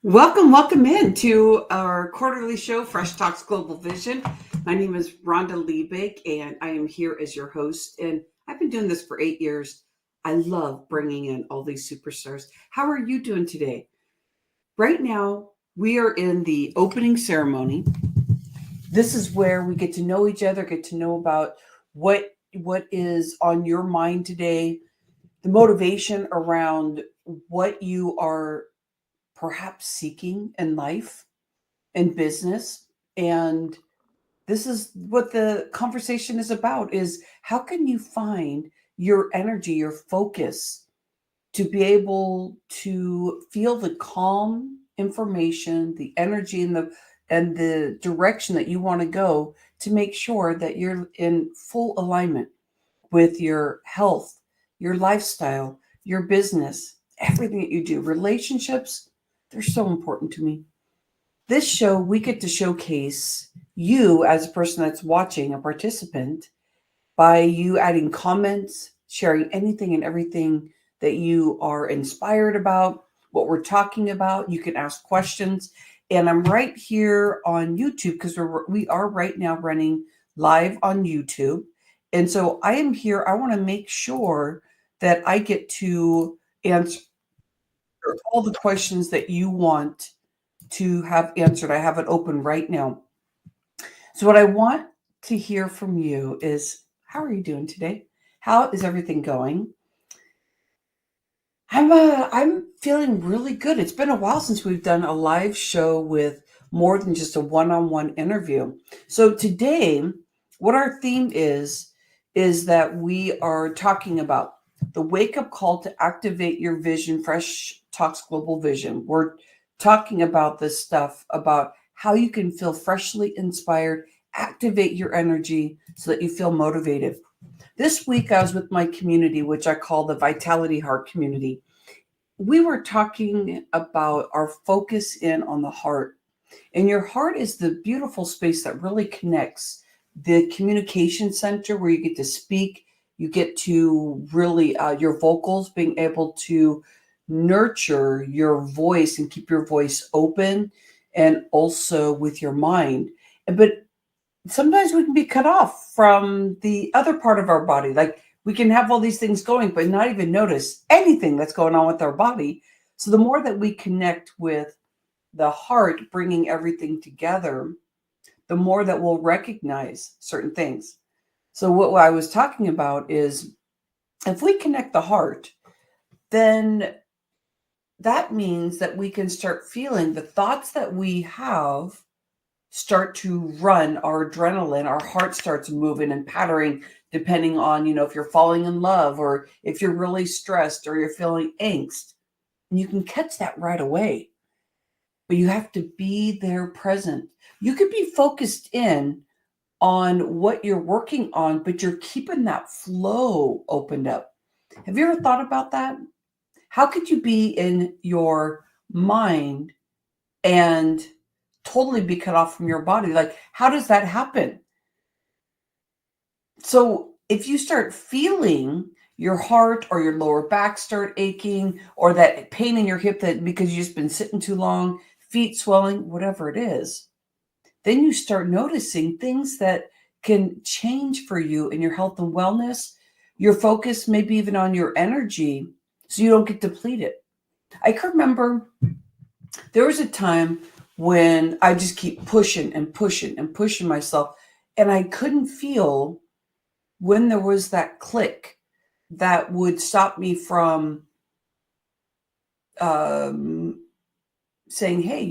Welcome in to our quarterly show, Fresh Talks Global Vision. My name is Rhonda Liebig, and I am here as your host. And I've been doing this for 8 years. I love bringing in all these superstars. How are you doing today? Right now, we are in the opening ceremony. This is where we get to know each other, get to know about what is on your mind today, the motivation around what you are perhaps seeking in life and business. And this is what the conversation is about, is how can you find your energy, your focus to be able to feel the calm information, the energy and the direction that you want to go, to make sure that you're in full alignment with your health, your lifestyle, your business, everything that you do. Relationships, they're so important to me. This show, we get to showcase you as a person that's watching, a participant, by you adding comments, sharing anything and everything that you are inspired about, what we're talking about. You can ask questions. And I'm right here on YouTube because we are right now running live on YouTube. And so I am here. I want to make sure that I get to answer all the questions that you want to have answered. I have it open right now. So, what I want to hear from you is, how are you doing today? How is everything going? I'm feeling really good. It's been a while since we've done a live show with more than just a one-on-one interview. So today, what our theme is that we are talking about the wake up call to activate your vision, Fresh Talks Global Vision. We're talking about this stuff about how you can feel freshly inspired, activate your energy so that you feel motivated. This week, I was with my community, which I call the Vitality Heart community. We were talking about our focus in on the heart. And your heart is the beautiful space that really connects the communication center where you get to speak. You get to really, your vocals, being able to nurture your voice and keep your voice open, and also with your mind. But sometimes we can be cut off from the other part of our body. Like, we can have all these things going, but not even notice anything that's going on with our body. So the more that we connect with the heart, bringing everything together, the more that we'll recognize certain things. So what I was talking about is, if we connect the heart, then that means that we can start feeling the thoughts that we have start to run our adrenaline. Our heart starts moving and pattering, depending on, if you're falling in love, or if you're really stressed, or you're feeling angst. And you can catch that right away. But you have to be there present. You could be focused in on what you're working on, but you're keeping that flow opened up. Have you ever thought about that? How could you be in your mind and totally be cut off from your body? Like, how does that happen? So if you start feeling your heart or your lower back start aching, or that pain in your hip that because you've just been sitting too long, feet swelling, whatever it is, then you start noticing things that can change for you in your health and wellness, your focus, maybe even on your energy, so you don't get depleted. I can remember there was a time when I just keep pushing and pushing and pushing myself, and I couldn't feel when there was that click that would stop me from saying, hey,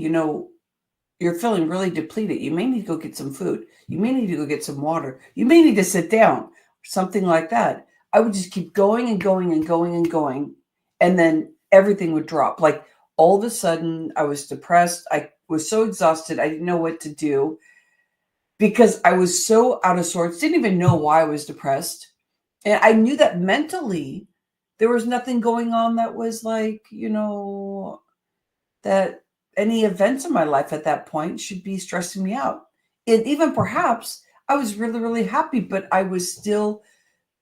you're feeling really depleted. You may need to go get some food. You may need to go get some water. You may need to sit down, something like that. I would just keep going and going and going and going. And then everything would drop. Like, all of a sudden I was depressed. I was so exhausted. I didn't know what to do because I was so out of sorts. Didn't even know why I was depressed. And I knew that mentally there was nothing going on that was like, that any events in my life at that point should be stressing me out. And even perhaps I was really, really happy, but I was still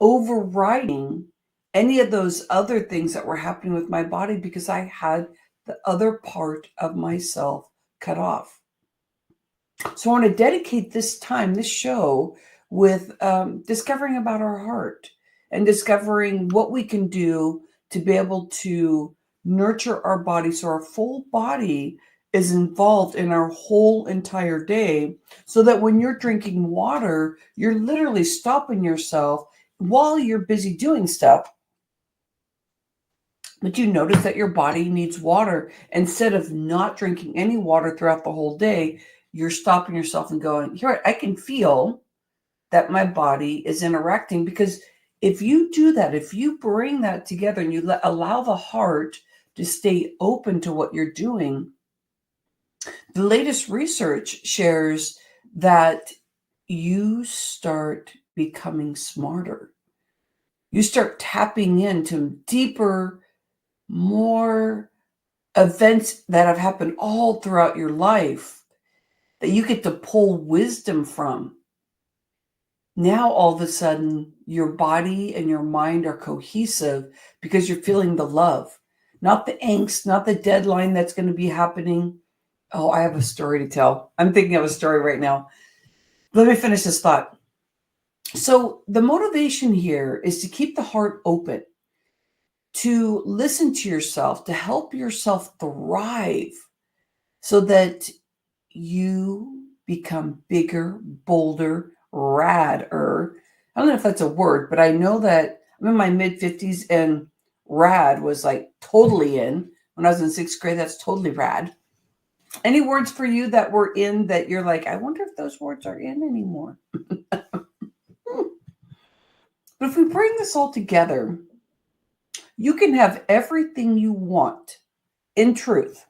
overriding any of those other things that were happening with my body because I had the other part of myself cut off. So I want to dedicate this time, this show, with discovering about our heart and discovering what we can do to be able to nurture our body so our full body is involved in our whole entire day, so that when you're drinking water, you're literally stopping yourself while you're busy doing stuff. But you notice that your body needs water. Instead of not drinking any water throughout the whole day, you're stopping yourself and going, here, I can feel that my body is interacting. Because if you do that, if you bring that together and you allow the heart to stay open to what you're doing, the latest research shares that you start becoming smarter. You start tapping into deeper, more events that have happened all throughout your life that you get to pull wisdom from. Now, all of a sudden, your body and your mind are cohesive because you're feeling the love, not the angst, not the deadline that's going to be happening. Oh, I have a story to tell. I'm thinking of a story right now. Let me finish this thought. So the motivation here is to keep the heart open, to listen to yourself, to help yourself thrive so that you become bigger, bolder, radder. I don't know if that's a word, but I know that I'm in my mid 50s and rad was like totally in. When I was in 6th grade, that's totally rad. Any words for you that were in that you're like, I wonder if those words are in anymore? But if we bring this all together, you can have everything you want in truth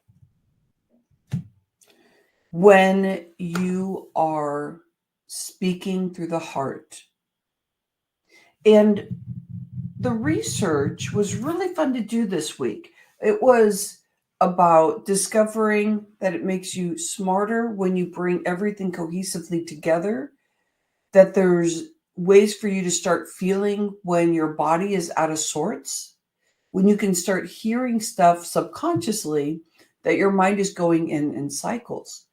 when you are speaking through the heart. And the research was really fun to do this week. It was about discovering that it makes you smarter when you bring everything cohesively together, that there's ways for you to start feeling when your body is out of sorts, when you can start hearing stuff subconsciously that your mind is going in cycles.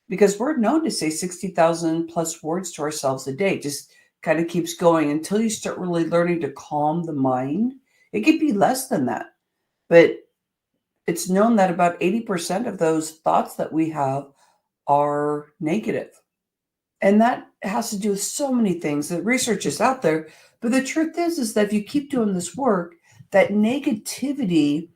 Because we're known to say 60,000 plus words to ourselves a day. Just kind of keeps going until you start really learning to calm the mind. It could be less than that, but it's known that about 80% of those thoughts that we have are negative. And that has to do with so many things. The research is out there, but the truth is that if you keep doing this work, that negativity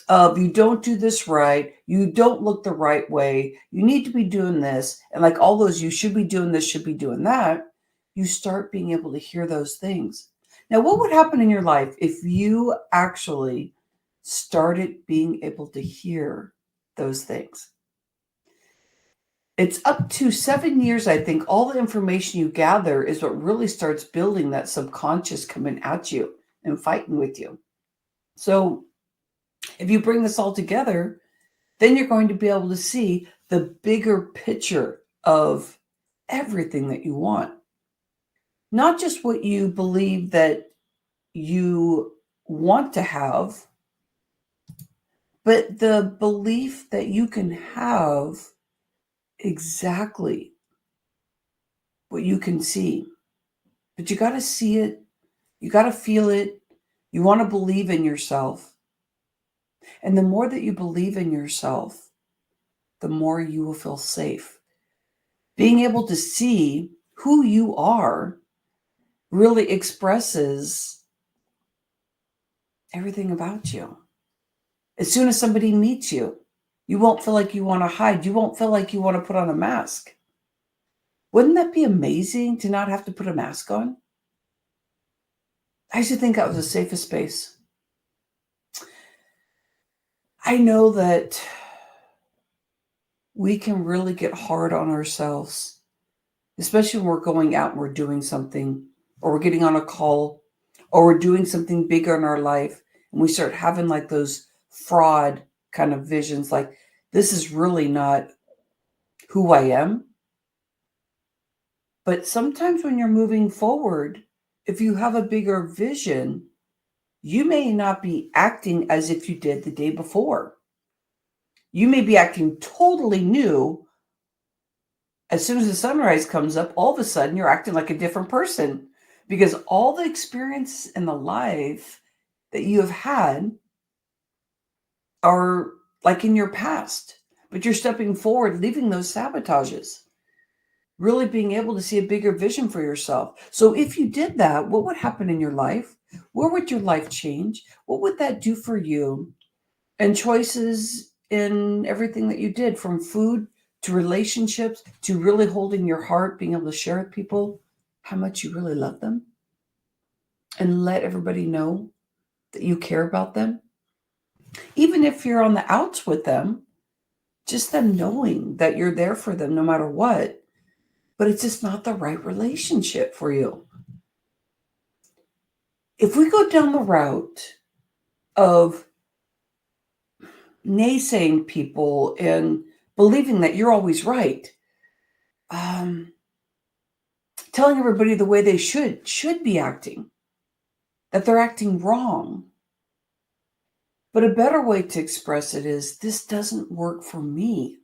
of you don't do this right, you don't look the right way, you need to be doing this, and like all those you should be doing this, should be doing that, you start being able to hear those things. Now, what would happen in your life if you actually started being able to hear those things? It's up to 7 years, I think. All the information you gather is what really starts building that subconscious coming at you and fighting with you. So if you bring this all together, then you're going to be able to see the bigger picture of everything that you want. Not just what you believe that you want to have, but the belief that you can have exactly what you can see. But you got to see it. You got to feel it. You want to believe in yourself. And the more that you believe in yourself, the more you will feel safe. Being able to see who you are really expresses everything about you. As soon as somebody meets you, you won't feel like you want to hide. You won't feel like you want to put on a mask. Wouldn't that be amazing to not have to put a mask on? I used to think that was the safest space. I know that we can really get hard on ourselves, especially when we're going out and we're doing something, or we're getting on a call, or we're doing something bigger in our life, and we start having like those fraud kind of visions, like, this is really not who I am. But sometimes when you're moving forward, if you have a bigger vision, you may not be acting as if you did the day before. You may be acting totally new. As soon as the sunrise comes up, all of a sudden you're acting like a different person because all the experience in the life that you have had are like in your past, but you're stepping forward, leaving those sabotages, really being able to see a bigger vision for yourself. So if you did that, what would happen in your life? Where would your life change? What would that do for you? And choices in everything that you did, from food to relationships to really holding your heart, being able to share with people how much you really love them and let everybody know that you care about them. Even if you're on the outs with them, just them knowing that you're there for them no matter what, but it's just not the right relationship for you. If we go down the route of naysaying people and believing that you're always right, telling everybody the way they should be acting, that they're acting wrong. But a better way to express it is, this doesn't work for me.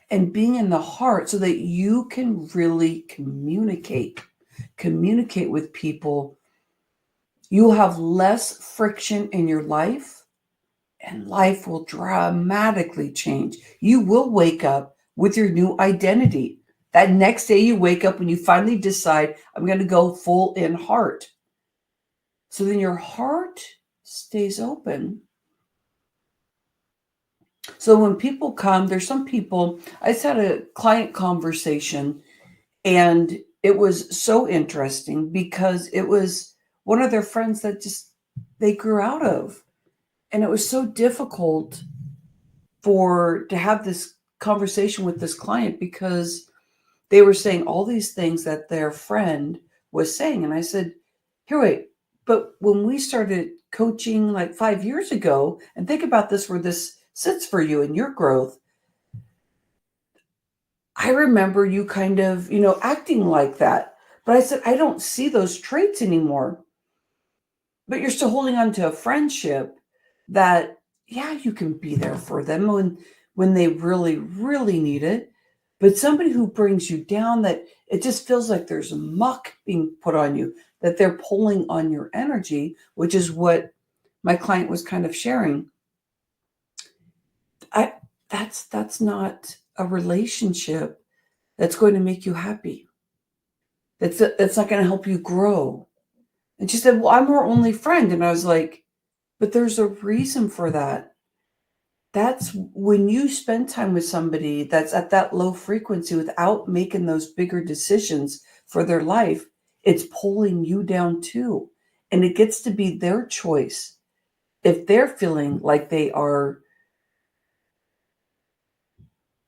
And being in the heart so that you can really communicate with people. You'll have less friction in your life and life will dramatically change. You will wake up with your new identity. That next day you wake up when you finally decide, I'm going to go full in heart. So then your heart stays open. So when people come, there's some people, I just had a client conversation and it was so interesting because it was one of their friends that just they grew out of. And it was so difficult to have this conversation with this client because they were saying all these things that their friend was saying. And I said, here, wait, but when we started coaching like 5 years ago, and think about this, where this sits for you in your growth, I remember you kind of, acting like that. But I said, I don't see those traits anymore. But you're still holding on to a friendship that, yeah, you can be there for them when they really, really need it. But somebody who brings you down, that it just feels like there's muck being put on you, that they're pulling on your energy, which is what my client was kind of sharing. That's not a relationship that's going to make you happy. That's not going to help you grow. And she said, well, I'm her only friend. And I was like, but there's a reason for that. That's when you spend time with somebody that's at that low frequency without making those bigger decisions for their life, it's pulling you down too. And it gets to be their choice. If they're feeling like they are,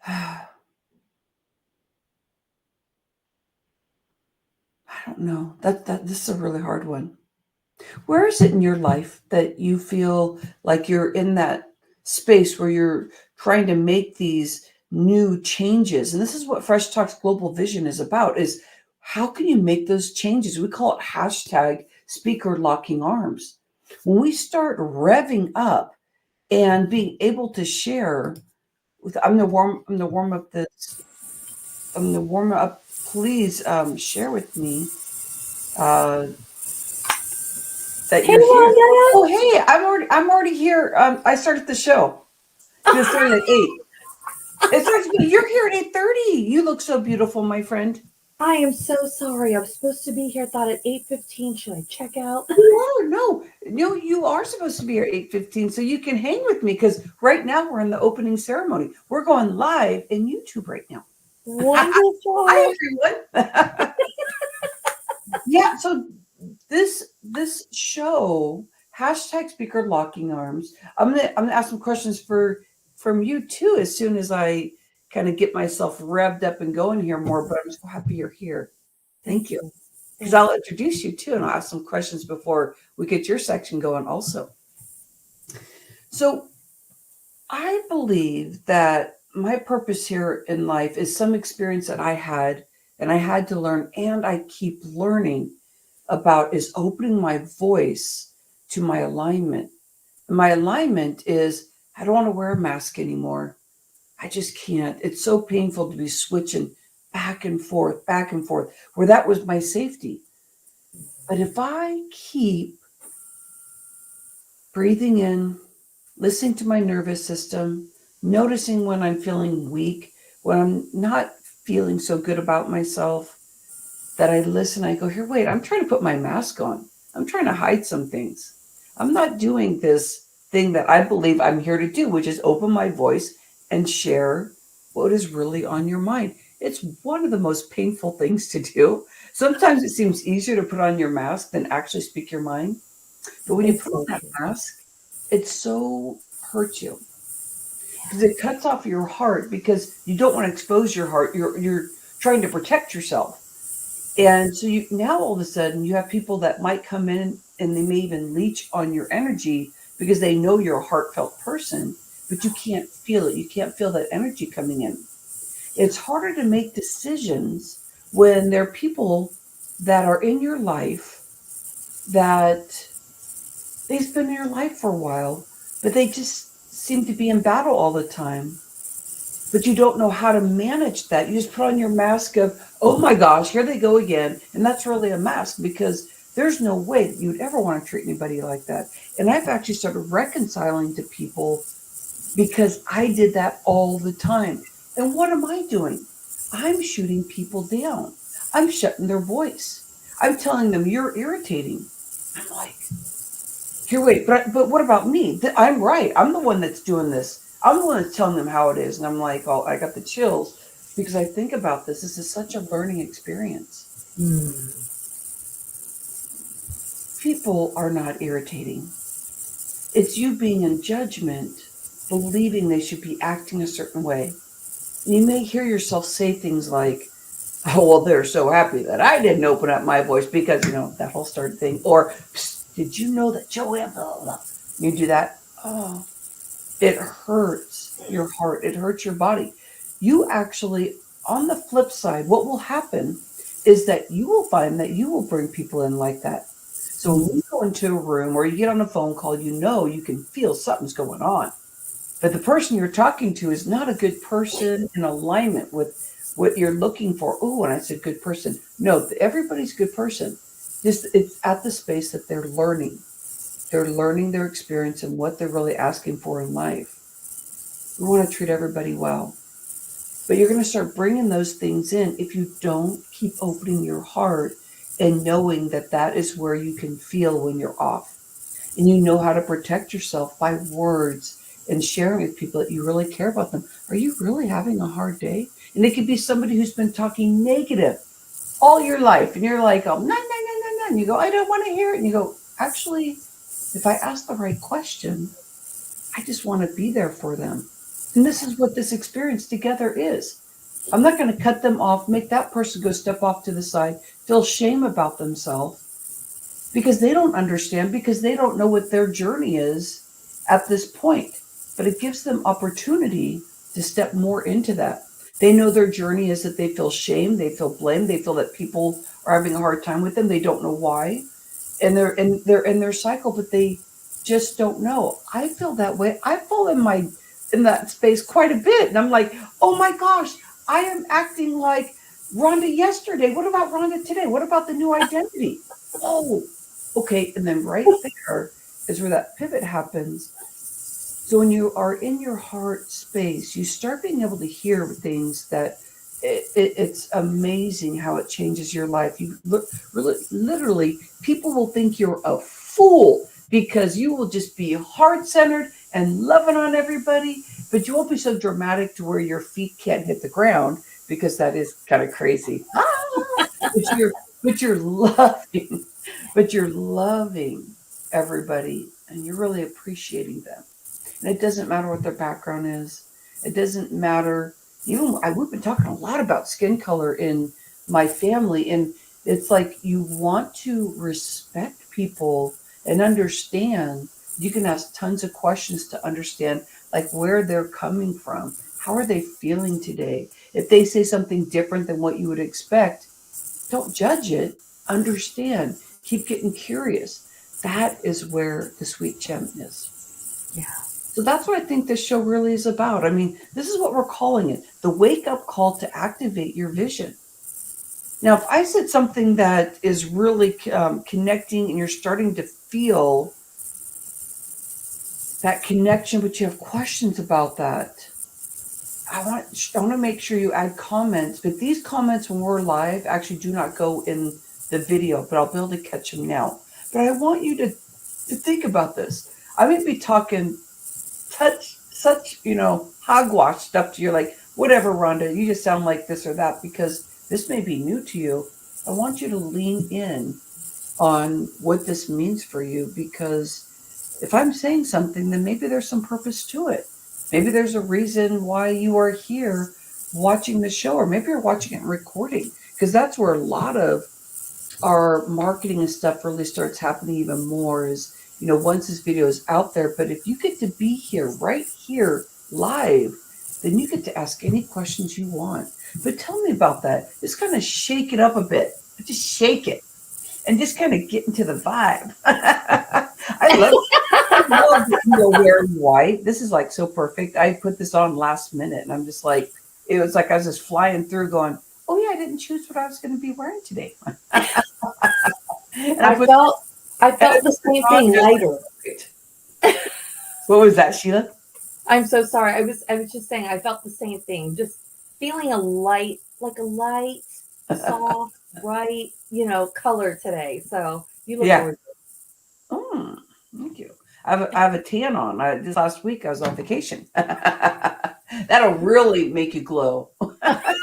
I don't know, this is a really hard one. Where is it in your life that you feel like you're in that space where you're trying to make these new changes? And this is what Fresh Talks Global Vision is about, is how can you make those changes? We call it hashtag speaker locking arms. When we start revving up and being able to share with, I'm gonna warm up this. I'm gonna warm up. Please share with me that Hey, you're here. Rhonda. Oh, hey, I'm already here. I started the show. It started at 8. It starts. You're here at 8:30. You look so beautiful, my friend. I am so sorry. I was supposed to be here. Thought at 8:15. Should I check out? You are no. You are supposed to be here at 8:15, so you can hang with me because right now we're in the opening ceremony. We're going live in YouTube right now. Hi, Wonderful. everyone. Yeah. So this show, hashtag speaker locking arms. I'm gonna ask some questions from you too as soon as I kind of get myself revved up and going here more. But I'm so happy you're here. Thank Thank you. you. Because Thank I'll you. introduce you too, and I'll ask some questions before we get your section going also. So I believe that my purpose here in life is some experience that I had and I had to learn and I keep learning about, is opening my voice to my alignment. My alignment is I don't want to wear a mask anymore. I just can't. It's so painful to be switching back and forth, where that was my safety. But if I keep breathing in, listening to my nervous system, noticing when I'm feeling weak, when I'm not feeling so good about myself, that I listen, I go, here, wait, I'm trying to put my mask on. I'm trying to hide some things. I'm not doing this thing that I believe I'm here to do, which is open my voice and share what is really on your mind. It's one of the most painful things to do. Sometimes it seems easier to put on your mask than actually speak your mind. But when you It's put on so that true. mask, it so hurts you because it cuts off your heart because you don't want to expose your heart. You're trying to protect yourself. And so you now all of a sudden you have people that might come in and they may even leech on your energy because they know you're a heartfelt person, but you can't feel it. You can't feel that energy coming in. It's harder to make decisions when there are people that are in your life that they've been in your life for a while, but they just seem to be in battle all the time. But you don't know how to manage that. You just put on your mask of, oh my gosh, here they go again. And that's really a mask because there's no way that you'd ever want to treat anybody like that. And I've actually started reconciling to people because I did that all the time. And what am I doing? I'm shooting people down. I'm shutting their voice. I'm telling them you're irritating. I'm like, here, wait, but what about me? I'm right. I'm the one that's doing this. I'm the one that's telling them how it is, and I'm like, oh, I got the chills because I think about this. This is such a learning experience. Mm. People are not irritating. It's you being in judgment, believing they should be acting a certain way. And you may hear yourself say things like, oh, well, they're so happy that I didn't open up my voice because, that whole start thing. Or, did you know that Joanne, blah, blah, blah. You do that. Oh, it hurts your heart. It hurts your body. You actually, on the flip side, what will happen is that you will find that you will bring people in like that. So when you go into a room or you get on a phone call, you can feel something's going on. But the person you're talking to is not a good person in alignment with what you're looking for. Oh, and I said good person. No, everybody's a good person. Just it's at the space that they're learning. They're learning their experience and what they're really asking for in life. We want to treat everybody well. But you're going to start bringing those things in if you don't keep opening your heart and knowing that that is where you can feel when you're off. And you know how to protect yourself by words and sharing with people that you really care about them. Are you really having a hard day? And it could be somebody who's been talking negative all your life. And you're like, oh, no, no, no, no, no. And you go, I don't want to hear it. And you go, actually, if I ask the right question, I just want to be there for them. And this is what this experience together is. I'm not going to cut them off, make that person go step off to the side, feel shame about themselves because they don't understand, because they don't know what their journey is at this point. But it gives them opportunity to step more into that. They know their journey is that they feel shame, they feel blame, they feel that people are having a hard time with them. They don't know why. And they're in their cycle, but they just don't know. I feel that way. I fall in that space quite a bit. And I'm like, oh my gosh, I am acting like Rhonda yesterday. What about Rhonda today? What about the new identity? Oh, okay. And then right there is where that pivot happens. So when you are in your heart space, you start being able to hear things that it's amazing how it changes your life. You look really, literally, people will think you're a fool because you will just be heart centered and loving on everybody, but you won't be so dramatic to where your feet can't hit the ground because that is kind of crazy. But you're loving, but you're loving everybody and you're really appreciating them. And it doesn't matter what their background is. It doesn't matter. We've been talking a lot about skin color in my family, and it's like you want to respect people and understand. You can ask tons of questions to understand, like where they're coming from. How are they feeling today? If they say something different than what you would expect, don't judge it. Understand. Keep getting curious. That is where the sweet gem is. Yeah. So that's what I think this show really is about. I mean, this is what we're calling it, the wake up call to activate your vision. Now, if I said something that is really connecting and you're starting to feel that connection, but you have questions about that, I want to make sure you add comments. But these comments when we're live actually do not go in the video, but I'll be able to catch them now. But I want you to think about this. I may be talking such hogwash stuff to you, like whatever, Rhonda, you just sound like this or that, because this may be new to you. I want you to lean in on what this means for you, because if I'm saying something, then maybe there's some purpose to it. Maybe there's a reason why you are here watching the show, or maybe you're watching it and recording, because that's where a lot of our marketing and stuff really starts happening even more, is once this video is out there. But if you get to be here right here live, then you get to ask any questions you want. But tell me about that. Just kind of shake it up a bit. Just shake it and just kind of get into the vibe. I love wearing white. This is like so perfect. I put this on last minute and I'm just like, it was like I was just flying through going, oh yeah, I didn't choose what I was going to be wearing today. And I felt the same thing, lighter. What was that, Sheila? I'm so sorry. I was just saying I felt the same thing. Just feeling a light, soft, bright, color today. So you look gorgeous. Oh, thank you. I have a tan on. This last week I was on vacation. That'll really make you glow. I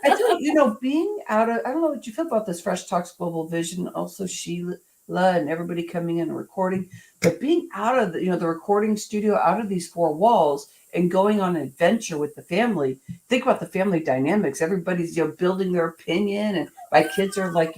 tell you, being out of, I don't know what you feel about this Fresh Talks Global Vision, also Sheila and everybody coming in and recording, but being out of the recording studio, out of these four walls and going on an adventure with the family. Think about the family dynamics. Everybody's, building their opinion, and my kids are like,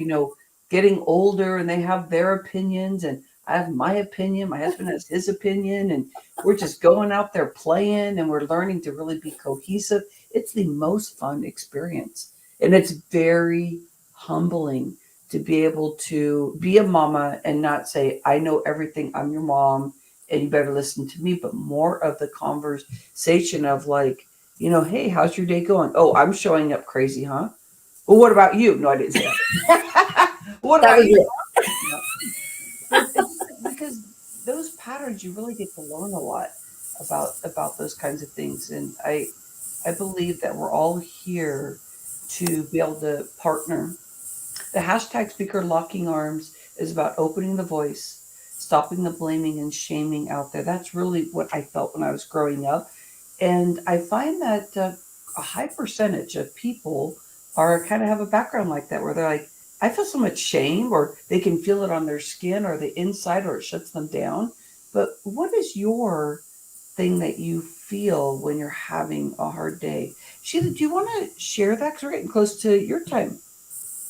getting older and they have their opinions, and I have my opinion. My husband has his opinion, and we're just going out there playing, and we're learning to really be cohesive. It's the most fun experience. And it's very humbling to be able to be a mama and not say, I know everything, I'm your mom, and you better listen to me, but more of the conversation of like, hey, how's your day going? Oh, I'm showing up crazy, huh? Well, what about you? No, I didn't say that. What about you? Because those patterns, you really get to learn a lot about those kinds of things. And I believe that we're all here to be able to partner. The hashtag Speaker Locking Arms is about opening the voice, stopping the blaming and shaming out there. That's really what I felt when I was growing up. And I find that a high percentage of people are kind of have a background like that, where they're like, I feel so much shame, or they can feel it on their skin or the inside, or it shuts them down. But what is your thing that you feel when you're having a hard day? Sheila, do you want to share that? Because we're getting close to your time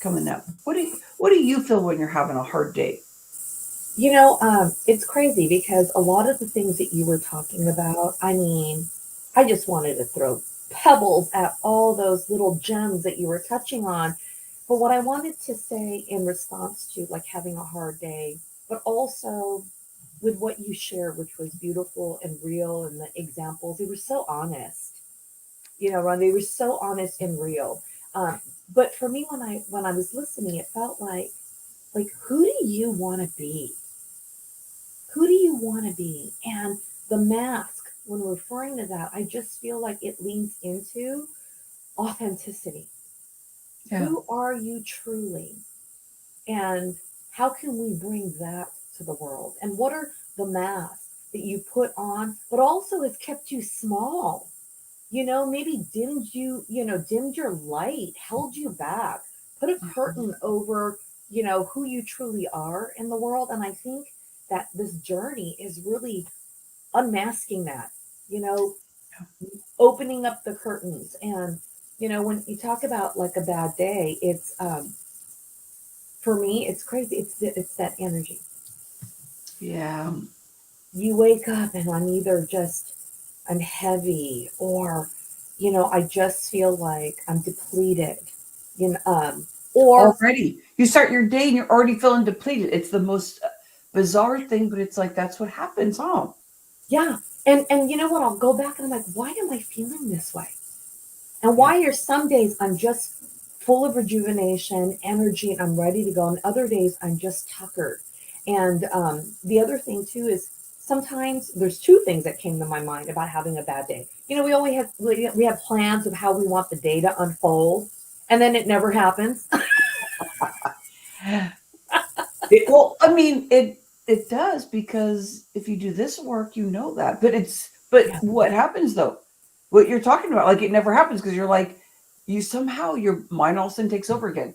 coming up. What do you feel when you're having a hard day? It's crazy because a lot of the things that you were talking about, I mean, I just wanted to throw pebbles at all those little gems that you were touching on. But what I wanted to say in response to like having a hard day, but also with what you shared, which was beautiful and real, and the examples, they were so honest. Ron, they were so honest and real. But for me, when I was listening, it felt like who do you want to be? Who do you want to be? And the mask, when referring to that, I just feel like it leans into authenticity. Yeah. Who are you truly? And how can we bring that to the world? And what are the masks that you put on, but also has kept you small? Maybe dimmed your light, held you back, put a curtain over, who you truly are in the world. And I think that this journey is really unmasking that, opening up the curtains. And, when you talk about like a bad day, it's, for me, it's crazy. It's that energy. Yeah. You wake up and I'm heavy, or, I just feel like I'm depleted, or already you start your day and you're already feeling depleted. It's the most bizarre thing, but it's like, that's what happens, huh? Yeah. And you know what? I'll go back and I'm like, why am I feeling this way? And Yeah. why are some days I'm just full of rejuvenation, energy, and I'm ready to go, and other days I'm just tuckered. And the other thing too is sometimes there's two things that came to my mind about having a bad day. You know, we have plans of how we want the day to unfold, and then it never happens. Well, I mean, it does, because if you do this work, you know that. But Yeah. what happens though? What you're talking about, like, it never happens because you're like, you somehow your mind all of a sudden takes over again.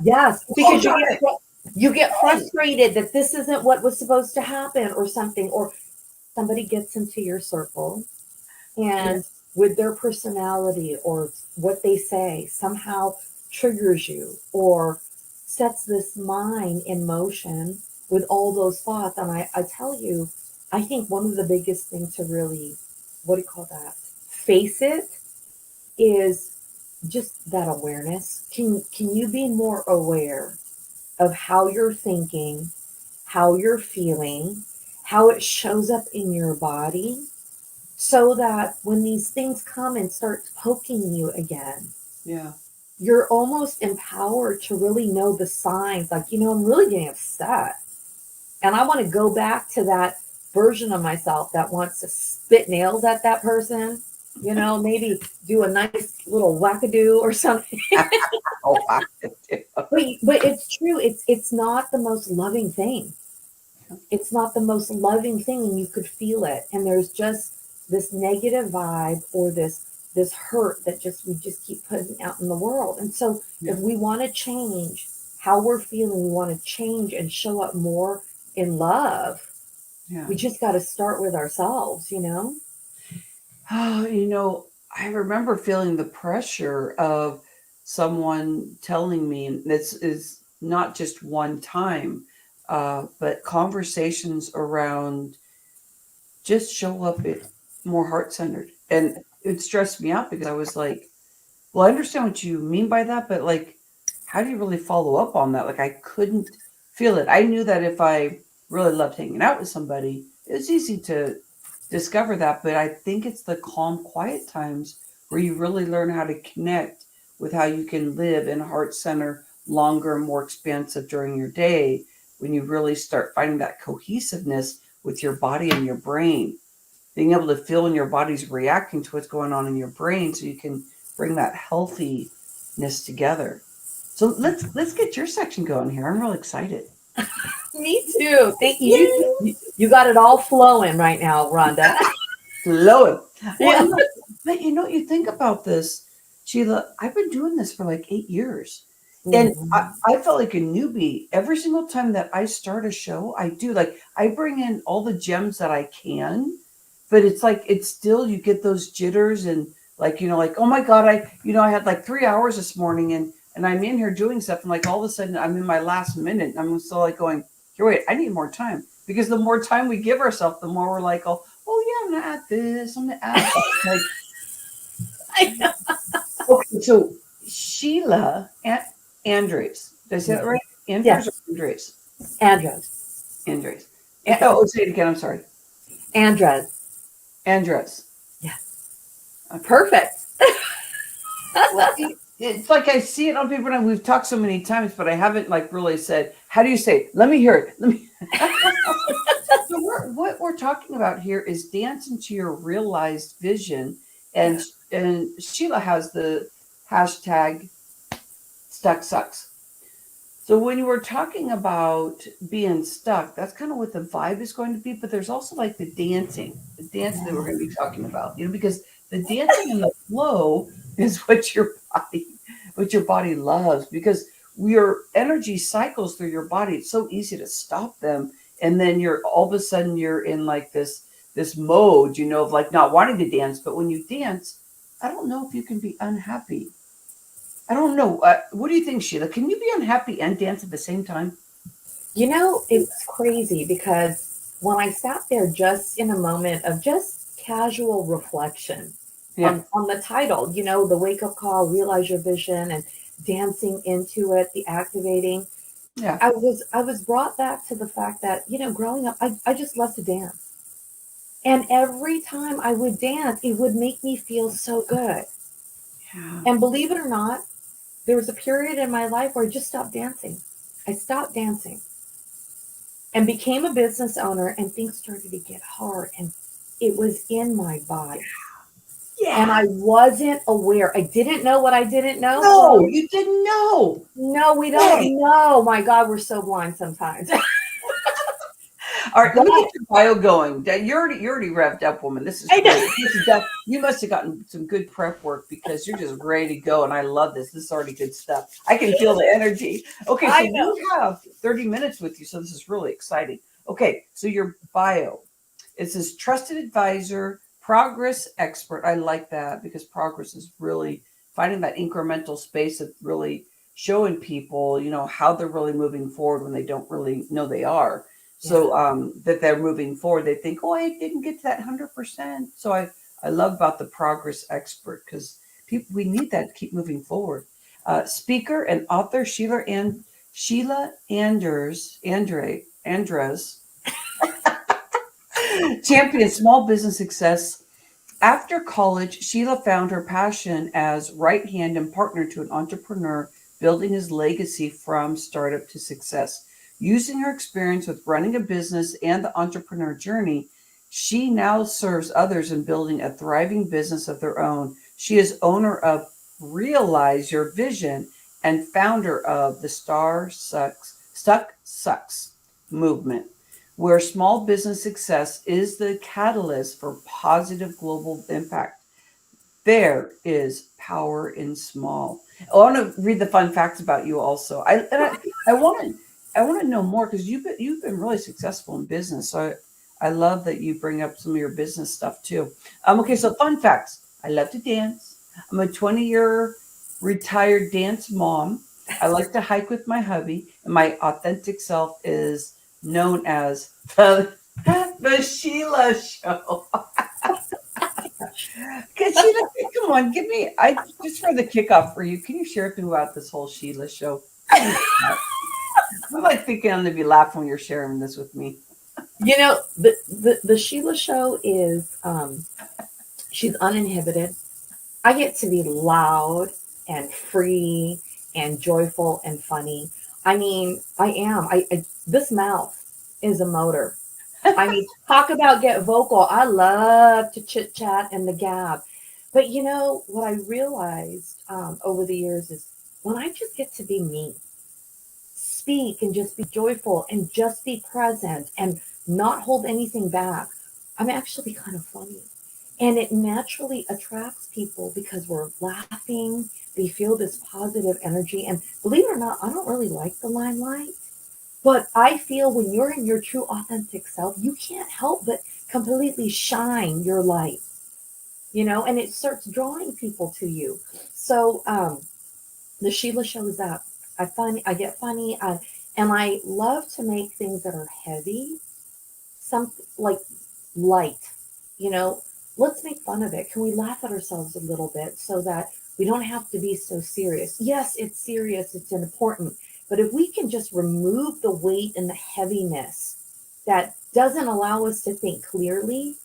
Yes, Oh because darn it! you get Oh, frustrated that this isn't what was supposed to happen or something, or somebody gets into your circle yeah, and with their personality or what they say somehow triggers you or sets this mind in motion with all those thoughts. And I tell you, I think one of the biggest things to really, what do you call that, face it, is just that awareness. Can you be more aware of how you're thinking, how you're feeling, how it shows up in your body, so that when these things come and start poking you again, yeah, you're almost empowered to really know the signs. Like, I'm really getting upset. And I want to go back to that version of myself that wants to spit nails at that person, maybe do a nice little wackadoo or something. oh, I do. But it's true. It's not the most loving thing. It's not the most loving thing, and you could feel it. And there's just this negative vibe or this hurt that we just keep putting out in the world. And so if Yeah, we want to change how we're feeling, we want to change and show up more in love, yeah. we just got to start with ourselves. Oh, I remember feeling the pressure of someone telling me, this is not just one time, but conversations around just show up it more heart centered. And it stressed me out because I was like, well, I understand what you mean by that, but like, how do you really follow up on that? Like, I couldn't feel it. I knew that if I really loved hanging out with somebody, it's easy to discover that. But I think it's the calm, quiet times where you really learn how to connect with how you can live in heart center longer and more expansive during your day, when you really start finding that cohesiveness with your body and your brain, being able to feel when your body's reacting to what's going on in your brain, so you can bring that healthiness together. So let's get your section going here. I'm really excited. Me too. Thank you. Yay! You got it all flowing right now, Rhonda. Love it. Well, Yeah. but you think about this, Sheila. I've been doing this for like 8 years, and Mhm. I felt like a newbie every single time that I start a show. I do, like, I bring in all the gems that I can, but it's like it's still, you get those jitters, and like, like, oh my god, I had like 3 hours this morning, and I'm in here doing stuff, and like all of a sudden I'm in my last minute, and I'm still like going, here, wait, I need more time, because the more time we give ourselves, the more we're like, oh yeah, I'm gonna add this, I'm gonna add that. Like, I know. okay, so Sheila Andres, did I say that right? Andres or Yes. Andres? Andres. Andres. Okay. Oh, say it again. I'm sorry. Andres. Andres. Yes. Okay. Perfect. Well, it's like I see it on paper, and we've talked so many times, but I haven't like really said, how do you say it? Let me hear it. Let me. So what we're talking about here is dance into your realized vision, and Yeah. and Sheila has the hashtag stucksucks. So when you were talking about being stuck, that's kind of what the vibe is going to be. But there's also like the dancing that we're going to be talking about, because the dancing and the flow is what your body loves, because your energy cycles through your body. It's so easy to stop them. And then you're all of a sudden you're in like this mode, of like not wanting to dance. But when you dance, I don't know if you can be unhappy. I don't know. What do you think, Sheila? Can you be unhappy and dance at the same time? It's crazy because when I sat there just in a moment of just casual reflection Yeah, on the title, the wake up call, realize your vision, and dancing into it, the activating, yeah, I was brought back to the fact that, growing up, I just loved to dance. And every time I would dance, it would make me feel so good. Yeah. And believe it or not, there was a period in my life where I just stopped dancing. I stopped dancing and became a business owner, and things started to get hard, and it was in my body. And Yeah. I wasn't aware. I didn't know what I didn't know. No, So, you didn't know. no, we Hey. don't know. My God, we're so blind sometimes. All right, let me But get your bio going. You're already revved up, woman. This is I know. great. You must have gotten some good prep work because you're just ready to go, and I love this. This is already good stuff. I can feel the energy. Okay, so I know. we have 30 minutes with you, so this is really exciting. Okay, so your bio. It says trusted advisor, progress expert. I like that because progress is really finding that incremental space of really showing people, how they're really moving forward when they don't really know they are. Yeah. So that they're moving forward. They think, oh, I didn't get to that 100%. So I love about the progress expert because people we need that to keep moving forward. Speaker and author Sheila Andres champions small business success. After college, Sheila found her passion as right hand and partner to an entrepreneur, building his legacy from startup to success. Using her experience with running a business and the entrepreneur journey, she now serves others in building a thriving business of their own. She is owner of Realize Your Vision and founder of the Stuck Sucks movement, where small business success is the catalyst for positive global impact. There is power in small. I want to read the fun facts about you also. I want to know more because you've been really successful in business. So I love that you bring up some of your business stuff too. Okay, so fun facts. I love to dance. I'm a 20-year retired dance mom. I like to hike with my hubby, and my authentic self is known as the Sheila Show. Sheila, come on, give me. I just for the kickoff for you. Can you share with me about this whole Sheila Show? Give me that. I'm like thinking I'm gonna be laughing when you're sharing this with me. The Sheila show is she's uninhibited. I get to be loud and free and joyful and funny. I mean, I am. I this mouth is a motor. I mean, talk about get vocal. I love to chit chat and the gab. But what I realized over the years is when I just get to be me, speak and just be joyful and just be present and not hold anything back, I'm actually kind of funny. And it naturally attracts people because we're laughing. They feel this positive energy. And believe it or not, I don't really like the limelight. But I feel when you're in your true authentic self, you can't help but completely shine your light, and it starts drawing people to you. So the Sheila shows up. I get funny, and I love to make things that are heavy, some like light. You know, let's make fun of it. Can we laugh at ourselves a little bit so that we don't have to be so serious? Yes, it's serious. It's important. But if we can just remove the weight and the heaviness that doesn't allow us to think clearly,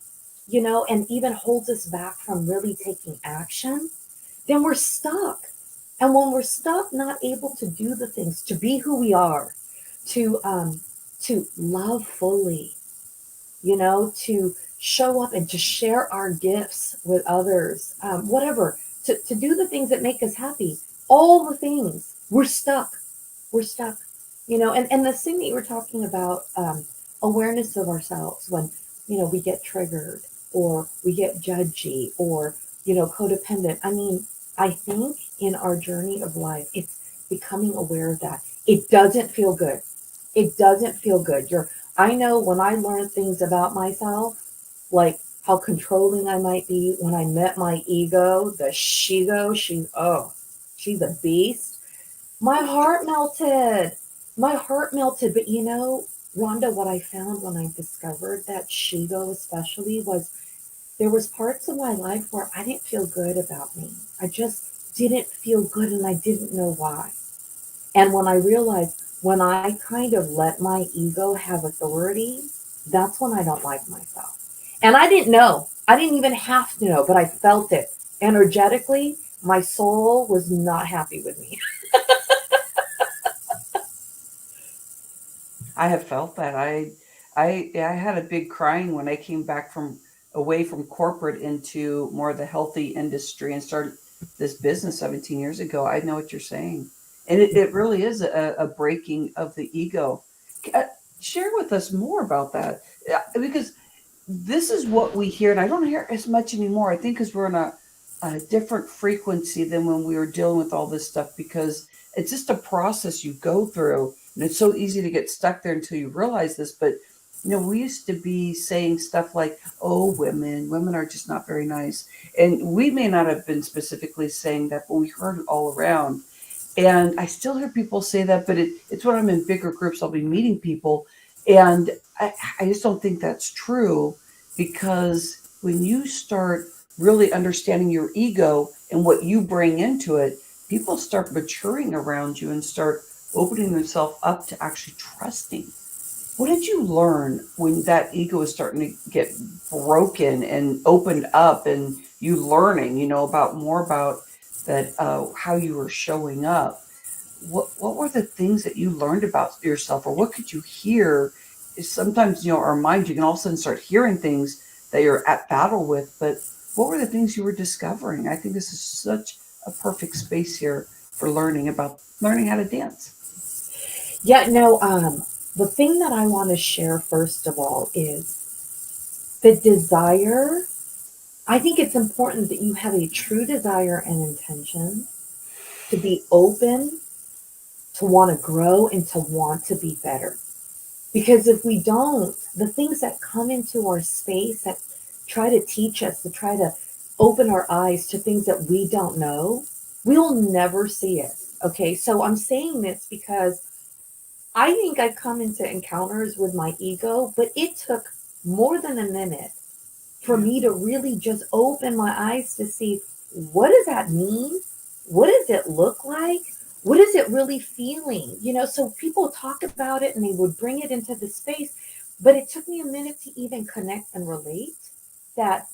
and even holds us back from really taking action, then we're stuck. And when we're stuck, not able to do the things, to be who we are, to love fully, to show up and to share our gifts with others, whatever, to do the things that make us happy, all the things, we're stuck. We're stuck. And the thing that you were talking about, awareness of ourselves when, we get triggered or we get judgy or, codependent. I mean, I think in our journey of life, it's becoming aware of that. It doesn't feel good. It doesn't feel good. I know when I learned things about myself, like how controlling I might be, when I met my ego, the Shigo, she's a beast. My heart melted. My heart melted. But Rhonda, what I found when I discovered that Shigo especially was there was parts of my life where I didn't feel good about me. I just didn't feel good and I didn't know why. And when I realized when I kind of let my ego have authority, that's when I don't like myself. And I didn't know. I didn't even have to know, but I felt it. Energetically, my soul was not happy with me. I have felt that. I had a big crying when I came back from away from corporate into more of the healthy industry and started this business 17 years ago. I know what you're saying. And it really is a breaking of the ego. Uh, Share with us more about that. Because this is what we hear, and I don't hear as much anymore. I think because we're in a different frequency than when we were dealing with all this stuff, because it's just a process you go through, and it's so easy to get stuck there until you realize this. But we used to be saying stuff like, "Oh, women are just not very nice," and we may not have been specifically saying that, but we heard it all around. And I still hear people say that, but it's when I'm in bigger groups, I'll be meeting people. And I just don't think that's true, because when you start really understanding your ego and what you bring into it, people start maturing around you and start opening themselves up to actually trusting. What did you learn when that ego is starting to get broken and opened up, and you learning, about more about that, how you were showing up? What were the things that you learned about yourself, or what could you hear? Sometimes, our mind, you can all of a sudden start hearing things that you're at battle with, but what were the things you were discovering? I think this is such a perfect space here for learning how to dance. Yeah, no, the thing that I want to share first of all is the desire. I think it's important that you have a true desire and intention to be open, to want to grow, and to want to be better. Because if we don't, the things that come into our space that try to teach us, to try to open our eyes to things that we don't know, we'll never see it. Okay, so I'm saying this because I think I've come into encounters with my ego, but it took more than a minute for Yeah. me to really just open my eyes to see, what does that mean? What does it look like? What is it really feeling? So people talk about it and they would bring it into the space, but it took me a minute to even connect and relate that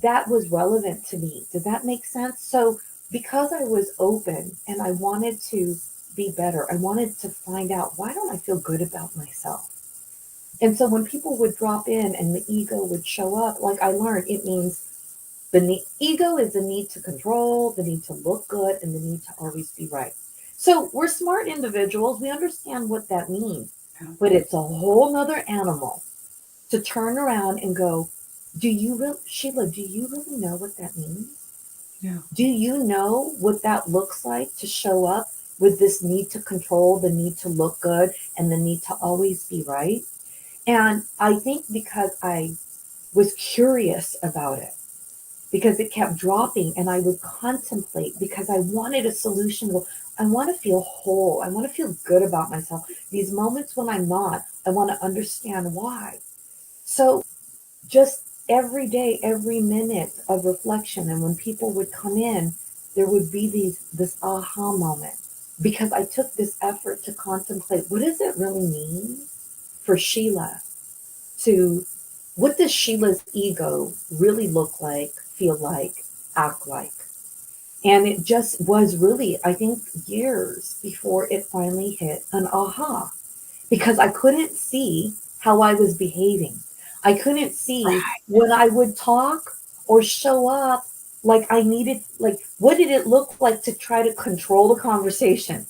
that was relevant to me. Does that make sense? So because I was open and I wanted to be better, I wanted to find out, why don't I feel good about myself? And so when people would drop in and the ego would show up, like I learned, it means ego is the need to control, the need to look good, and the need to always be right. So we're smart individuals. We understand what that means, Yeah. but it's a whole nother animal to turn around and go, Sheila, do you really know what that means? Yeah. Do you know what that looks like to show up with this need to control, the need to look good, and the need to always be right? And I think because I was curious about it, because it kept dropping and I would contemplate because I wanted a solution. Well, I want to feel whole. I want to feel good about myself. These moments when I'm not, I want to understand why. So just every day, every minute of reflection. And when people would come in, there would be this aha moment because I took this effort to contemplate, what does it really mean for Sheila to, what does Sheila's ego really look like, feel like, act like? And it just was really, I think, years before it finally hit an aha, because I couldn't see how I was behaving. I couldn't see when I would talk or show up like I needed, like, what did it look like to try to control the conversation?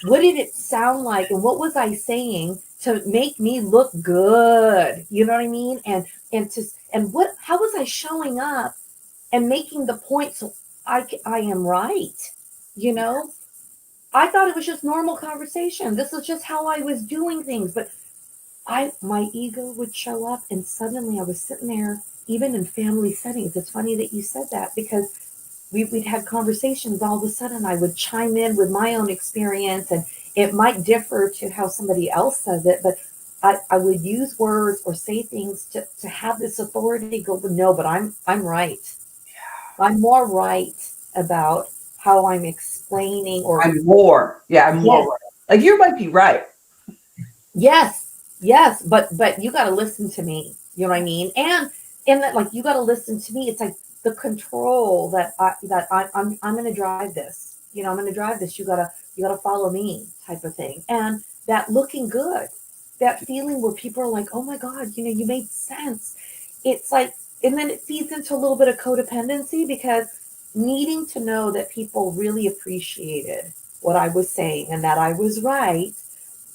What did it sound like? And what was I saying to make me look good? You know what I mean? And what, how was I showing up and making the point so I am right? You know, I thought it was just normal conversation. This is just how I was doing things. But my ego would show up and suddenly I was sitting there, even in family settings. It's funny that you said that because we'd had conversations. All of a sudden I would chime in with my own experience, and it might differ to how somebody else says it, but I would use words or say things to have this authority go, no, but I'm right. I'm more right about how I'm explaining, or I'm more yes, right. Like, you might be right. yes, yes, but you got to listen to me. You know what I mean? and that, like, you got to listen to me. It's like the control I'm going to drive this. I'm going to drive this. You got to follow me, type of thing. And that looking good, that feeling where people are like, oh my God, you made sense. It's like, and then it feeds into a little bit of codependency, because needing to know that people really appreciated what I was saying and that I was right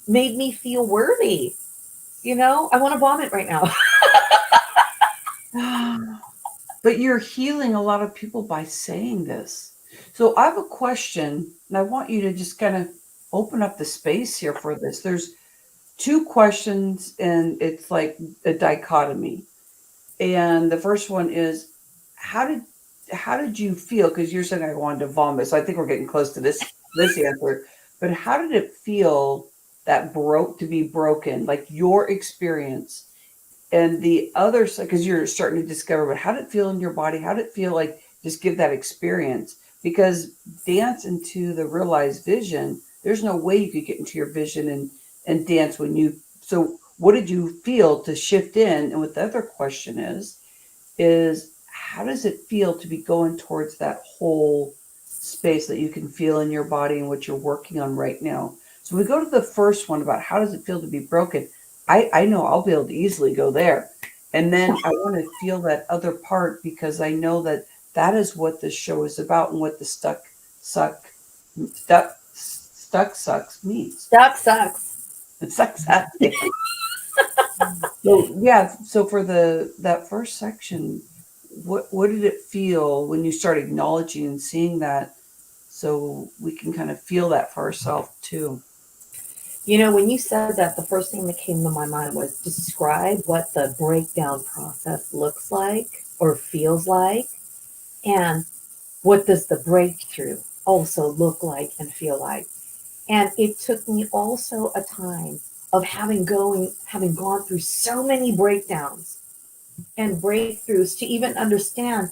made me feel worthy. I want to vomit right now. But you're healing a lot of people by saying this. So I have a question, and I want you to just kind of open up the space here for this. There's two questions, and it's like a dichotomy. And the first one is, how did how did you feel? Because you're saying I wanted to vomit, so I think we're getting close to this answer. But how did it feel that broke to be broken? Like your experience, and the other side, because you're starting to discover, but how did it feel in your body? How did it feel like, just give that experience? Because dance into the realized vision, there's no way you could get into your vision and dance when you, so what did you feel to shift in? And what the other question is how does it feel to be going towards that whole space that you can feel in your body and what you're working on right now? So we go to the first one about how does it feel to be broken. I know I'll be able to easily go there. And then I want to feel that other part, because I know that that is what this show is about, and what the stuck sucks means. That sucks. It sucks. So yeah, so for that first section, what did it feel when you start acknowledging and seeing that, so we can kind of feel that for ourselves too? When you said that, the first thing that came to my mind was describe what the breakdown process looks like or feels like, and what does the breakthrough also look like and feel like. And it took me also a time of having gone through so many breakdowns and breakthroughs to even understand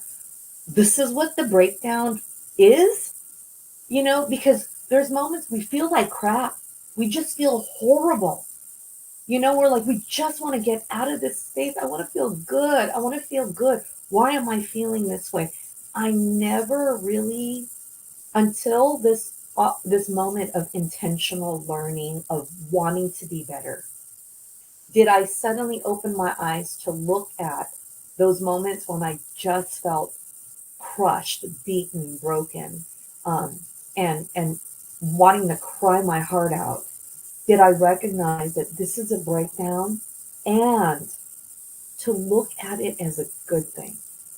this is what the breakdown is, because there's moments we feel like crap. We just feel horrible. We're like, we just want to get out of this space. I want to feel good. I want to feel good. Why am I feeling this way? I never really, until this moment of intentional learning, of wanting to be better, did I suddenly open my eyes to look at those moments when I just felt crushed, beaten, broken, and wanting to cry my heart out. Did I recognize that this is a breakdown, and to look at it as a good thing?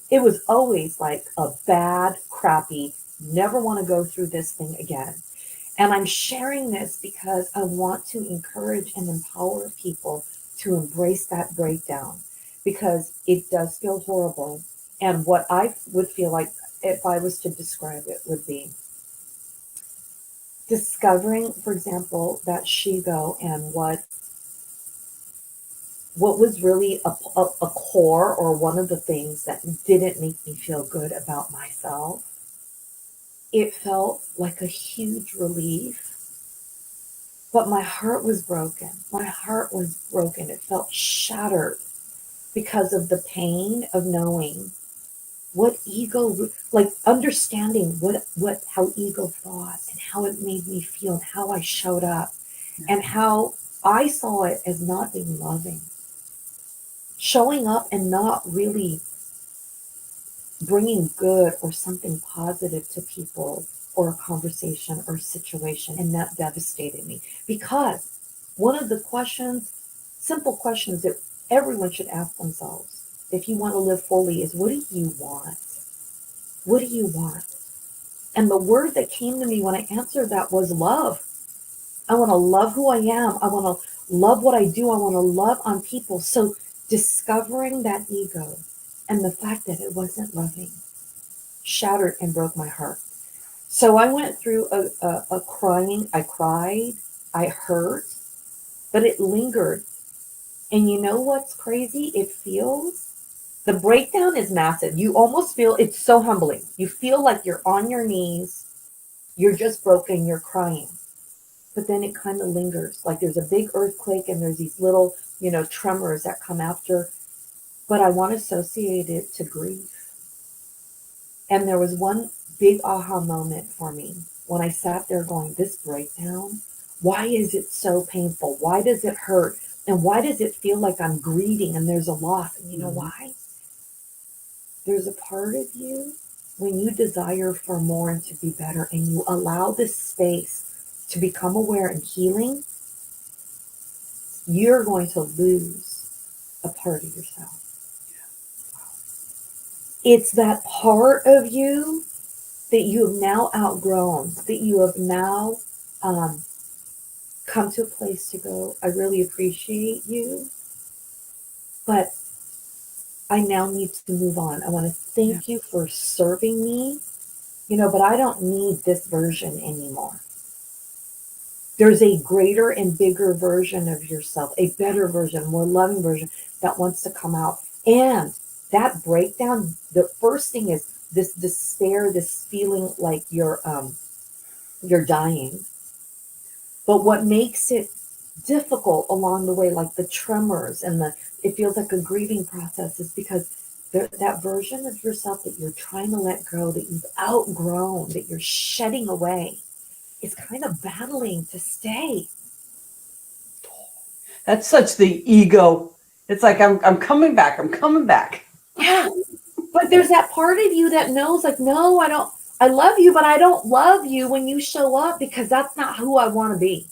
It was always like a bad, crappy, never want to go through this thing again. And I'm sharing this because I want to encourage and empower people to embrace that breakdown, because it does feel horrible. And what I would feel like, if I was to describe it, would be discovering, for example, that Shigo, and what was really a core, or one of the things that didn't make me feel good about myself. It felt like a huge relief, but my heart was broken. My heart was broken. It felt shattered because of the pain of knowing what ego, like understanding how ego thought, and how it made me feel, and how I showed up, and how I saw it as not being loving. Showing up and not really bringing good or something positive to people, or a conversation or a situation, and that devastated me. Because one of the simple questions that everyone should ask themselves, if you want to live fully, is what do you want? What do you want? And the word that came to me when I answered that was love. I want to love who I am. I want to love what I do. I want to love on people. So discovering that ego and the fact that it wasn't loving shattered and broke my heart. So I went through a crying. I cried. I hurt, but it lingered. And you know what's crazy? The breakdown is massive. You almost feel, it's so humbling. You feel like you're on your knees. You're just broken. You're crying. But then it kind of lingers. Like there's a big earthquake, and there's these little, tremors that come after. but I want to associate it to grief. And there was one big aha moment for me when I sat there going, this breakdown, why is it so painful? Why does it hurt? And why does it feel like I'm grieving and there's a loss? And you know why? There's a part of you when you desire for more and to be better and you allow this space to become aware and healing, you're going to lose a part of yourself. It's that part of you that you have now outgrown, that you have now come to a place to go, I really appreciate you, but I now need to move on. I want to thank you for serving me, but I don't need this version anymore. There's a greater and bigger version of yourself, a better version, a more loving version that wants to come out. And that breakdown, the first thing is this despair, this feeling like you're dying. But what makes it difficult along the way, like the tremors and it feels like a grieving process, is because that version of yourself that you're trying to let go, that you've outgrown, that you're shedding away, is kind of battling to stay. That's such the ego. It's like, I'm coming back. I'm coming back. Yeah. But there's that part of you that knows, like, no, I love you, but I don't love you when you show up, because that's not who I want to be.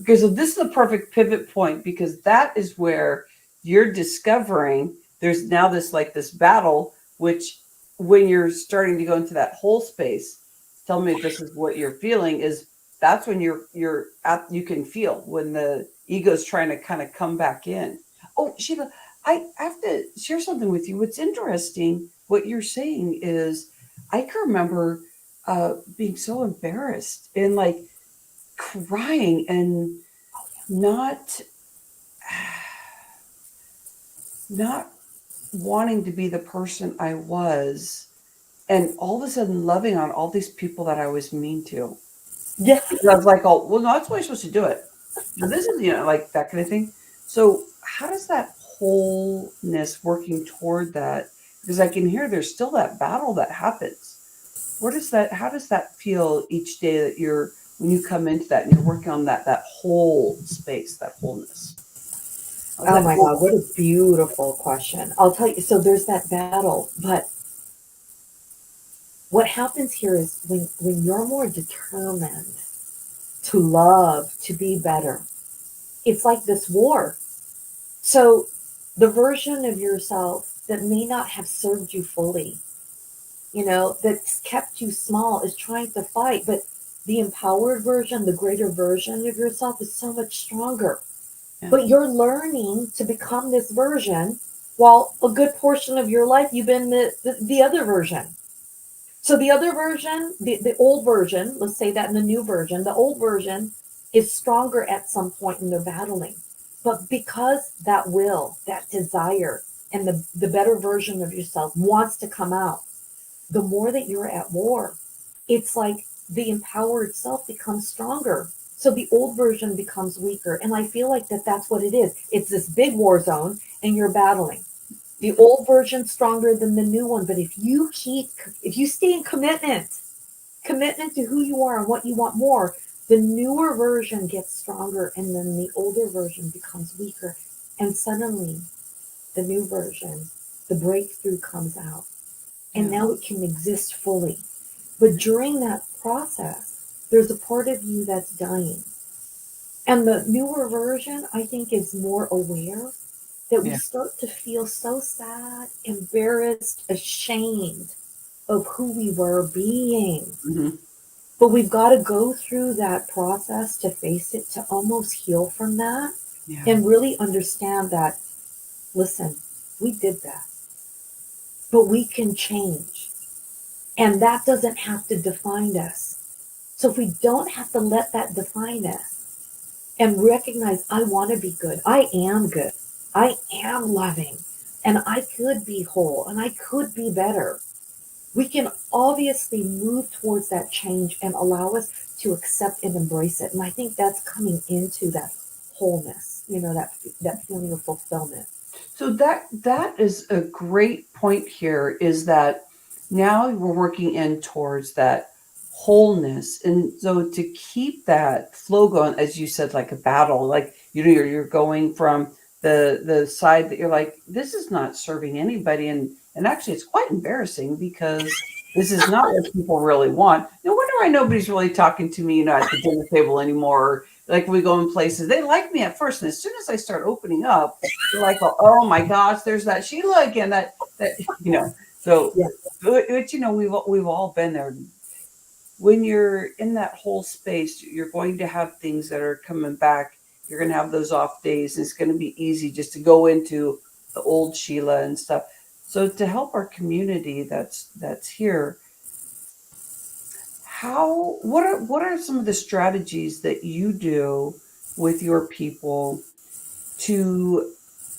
Okay, so this is the perfect pivot point, because that is where you're discovering there's now this battle, which when you're starting to go into that whole space, tell me if this is what you're feeling, is that's when you can feel when the ego's trying to kind of come back in. Oh, Sheila, I have to share something with you. What's interesting, what you're saying is, I can remember being so embarrassed and crying and not wanting to be the person I was, and all of a sudden loving on all these people that I was mean to. Yeah. I was like, oh, well, no, that's the way you're supposed to do it. This is, like that kind of thing. So how does that wholeness working toward that? Because I can hear there's still that battle that happens. How does that feel each day that when you come into that and you're working on that whole space, that wholeness? Oh my God, what a beautiful question. I'll tell you, so there's that battle, but what happens here is when you're more determined to love, to be better, it's like this war. So the version of yourself that may not have served you fully, that's kept you small, is trying to fight, but the empowered version, the greater version of yourself, is so much stronger. Yeah. But you're learning to become this version, while a good portion of your life you've been the other version. So the other version, the old version, let's say that in the new version, the old version is stronger at some point in their battling. But because that will, that desire, and the better version of yourself wants to come out, the more that you're at war, it's like the empowered self becomes stronger. So the old version becomes weaker. And I feel like that's what it is. It's this big war zone and you're battling. The old version stronger than the new one. But if you stay in commitment to who you are and what you want more, the newer version gets stronger and then the older version becomes weaker. And suddenly the new version, the breakthrough comes out. And now it can exist fully. But during that process, there's a part of you that's dying. And the newer version, I think, is more aware that we start to feel so sad, embarrassed, ashamed of who we were being. Mm-hmm. But we've got to go through that process to face it, to almost heal from that, and really understand that, listen, we did that, but we can change. And that doesn't have to define us. So if we don't have to let that define us and recognize, I want to be good, I am good, I am loving, and I could be whole, and I could be better, we can obviously move towards that change and allow us to accept and embrace it. And I think that's coming into that wholeness, that feeling of fulfillment. So that is a great point here, is that now we're working in towards that wholeness. And so to keep that flow going, as you said, like a battle, like you're going from the side that you're like, this is not serving anybody, and actually it's quite embarrassing because this is not what people really want. No wonder why nobody's really talking to me, at the dinner table anymore. Like we go in places, they like me at first, and as soon as I start opening up, they're like, oh my gosh, there's that Sheila again. That So, Yeah. but we've all been there. When you're in that whole space, you're going to have things that are coming back. You're going to have those off days. And it's going to be easy just to go into the old Sheila and stuff. So to help our community that's here, what are some of the strategies that you do with your people to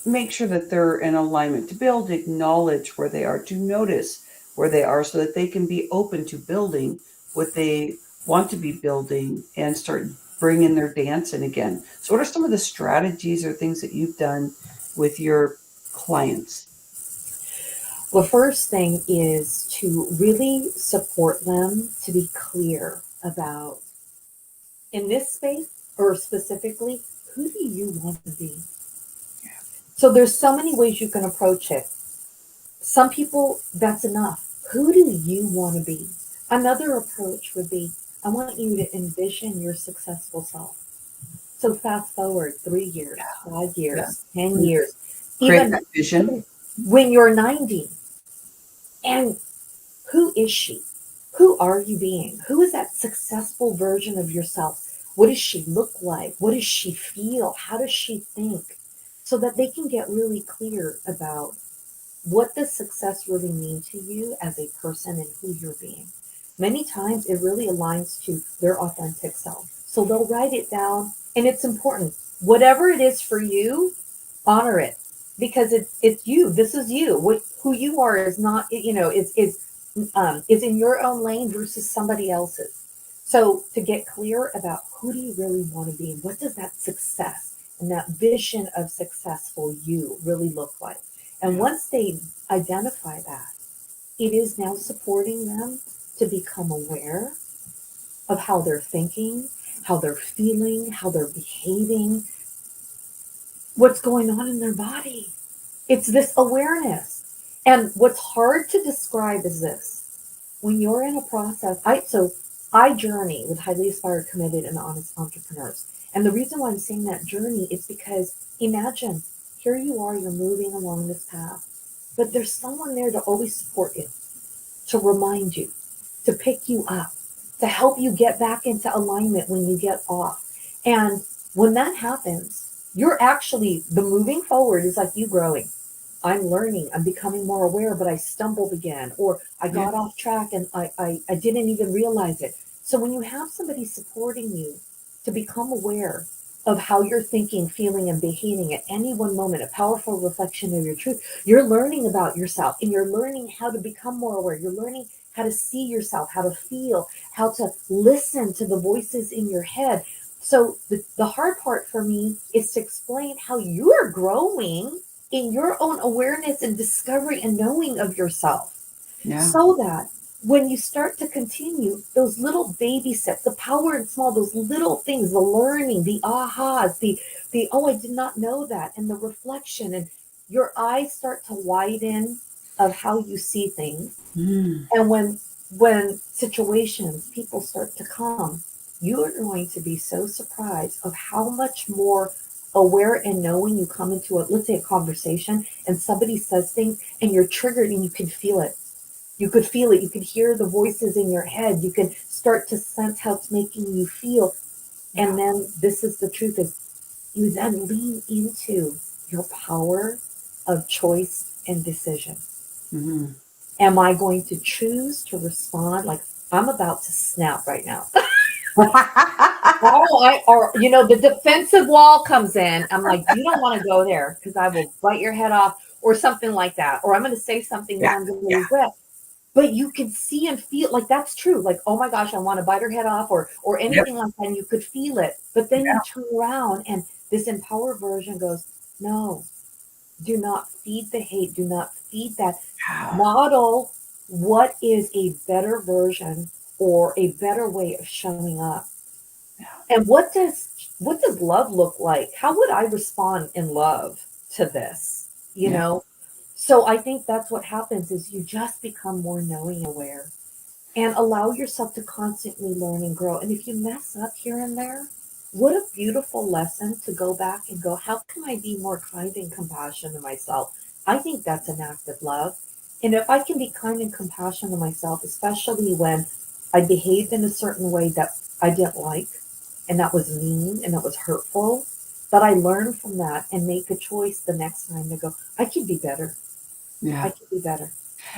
make sure that they're in alignment, to be able to acknowledge where they are, to notice where they are so that they can be open to building what they want to be building and start bringing their dance in again? So, what are some of the strategies or things that you've done with your clients? The first thing is to really support them to be clear about, in this space, or specifically, who do you want to be? So there's so many ways you can approach it. Some people, that's enough. Who do you want to be? Another approach would be, I want you to envision your successful self. So fast forward 3 years, 5 years, 10 Yeah. years, Create even that vision. when you're 90. And who is she? Who are you being? Who is that successful version of yourself? What does she look like? What does she feel? How does she think? So that they can get really clear about what does success really mean to you as a person and who you're being. Many times it really aligns to their authentic self. So they'll write it down, and it's important. Whatever it is for you, honor it, because it's you. This is you. What who you are is not, is in your own lane versus somebody else's. So to get clear about who do you really want to be, and what does that success and that vision of successful you really look like? And Yeah. once they identify that, it is now supporting them to become aware of how they're thinking, how they're feeling, how they're behaving, what's going on in their body. It's this awareness. And what's hard to describe is this. When you're in a process, I journey with highly inspired, committed, and honest entrepreneurs. And the reason why I'm saying that journey is because imagine here you are, you're moving along this path, but there's someone there to always support you, to remind you, to pick you up, to help you get back into alignment when you get off. And when that happens, you're actually, the moving forward is like you growing. I'm learning, I'm becoming more aware, but I stumbled again, or I Yeah. got off track and I didn't even realize it. So when you have somebody supporting you to become aware of how you're thinking, feeling, and behaving at any one moment, a powerful reflection of your truth, you're learning about yourself and you're learning how to become more aware. You're learning how to see yourself, how to feel, how to listen to the voices in your head. So the hard part for me is to explain how you're growing in your own awareness and discovery and knowing of yourself, Yeah. so that when you start to continue those little baby steps, the power and small, those little things, the learning, the ahas, the oh, I did not know that, and the reflection, and your eyes start to widen of how you see things. Mm. And when situations, people start to come, you are going to be so surprised of how much more aware and knowing you come into a, let's say, a conversation, and somebody says things and you're triggered and you can feel it. You could feel it. You could hear the voices in your head. You can start to sense how it's making you feel. And then this is the truth, is you then lean into your power of choice and decision. Mm-hmm. Am I going to choose to respond? Like, I'm about to snap right now. Or the defensive wall comes in. I'm like, you don't want to go there because I will bite your head off, or something like that. Or I'm going to say something that Yeah. I'm going to Yeah. regret. But you can see and feel like that's true. Like, oh my gosh, I want to bite her head off, or Yep. anything like that. And you could feel it. But then you turn around and this empowered version goes, no, Do not feed the hate. Do not feed that. Yeah. Model what is a better version or a better way of showing up. Yeah. And what does love look like? How would I respond in love to this? You Yeah. know? So I think that's what happens is you just become more knowing aware and allow yourself to constantly learn and grow. And if you mess up here and there, what a beautiful lesson to go back and go, how can I be more kind and compassionate to myself? I think that's an act of love. And if I can be kind and compassionate to myself, especially when I behaved in a certain way that I didn't like, and that was mean and it was hurtful, but I learned from that and make a choice the next time to go, I can be better. I Yeah. can be better.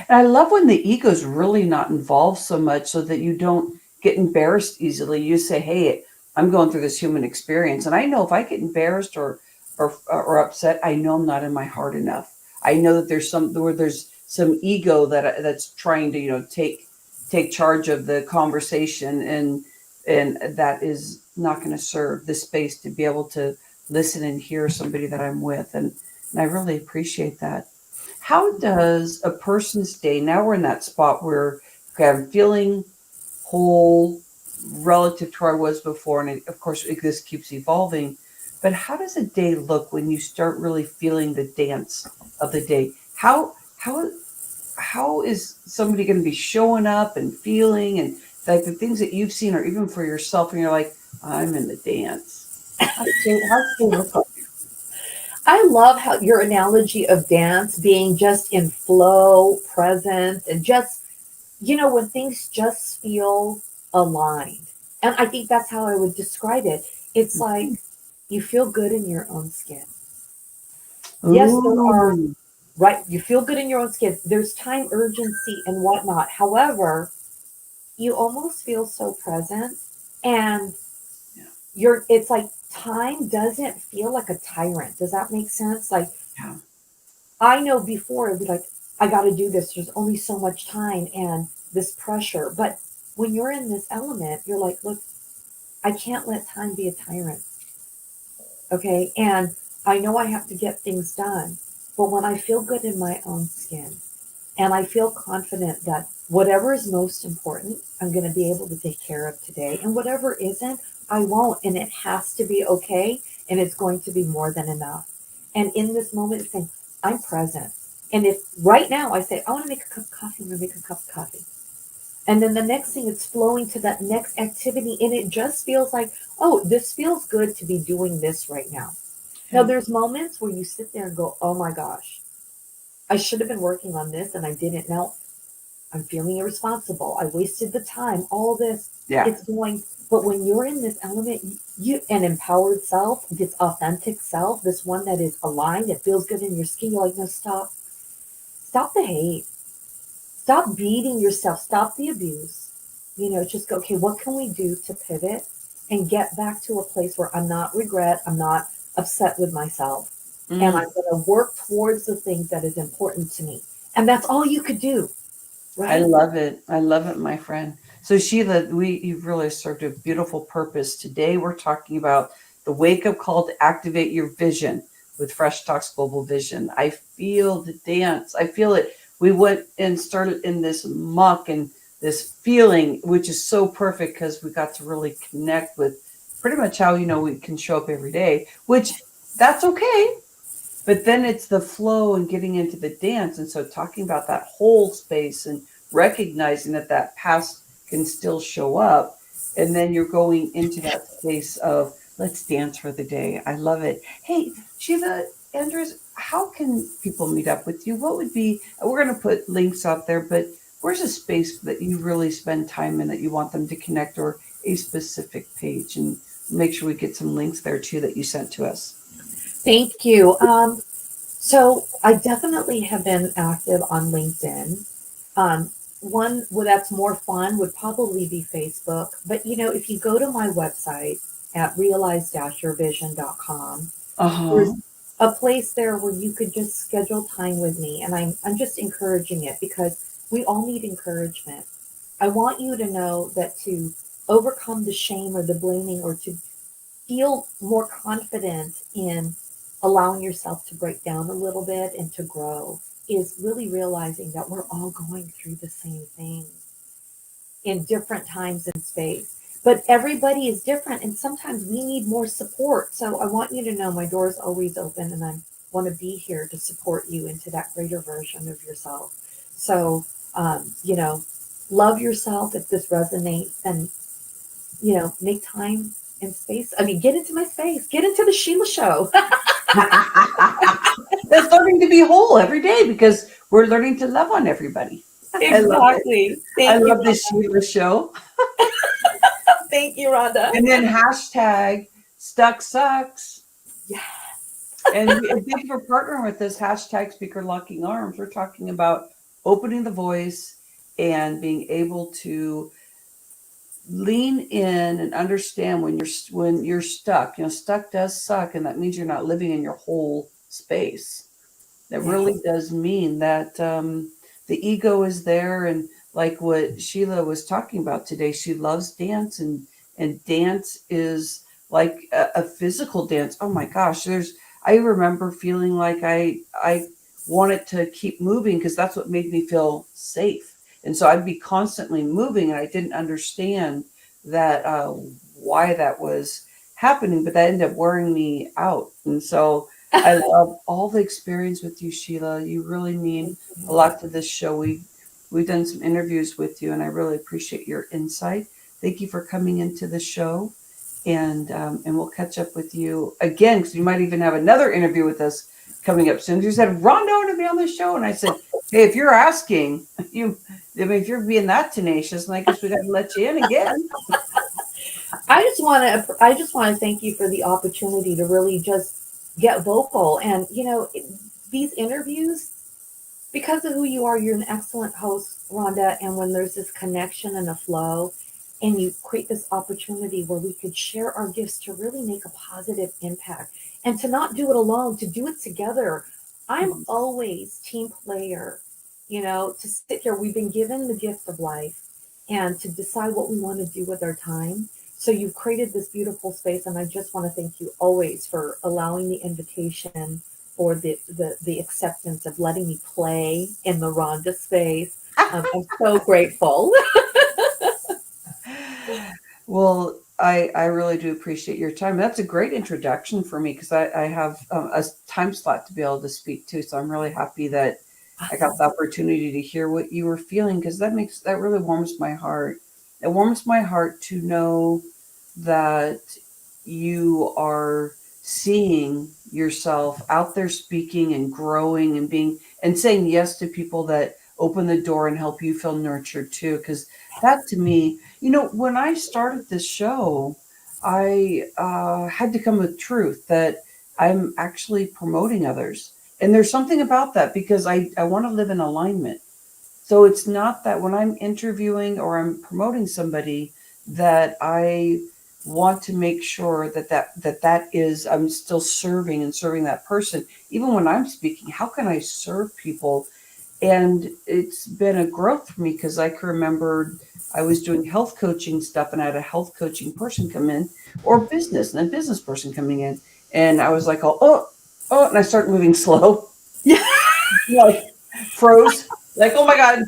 And I love when the ego's really not involved so much so that you don't get embarrassed easily. You say, "Hey, I'm going through this human experience, and I know if I get embarrassed or upset, I know I'm not in my heart enough. I know that there's some ego that's trying to take charge of the conversation, and that is not going to serve the space to be able to listen and hear somebody that I'm with, and I really appreciate that. How does a person's day, now we're in that spot where, okay, I'm feeling whole relative to where I was before, and of course, this keeps evolving. But how does a day look when you start really feeling the dance of the day? How is somebody going to be showing up and feeling and like the things that you've seen, or even for yourself, and you're like, I'm in the dance. How's the day look like? I love how your analogy of dance being just in flow, present, and just, when things just feel aligned. And I think that's how I would describe it. It's like you feel good in your own skin. Yes, there are, Ooh, right? You feel good in your own skin. There's time urgency and whatnot. However, you almost feel so present and yeah, it's like time doesn't feel like a tyrant. Does that make sense? Like, yeah, I know before it'd be like, I got to do this. There's only so much time and this pressure. But when you're in this element, you're like, look, I can't let time be a tyrant. Okay. And I know I have to get things done. But when I feel good in my own skin and I feel confident that whatever is most important, I'm going to be able to take care of today. And whatever isn't, I won't. And it has to be okay. And it's going to be more than enough. And in this moment, it's saying, I'm present. And if right now I say, I want to make a cup of coffee, I'm going to make a cup of coffee. And then the next thing, it's flowing to that next activity. And it just feels like, oh, this feels good to be doing this right now. Now, yeah, there's moments where you sit there and go, oh my gosh, I should have been working on this and I didn't. Now, I'm feeling irresponsible. I wasted the time. All this, yeah. it's going. But when you're in this element, you an empowered self, this authentic self, this one that is aligned, it feels good in your skin. You're like, no, stop, stop the hate, stop beating yourself, stop the abuse. Just go. Okay, what can we do to pivot and get back to a place where I'm not regret, I'm not upset with myself, and Mm. I'm going to work towards the things that is important to me. And that's all you could do, I right? love it. I love it, my friend. So Sheila, you've really served a beautiful purpose. Today we're talking about the wake up call to activate your vision with Fresh Talks Global Vision. I feel the dance. I feel it. We went and started in this muck and this feeling, which is so perfect because we got to really connect with pretty much how we can show up every day, which that's okay, but then it's the flow and getting into the dance, and so talking about that whole space and recognizing that that past can still show up, and then you're going into that space of let's dance for the day. I love it. Hey, Sheila Andres, how can people meet up with you? What would be, we're going to put links out there, but where's a space that you really spend time in that you want them to connect, or a specific page, and make sure we get some links there too that you sent to us. Thank you. So I definitely have been active on LinkedIn. One that's more fun would probably be Facebook. But if you go to my website at realize-yourvision.com, there's Uh-huh. a place there where you could just schedule time with me. And I'm just encouraging it because we all need encouragement. I want you to know that to overcome the shame or the blaming or to feel more confident in allowing yourself to break down a little bit and to grow is really realizing that we're all going through the same things in different times and space. But everybody is different, and sometimes we need more support. So I want you to know my door is always open, and I want to be here to support you into that greater version of yourself. So, you know, love yourself if this resonates, and, you know, make time and space. I mean, get into my space, get into the Sheila show. That's learning to be whole every day because we're learning to love on everybody. I love it. Exactly. I Thank you, love this Rhonda. Sheila show. Thank you, Rhonda. And then hashtag stucksucks. Yeah. And thank you for partnering with this hashtag speaker locking arms. We're talking about opening the voice and being able to lean in and understand when you're stuck. You know, stuck does suck, and that means you're not living in your whole space. That Yeah. really does mean that the ego is there, and like what Sheila was talking about today, she loves dance, and dance is like a physical dance. Oh my gosh, I remember feeling like I wanted to keep moving because that's what made me feel safe, and so I'd be constantly moving, and I didn't understand that why that was happening, but that ended up wearing me out, and so I love all the experience with you, Sheila. You really mean Thank a you. lot to this show. We've done some interviews with you, and I really appreciate your insight. Thank you for coming into the show, and we'll catch up with you again because you might even have another interview with us coming up soon. You said Rhonda want to be on the show, and I said, hey, if you're asking, if you're being that tenacious, then I guess we got to let you in again. I just want to thank you for the opportunity to really just get vocal. And, you know, these interviews, because of who you are, you're an excellent host, Rhonda. And when there's this connection and a flow, and you create this opportunity where we could share our gifts to really make a positive impact and to not do it alone, to do it together. I'm always team player, you know, to sit here. We've been given the gift of life and to decide what we want to do with our time. So you've created this beautiful space, and I just want to thank you always for allowing the invitation or the acceptance of letting me play in the Rhonda space. I'm so grateful. Well, I really do appreciate your time. That's a great introduction for me because I have a time slot to be able to speak to. So I'm really happy that I got Awesome. the opportunity to hear what you were feeling because that really warms my heart. It warms my heart to know that you are seeing yourself out there speaking and growing and being and saying yes to people that open the door and help you feel nurtured too. Because that to me, when I started this show, I had to come with truth that I'm actually promoting others. And there's something about that because I want to live in alignment. So it's not that when I'm interviewing or I'm promoting somebody that I want to make sure that is I'm still serving and serving that person. Even when I'm speaking, how can I serve people? And it's been a growth for me because I can remember I was doing health coaching stuff and I had a health coaching person come in or business and a business person coming in. And I was like, oh, and I start moving slow, Yeah. like froze, like, oh my God,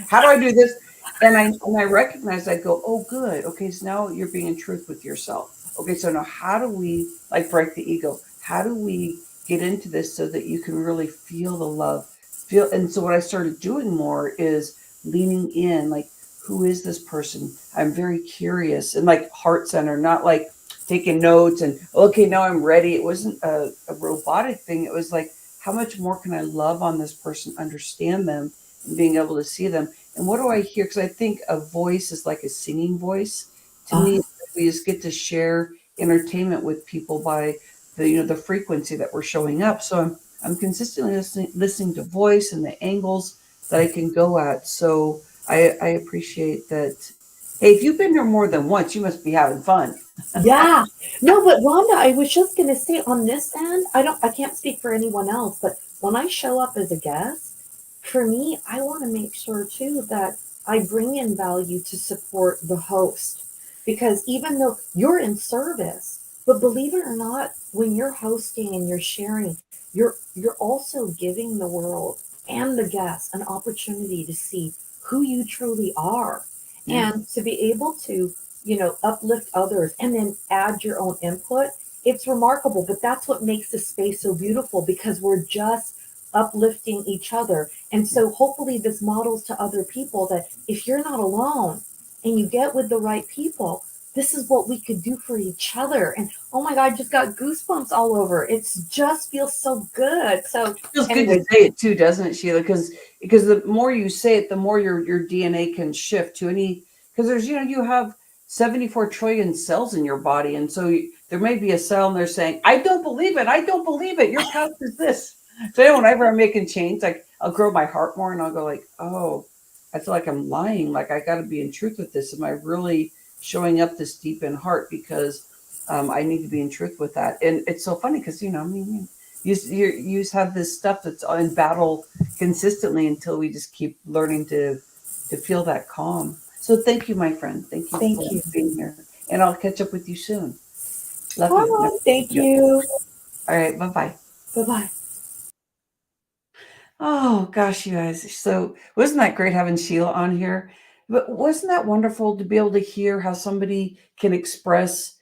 how do I do this? And I recognized, I go, oh, good. Okay. So now you're being in truth with yourself. Okay. So now how do we like break the ego? How do we get into this so that you can really feel the love? And so what I started doing more is leaning in, like, who is this person? I'm very curious and like heart center, not like taking notes and okay, now I'm ready. It wasn't a robotic thing. It was like, how much more can I love on this person, understand them, and being able to see them? And what do I hear? Because I think a voice is like a singing voice. To me, Awesome. we just get to share entertainment with people by the frequency that we're showing up. So I'm consistently listening to voice and the angles that I can go at. So I appreciate that. Hey, if you've been here more than once, you must be having fun. Yeah. No, but Rhonda, I was just gonna say on this end, I can't speak for anyone else, but when I show up as a guest, for me, I want to make sure too that I bring in value to support the host. Because even though you're in service, But believe it or not, when you're hosting and you're sharing, you're also giving the world and the guests an opportunity to see who you truly are, Yeah. and to be able to, uplift others and then add your own input. It's remarkable, but that's what makes the space so beautiful, because we're just uplifting each other. And so hopefully this models to other people that if you're not alone and you get with the right people, this is what we could do for each other. And oh my God, I just got goosebumps all over. It's just feels so good. So Feels good to anyways, say it too, doesn't it, Sheila? Because the more you say it, the more your DNA can shift to any. Because there's you have 74 trillion cells in your body, and so there may be a cell, and they're saying, "I don't believe it. I don't believe it. Your couch is this." So whenever I'm making change, like I'll grow my heart more, and I'll go like, "Oh, I feel like I'm lying. Like I got to be in truth with this. Am I really showing up this deep in heart? Because I need to be in truth with that." And it's so funny because I mean you just have this stuff that's in battle consistently until we just keep learning to feel that calm. So thank you, my friend. Thank you for thank you. being here, and I'll catch up with you soon. Love you. Hi, thank you. All right, bye bye. Bye bye. Oh gosh, you guys. So wasn't that great having Sheila on here? But wasn't that wonderful to be able to hear how somebody can express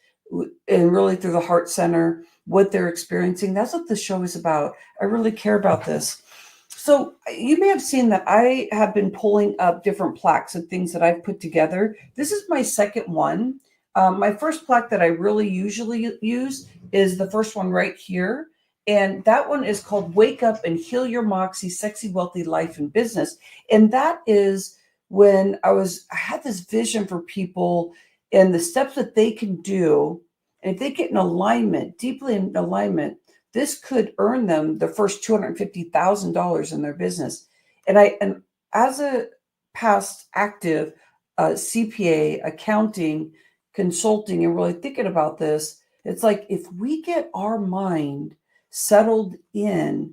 and really through the heart center what they're experiencing? That's what the show is about. I really care about this. So you may have seen that I have been pulling up different plaques and things that I've put together. This is my second one. My first plaque that I really usually use is the first one right here. And that one is called Wake Up and Heal Your Moxie, Sexy, Wealthy Life and Business. And that is when I had this vision for people and the steps that they can do. And if they get in alignment, deeply in alignment, this could earn them the first $250,000 in their business. And as a past active CPA, accounting, consulting, and really thinking about this, it's like if we get our mind settled in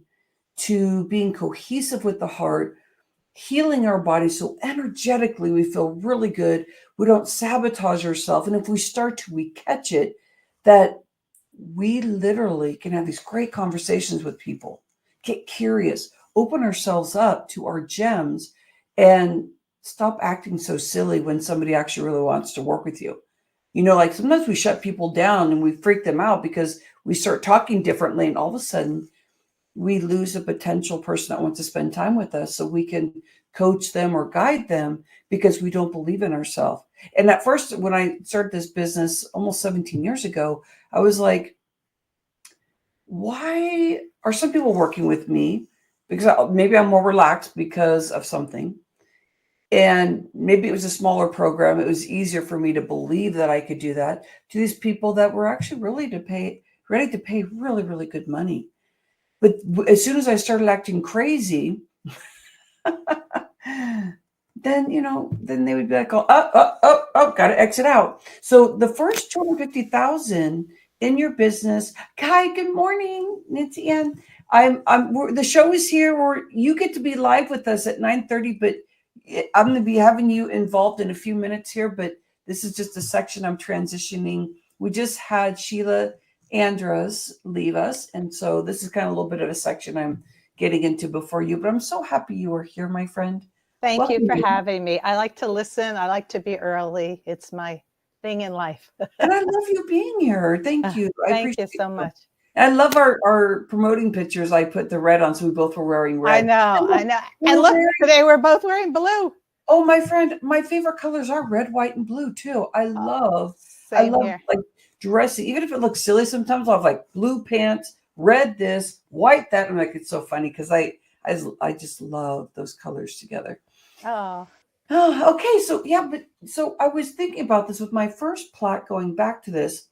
to being cohesive with the heart, healing our body so energetically we feel really good, we don't sabotage ourselves. And if we start to, we catch it, that we literally can have these great conversations with people, get curious, open ourselves up to our gems, and stop acting so silly when somebody actually really wants to work with you. Like sometimes we shut people down and we freak them out because we start talking differently, and all of a sudden we lose a potential person that wants to spend time with us so we can coach them or guide them because we don't believe in ourselves. And at first, when I started this business almost 17 years ago, I was like, why are some people working with me? Because maybe I'm more relaxed because of something. And maybe it was a smaller program. It was easier for me to believe that I could do that to these people that were actually ready to pay really, really good money. But as soon as I started acting crazy, then they would be like, oh, got to exit out. So the first 250,000 in your business. Hi, good morning, Nanciann. The show is here, or you get to be live with us at 9:30. But I'm going to be having you involved in a few minutes here. But this is just a section I'm transitioning. We just had Sheila Andres leave us, and so this is kind of a little bit of a section I'm getting into before you. But I'm so happy you are here, my friend. Thank you Welcome for you. having me. I like to listen. I like to be early. It's my thing in life. And I love you being here. Thank you. I Thank appreciate you so you. much. And I love our promoting pictures. I put the red on, so we both were wearing red. I know. We And were look, wearing, today we're both wearing blue. oh, my friend, my favorite colors are red, white, and blue too. I love Same here. like dressing. Even if it looks silly sometimes, I'll have like blue pants, red this, white that. I'm like, it's so funny because I just love those colors together. Oh, Oh, okay. So yeah, but so I was thinking about this with my first plot going back to this.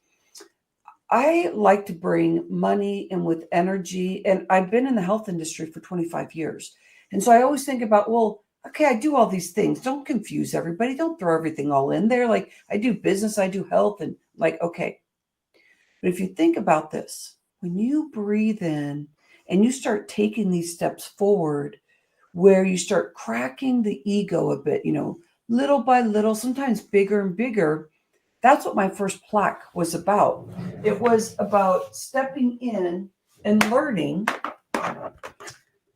I like to bring money in with energy, and I've been in the health industry for 25 years. And so I always think about, well, okay, I do all these things. Don't confuse everybody. Don't throw everything all in there. Like I do business, I do health, and like, okay. But if you think about this, when you breathe in and you start taking these steps forward, where you start cracking the ego a bit, little by little, sometimes bigger and bigger. That's what my first plaque was about. It was about stepping in and learning.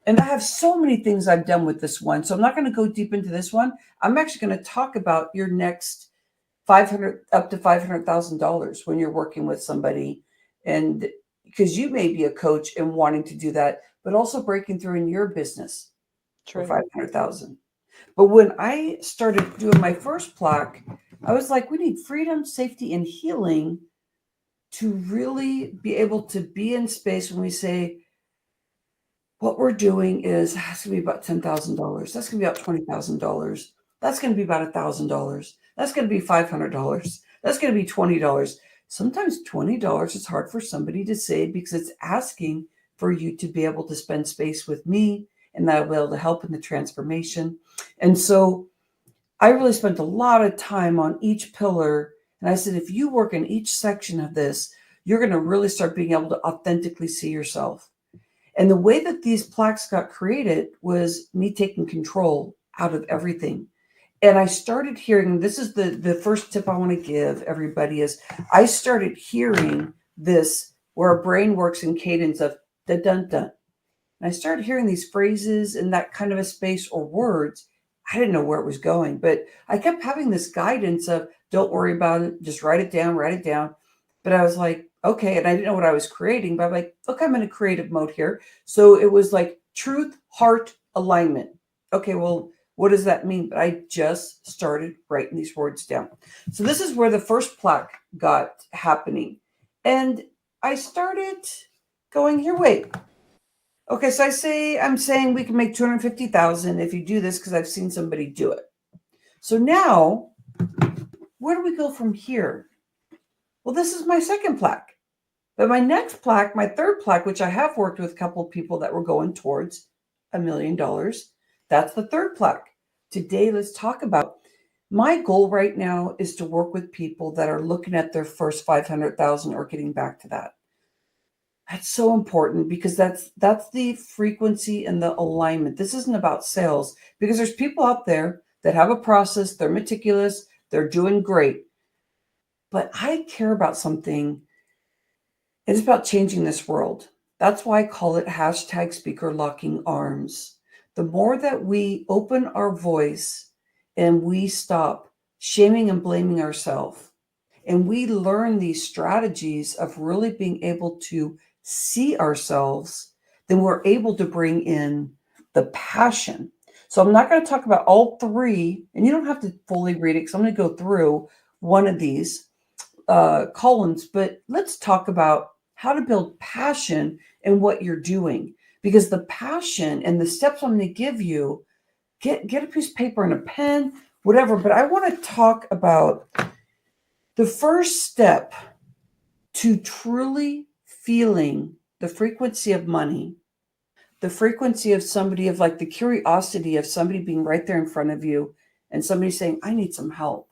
And I have so many things I've done with this one. So I'm not going to go deep into this one. I'm actually going to talk about your next 500 up to $500,000 when you're working with somebody. And because you may be a coach and wanting to do that, but also breaking through in your business for True. 500,000. But when I started doing my first plaque, I was like, we need freedom, safety, and healing to really be able to be in space when we say, what we're doing is has to be about $10,000. That's going to be about $20,000. That's going to be about $1,000. That's going to be $500. That's going to be $20. Sometimes $20 is hard for somebody to say because it's asking for you to be able to spend space with me and that I'll be able to help in the transformation. And so I really spent a lot of time on each pillar. And I said, if you work in each section of this, you're going to really start being able to authentically see yourself. And the way that these plaques got created was me taking control out of everything. And I started hearing, this is the first tip I want to give everybody is I started hearing this where our brain works in cadence of da dun dun. And I started hearing these phrases in that kind of a space or words. I didn't know where it was going, but I kept having this guidance of don't worry about it, just write it down, write it down. But I was like, okay, and I didn't know what I was creating, but I'm like, look, I'm in a creative mode here. So it was like truth, heart, alignment. Okay, well, what does that mean? But I just started writing these words down. So this is where the first plaque got happening. And I started going here, wait. Okay, so I'm saying we can make 250,000 if you do this because I've seen somebody do it. So now, where do we go from here? Well, this is my second plaque. But my next plaque, my third plaque, which I have worked with a couple of people that were going towards $1 million, that's the third plaque. Today, let's talk about my goal right now is to work with people that are looking at their first 500,000 or getting back to that. That's so important because that's the frequency and the alignment. This isn't about sales because there's people out there that have a process, they're meticulous, they're doing great. But I care about something. It's about changing this world. That's why I call it hashtag speaker locking arms. The more that we open our voice and we stop shaming and blaming ourselves, and we learn these strategies of really being able to see ourselves, then we're able to bring in the passion. So I'm not going to talk about all three, and you don't have to fully read it because I'm going to go through one of these columns, but let's talk about how to build passion in what you're doing. Because the passion and the steps I'm going to give you, get a piece of paper and a pen, whatever. But I want to talk about the first step to truly feeling the frequency of money, the frequency of somebody, of like the curiosity of somebody being right there in front of you and somebody saying, I need some help.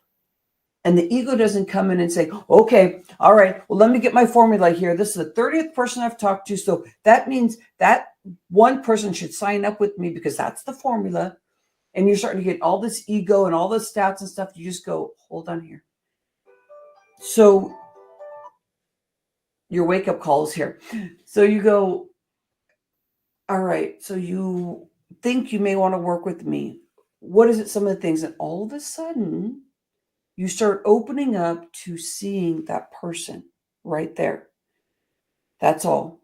And the ego doesn't come in and say, okay, all right, well, let me get my formula here. This is the 30th person I've talked to. So that means that one person should sign up with me because that's the formula. And you're starting to get all this ego and all the stats and stuff. You just go, hold on here. So your wake up calls here. So you go, all right, so you think you may want to work with me. What is it? Some of the things. And all of a sudden, you start opening up to seeing that person right there. That's all.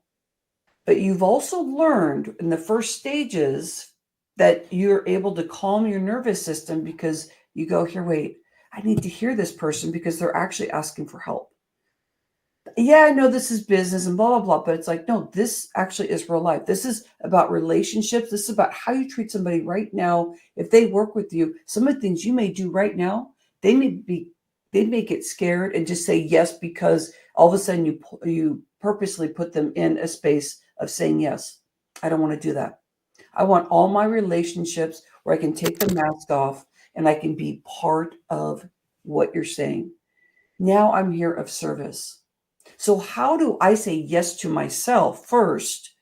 But you've also learned in the first stages that you're able to calm your nervous system because you go, here, wait, I need to hear this person because they're actually asking for help. Yeah, I know this is business and blah, blah, blah, but it's like, no, this actually is real life. This is about relationships. This is about how you treat somebody right now. If they work with you, some of the things you may do right now, they may get scared and just say yes because all of a sudden you purposely put them in a space of saying yes. I don't want to do that. I want all my relationships where I can take the mask off and I can be part of what you're saying. Now I'm here of service. So how do I say yes to myself first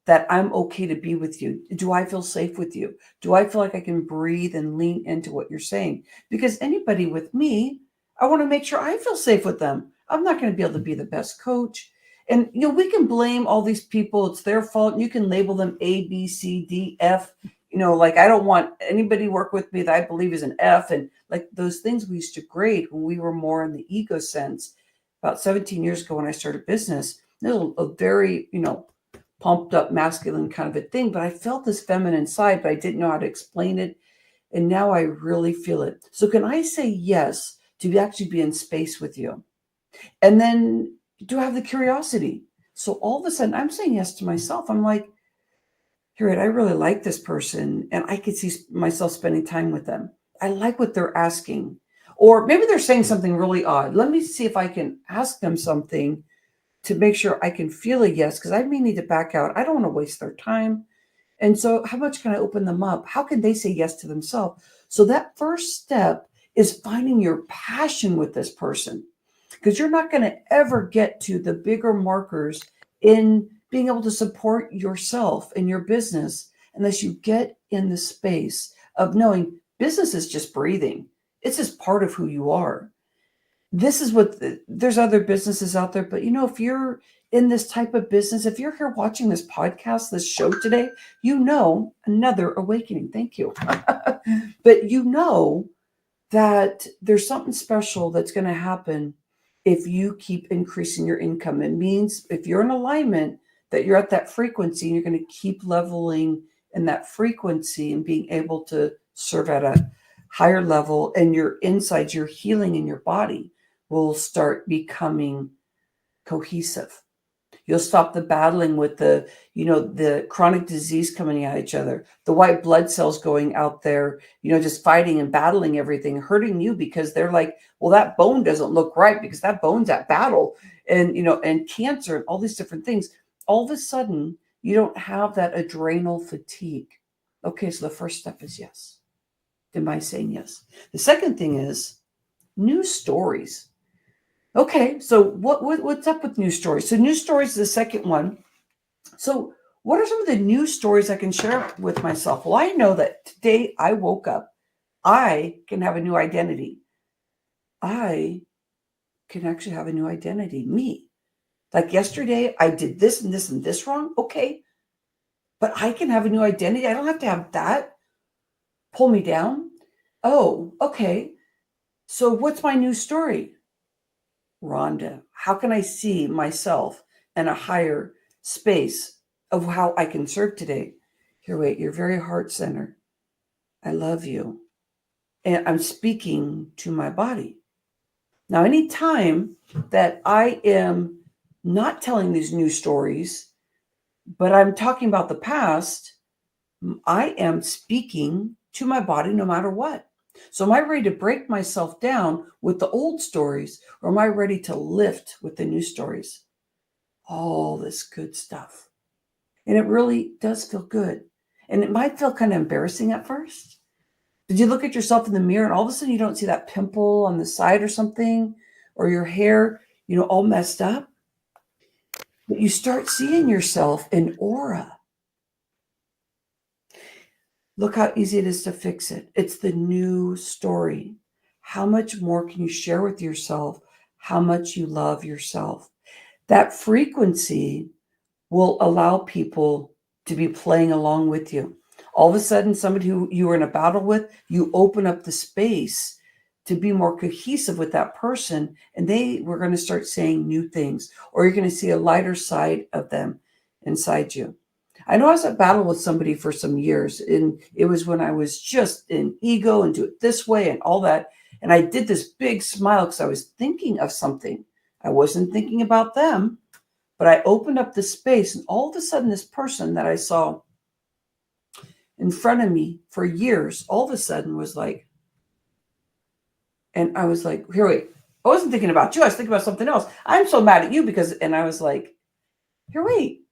that I'm okay to be with you? Do I feel safe with you? Do I feel like I can breathe and lean into what you're saying? Because anybody with me, I want to make sure I feel safe with them. I'm not going to be able to be the best coach. And, we can blame all these people. It's their fault. And you can label them A, B, C, D, F. Like I don't want anybody to work with me that I believe is an F. And like those things we used to grade when we were more in the ego sense. About 17 years ago when I started business, it was a very, pumped up masculine kind of a thing. But I felt this feminine side, but I didn't know how to explain it. And now I really feel it. So can I say yes to actually be in space with you? And then do I have the curiosity? So all of a sudden I'm saying yes to myself. I'm like, here, I really like this person and I could see myself spending time with them. I like what they're asking. Or maybe they're saying something really odd. Let me see if I can ask them something to make sure I can feel a yes, because I may need to back out. I don't want to waste their time. And so how much can I open them up? How can they say yes to themselves? So that first step is finding your passion with this person, because you're not going to ever get to the bigger markers in being able to support yourself and your business unless you get in the space of knowing business is just breathing. It's just part of who you are. This is what there's other businesses out there, but if you're in this type of business, if you're here watching this podcast, this show today, another awakening. Thank you. But that there's something special that's going to happen if you keep increasing your income. It means if you're in alignment, that you're at that frequency and you're going to keep leveling in that frequency and being able to serve at a higher level, and your insides, your healing in your body will start becoming cohesive. You'll stop the battling with the chronic disease coming at each other, the white blood cells going out there, just fighting and battling everything, hurting you because they're like, well, that bone doesn't look right because that bone's at battle, and cancer and all these different things. All of a sudden, you don't have that adrenal fatigue. Okay, so the first step is yes. Am I saying yes? The second thing is news stories. Okay, so what's up with news stories? So news stories is the second one. So what are some of the news stories I can share with myself? Well, I know that today I woke up. I can have a new identity. I can actually have a new identity. Me. Like yesterday, I did this and this and this wrong. Okay. But I can have a new identity. I don't have to have that pull me down. Oh, okay. So what's my new story? Rhonda, how can I see myself in a higher space of how I can serve today? Here, wait, you're very heart centered. I love you. And I'm speaking to my body. Now, anytime that I am not telling these new stories, but I'm talking about the past, I am speaking to my body no matter what. So am I ready to break myself down with the old stories, or am I ready to lift with the new stories? All this good stuff. And it really does feel good. And it might feel kind of embarrassing at first. Did you look at yourself in the mirror and all of a sudden you don't see that pimple on the side or something, or your hair, all messed up? But you start seeing yourself in aura. Look how easy it is to fix it. It's the new story. How much more can you share with yourself how much you love yourself? That frequency will allow people to be playing along with you. All of a sudden, somebody who you were in a battle with, you open up the space to be more cohesive with that person, and they were going to start saying new things, or you're going to see a lighter side of them inside you. I know I was at battle with somebody for some years, and it was when I was just in ego and do it this way and all that. And I did this big smile because I was thinking of something. I wasn't thinking about them, but I opened up the space, and all of a sudden, this person that I saw in front of me for years, all of a sudden was like, and I was like, here, wait, I wasn't thinking about you. I was thinking about something else. I'm so mad at you because, and I was like, here, wait,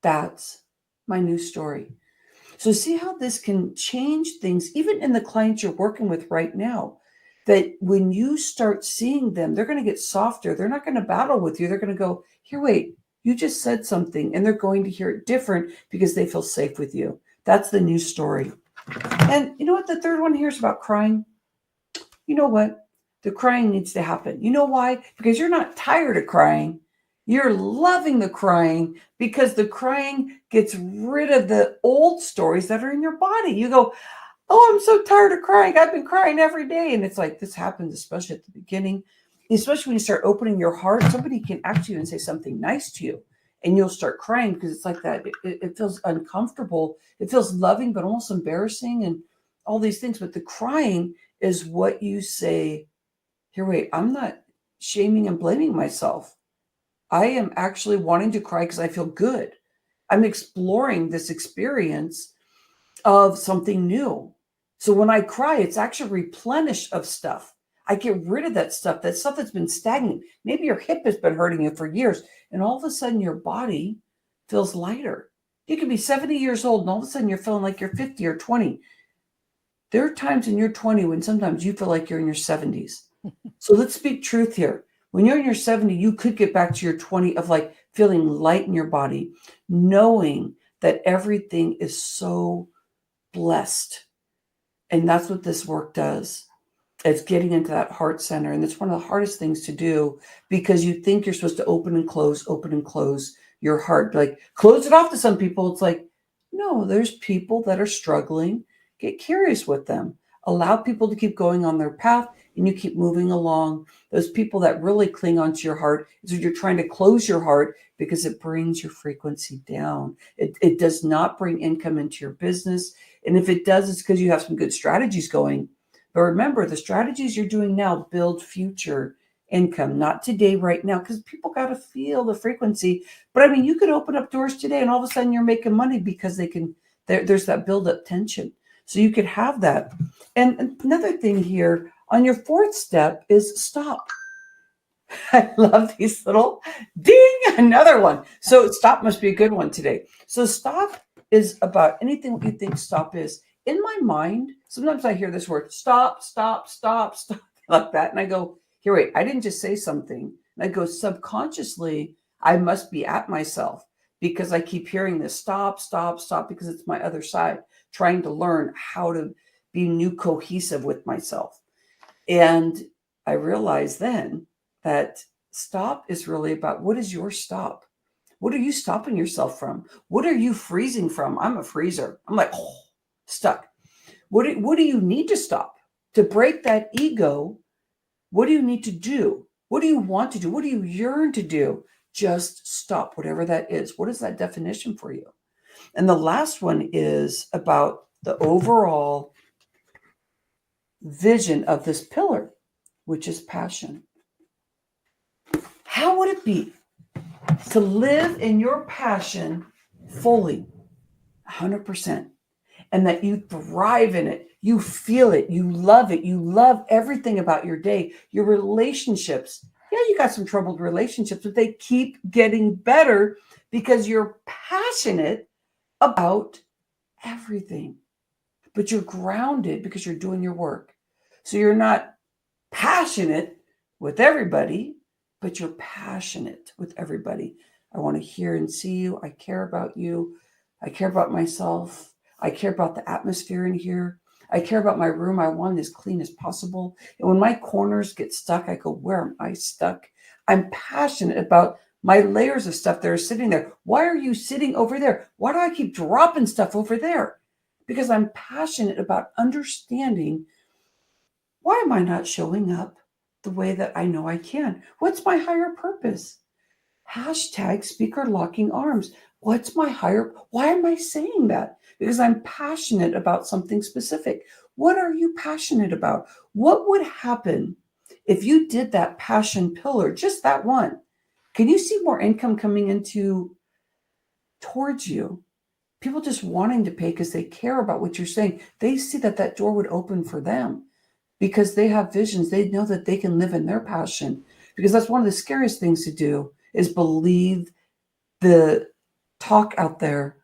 that's my new story. So see how this can change things, even in the clients you're working with right now, that when you start seeing them, they're going to get softer. They're not going to battle with you. They're going to go, here, wait, you just said something, and they're going to hear it different because they feel safe with you. That's the new story. And you know what? The third one here is about crying. You know what? the crying needs to happen. You know why? Because you're not tired of crying. You're loving the crying because the crying gets rid of the old stories that are in your body. You go, oh, I'm so tired of crying. I've been crying every day. And it's like, this happens, especially at the beginning, especially when you start opening your heart. Somebody can actually even say something nice to you and you'll start crying because it's like that. It feels uncomfortable. It feels loving, but almost embarrassing and all these things. But the crying is what you say, here, wait, I'm not shaming and blaming myself. I am actually wanting to cry because I feel good. I'm exploring this experience of something new. So when I cry, it's actually replenished of stuff. I get rid of that stuff that's been stagnant. Maybe your hip has been hurting you for years, and all of a sudden your body feels lighter. You can be 70 years old, and all of a sudden you're feeling like you're 50 or 20. There are times in your 20 when sometimes you feel like you're in your 70s. So let's speak truth here. When you're in your 70, you could get back to your 20 of like feeling light in your body, knowing that everything is so blessed. And that's what this work does. It's getting into that heart center. And it's one of the hardest things to do because you think you're supposed to open and close your heart. Like close it off to some people. It's like, no, there's people that are struggling. Get curious with them. Allow people to keep going on their path and you keep moving along. Those people that really cling onto your heart is when you're trying to close your heart because it brings your frequency down. It does not bring income into your business. And if it does, it's because you have some good strategies going. But remember, the strategies you're doing now build future income, not today, right now, because people got to feel the frequency. But I mean, you could open up doors today and all of a sudden you're making money because there's that build up tension. So you could have that. And another thing here on your fourth step is stop. I love these little ding, another one. So stop must be a good one today. So stop is about anything what you think stop is. In my mind, sometimes I hear this word, stop, stop, stop, stop, like that. And I go, here, wait, I didn't just say something. And I go, subconsciously, I must be at myself because I keep hearing this stop, stop, stop, because it's my other side, trying to learn how to be new cohesive with myself. And I realized then that stop is really about what is your stop? What are you stopping yourself from? What are you freezing from? I'm a freezer. I'm like, oh, stuck. What do you need to stop? To break that ego, what do you need to do? What do you want to do? What do you yearn to do? Just stop, whatever that is. What is that definition for you? And the last one is about the overall vision of this pillar, which is passion. How would it be to live in your passion fully, 100%, and that you thrive in it, you feel it, you love everything about your day, your relationships. Yeah, you got some troubled relationships, but they keep getting better because you're passionate about everything. But you're grounded because you're doing your work. So you're not passionate with everybody, but you're passionate with everybody. I want to hear and see you. I care about you. I care about myself. I care about the atmosphere in here. I care about my room. I want it as clean as possible. And when my corners get stuck, I go, where am I stuck? I'm passionate about my layers of stuff that are sitting there. Why are you sitting over there? Why do I keep dropping stuff over there? Because I'm passionate about understanding, why am I not showing up the way that I know I can? What's my higher purpose? Hashtag speaker locking arms. What's my higher? Why am I saying that? Because I'm passionate about something specific. What are you passionate about? What would happen if you did that passion pillar, just that one? Can you see more income coming into towards you? People just wanting to pay because they care about what you're saying. They see that that door would open for them because they have visions. They know that they can live in their passion, because that's one of the scariest things to do is believe the talk out there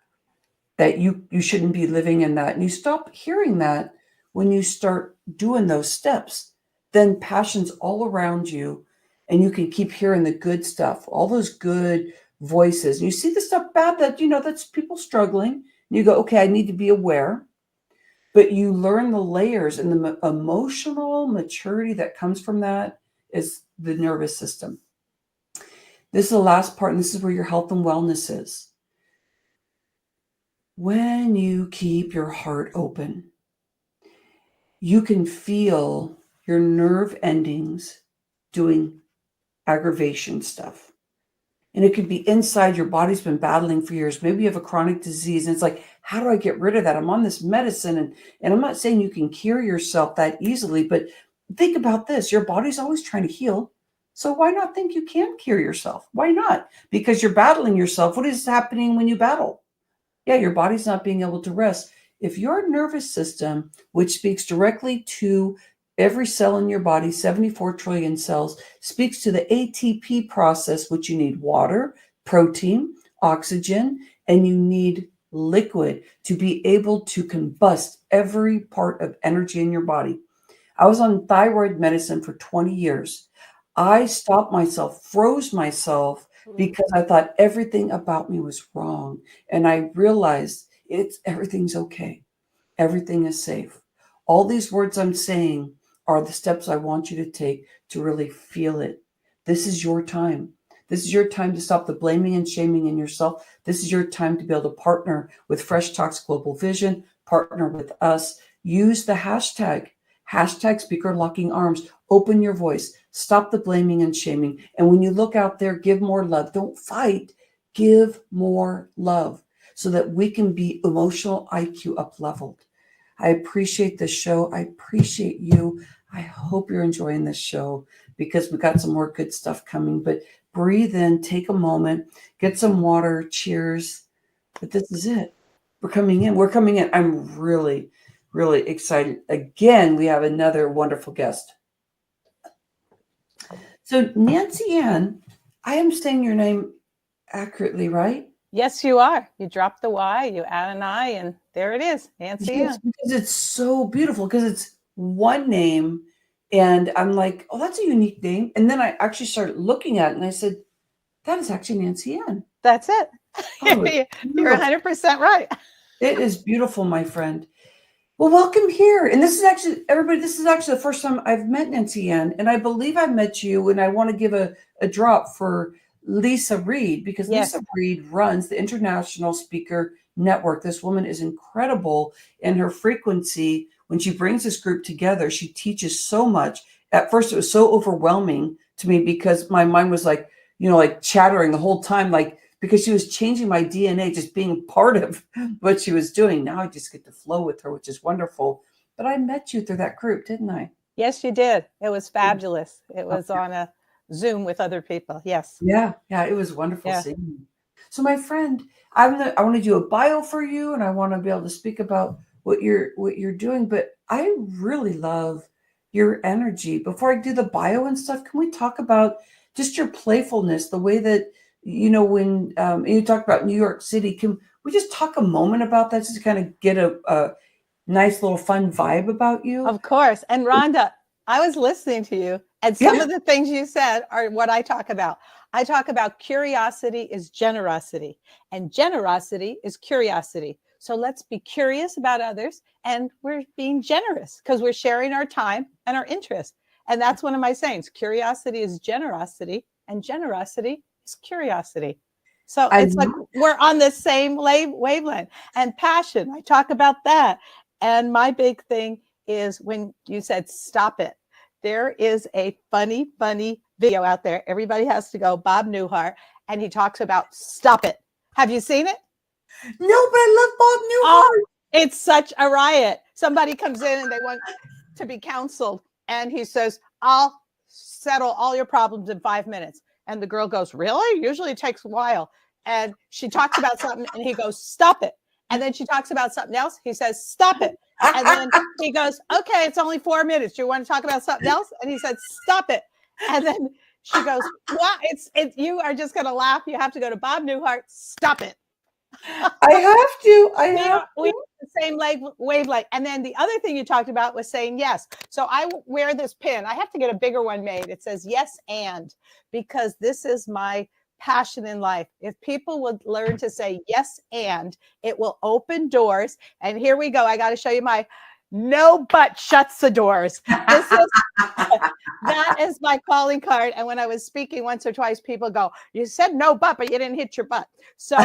that you shouldn't be living in that. And you stop hearing that when you start doing those steps. Then passion's all around you and you can keep hearing the good stuff, all those good voices. And you see the stuff bad that, that's people struggling. And you go, okay, I need to be aware. but you learn the layers, and the emotional maturity that comes from that is the nervous system. This is the last part, and this is where your health and wellness is. When you keep your heart open, you can feel your nerve endings doing aggravation stuff. And it could be inside, your body's been battling for years. Maybe you have a chronic disease, and it's like, how do I get rid of that? I'm on this medicine, and I'm not saying you can cure yourself that easily, but think about this. Your body's always trying to heal. So why not think you can cure yourself? Why not? Because you're battling yourself. What is happening when you battle? Yeah, your body's not being able to rest. If your nervous system, which speaks directly to every cell in your body, 74 trillion cells, speaks to the ATP process, which you need water, protein, oxygen, and you need liquid to be able to combust every part of energy in your body. I was on thyroid medicine for 20 years. I stopped myself, froze myself, because I thought everything about me was wrong. And I realized everything's okay. Everything is safe. All these words I'm saying are the steps I want you to take to really feel it. This is your time. This is your time to stop the blaming and shaming in yourself. This is your time to be able to partner with Fresh Talks Global Vision, partner with us. Use the hashtag speaker locking arms. Open your voice. Stop the blaming and shaming. And when you look out there, give more love. Don't fight. Give more love so that we can be emotional IQ up leveled. I appreciate this show. I appreciate you. I hope you're enjoying this show, because we got some more good stuff coming. But breathe in, take a moment, get some water. Cheers. But this is it. We're coming in. We're coming in. I'm really, really excited. Again, we have another wonderful guest. So Nanciann, I am saying your name accurately, right? Yes, you are. You drop the Y, you add an I, and there it is, Nanciann. Yes, because it's so beautiful, because it's one name. And I'm like, oh, that's a unique name. And then I actually started looking at it, and I said, that is actually Nanciann. That's it. Oh, You're 100% right. it is beautiful, my friend. Well, welcome here. And this is actually, everybody, this is actually the first time I've met Nanciann. And I believe I met you, and I want to give a drop for Lisa Reed, because Yes. Lisa Reed runs the International Speaker Network. This woman is incredible in her frequency. When she brings this group together, she teaches so much. At first, it was so overwhelming to me, because my mind was like, like chattering the whole time, like, because she was changing my DNA, just being part of what she was doing. Now I just get to flow with her, which is wonderful. But I met you through that group, didn't I? Yes, you did. It was fabulous. It was on a Zoom with other people. Yes. Yeah, it was wonderful seeing you. So, my friend, I want to do a bio for you, and I want to be able to speak about what you're doing. But I really love your energy. Before I do the bio and stuff, can we talk about just your playfulness, the way that when you talk about New York City? Can we just talk a moment about that, just to kind of get a nice little fun vibe about you? Of course. And Rhonda, I was listening to you, and some of the things you said are what I talk about. I talk about curiosity is generosity, and generosity is curiosity. So let's be curious about others, and we're being generous because we're sharing our time and our interest. And that's one of my sayings. Curiosity is generosity, and generosity is curiosity. So it's like we're on the same wavelength. And passion, I talk about that. And my big thing is when you said stop it. There is a funny video out there. Everybody has to go. Bob Newhart, and he talks about stop it. Have you seen it? No, but I love Bob Newhart. Oh, it's such a riot. Somebody comes in and they want to be counseled, and he says, I'll settle all your problems in 5 minutes. And the girl goes, really? Usually it takes a while. And she talks about something, and he goes, stop it. And then she talks about something else. He says, stop it. And then he goes, okay, it's only 4 minutes. You want to talk about something else? And he said, stop it. And then she goes, what? You are just going to laugh. You have to go to Bob Newhart. Stop it. I have to. We have the same wavelength. And then the other thing you talked about was saying yes. So I wear this pin. I have to get a bigger one made. It says yes and, because this is my passion in life. If people would learn to say yes, and it will open doors. And here we go. I got to show you my no but shuts the doors. This is that is my calling card. And when I was speaking once or twice, people go, you said no but you didn't hit your butt. So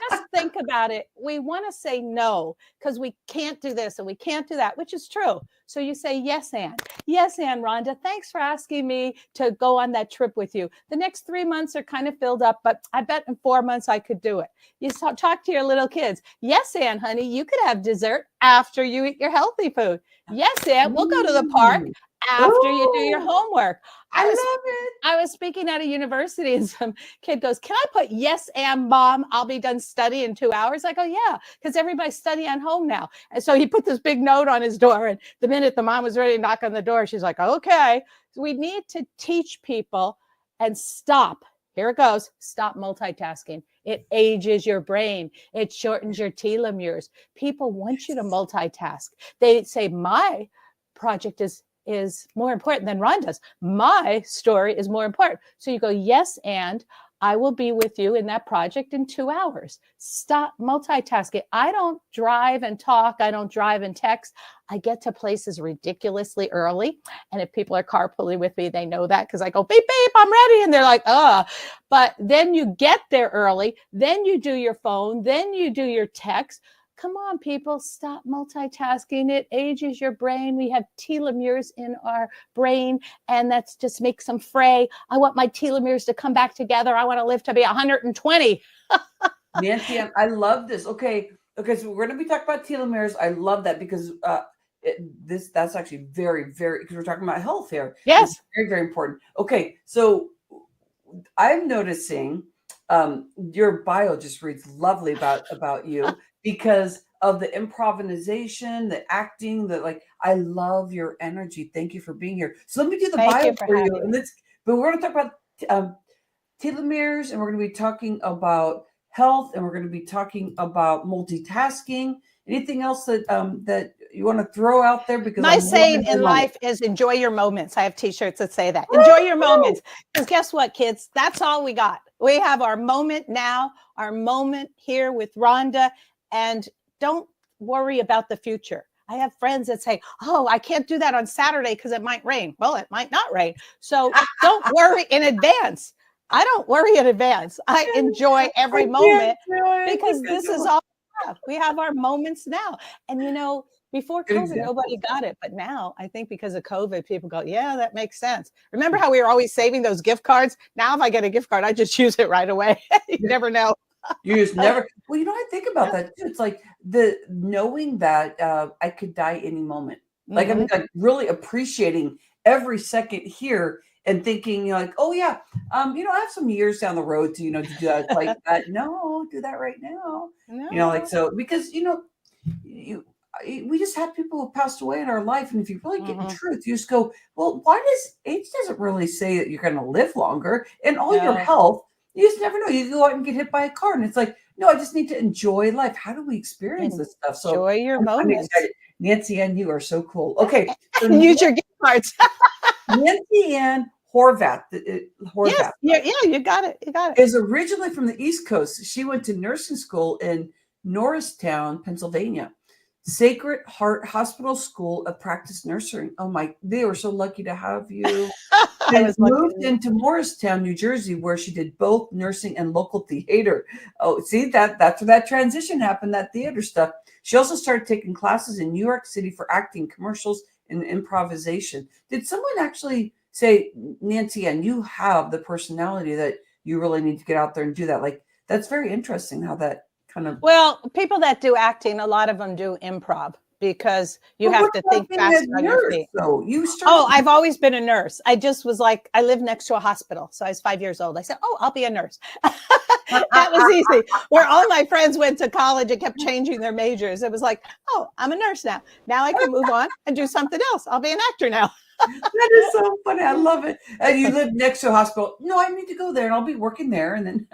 just think about it. We want to say no because we can't do this and we can't do that, which is true. So you say yes, and Rhonda, thanks for asking me to go on that trip with you. The next 3 months are kind of filled up, but I bet in 4 months I could do it. You talk to your little kids. Yes, and honey, you could have dessert after you eat your healthy food. Yes, and we'll go to the park after you do your homework. I love it. I was speaking at a university and some kid goes, can I put yes, and mom, I'll be done studying in 2 hours? I go, yeah, because everybody's studying at home now. And so he put this big note on his door. And the minute the mom was ready to knock on the door, she's like, okay. So we need to teach people and stop. Here it goes. Stop multitasking. It ages your brain. It shortens your telomeres. People want you to multitask. They say my project is more important than Rhonda's. My story is more important. So you go, yes, and I will be with you in that project in 2 hours. Stop multitasking. I don't drive and talk. I don't drive and text. I get to places ridiculously early. And if people are carpooling with me, they know that because I go, beep, beep, I'm ready. And they're like, but then you get there early. Then you do your phone. Then you do your text. Come on, people, stop multitasking. It ages your brain. We have telomeres in our brain, and that's just makes them fray. I want my telomeres to come back together. I want to live to be 120. Nanciann, I love this. Okay, so we're going to be talking about telomeres. I love that because that's actually very, very, because we're talking about health here. Yes. It's very, very important. Okay, so I'm noticing your bio just reads lovely about you. Because of the improvisation, the acting, I love your energy. Thank you for being here. So let me do the bio for you. But we're going to talk about telomeres, and we're going to be talking about health, and we're going to be talking about multitasking. Anything else that you want to throw out there? Because my saying in life is enjoy your moments. I have t-shirts that say that. Enjoy your moments. Because guess what, kids? That's all we got. We have our moment now, our moment here with Rhonda. And don't worry about the future. I have friends that say, oh, I can't do that on Saturday because it might rain. Well, it might not rain. So don't worry in advance. I don't worry in advance. I enjoy every moment because this is all we have. We have our moments now. And, before COVID, nobody got it. But now I think because of COVID, people go, yeah, that makes sense. Remember how we were always saving those gift cards? Now, if I get a gift card, I just use it right away. You never know. You just never. Well, I think about that too. It's like the knowing that I could die any moment. Like I'm like really appreciating every second here and thinking, oh yeah, I have some years down the road to to do that. Like that. No, do that right now. No. So because we just had people who passed away in our life, and if you really get in truth, you just go, well, why does age doesn't really say that you're going to live longer, and all your health. You just never know. You go out and get hit by a car, and it's like, no, I just need to enjoy life. How do we experience this stuff? So enjoy your moments. Nanciann, you are so cool. Okay, so use your gift cards. Nanciann Horvath. Yes, yeah, you got it. You got it. Is originally from the East Coast. She went to nursing school in Norristown, Pennsylvania. Sacred Heart Hospital School of Practice Nursing. Oh my, they were so lucky to have you. And moved into Morristown, New Jersey, where she did both nursing and local theater. Oh, see, that's where that transition happened, that theater stuff. She also started taking classes in New York City for acting, commercials, and improvisation. Did someone actually say, Nanciann, you have the personality that you really need to get out there and do that? Like, that's very interesting how that kind of... Well, people that do acting, a lot of them do improv because you have to think fast on your feet. I've always been a nurse. I just was like, I live next to a hospital. So I was 5 years old. I said, I'll be a nurse. That was easy. Where all my friends went to college and kept changing their majors. It was like, I'm a nurse now. Now I can move on and do something else. I'll be an actor now. That is so funny. I love it. And you live next to a hospital. No, I need to go there and I'll be working there. And then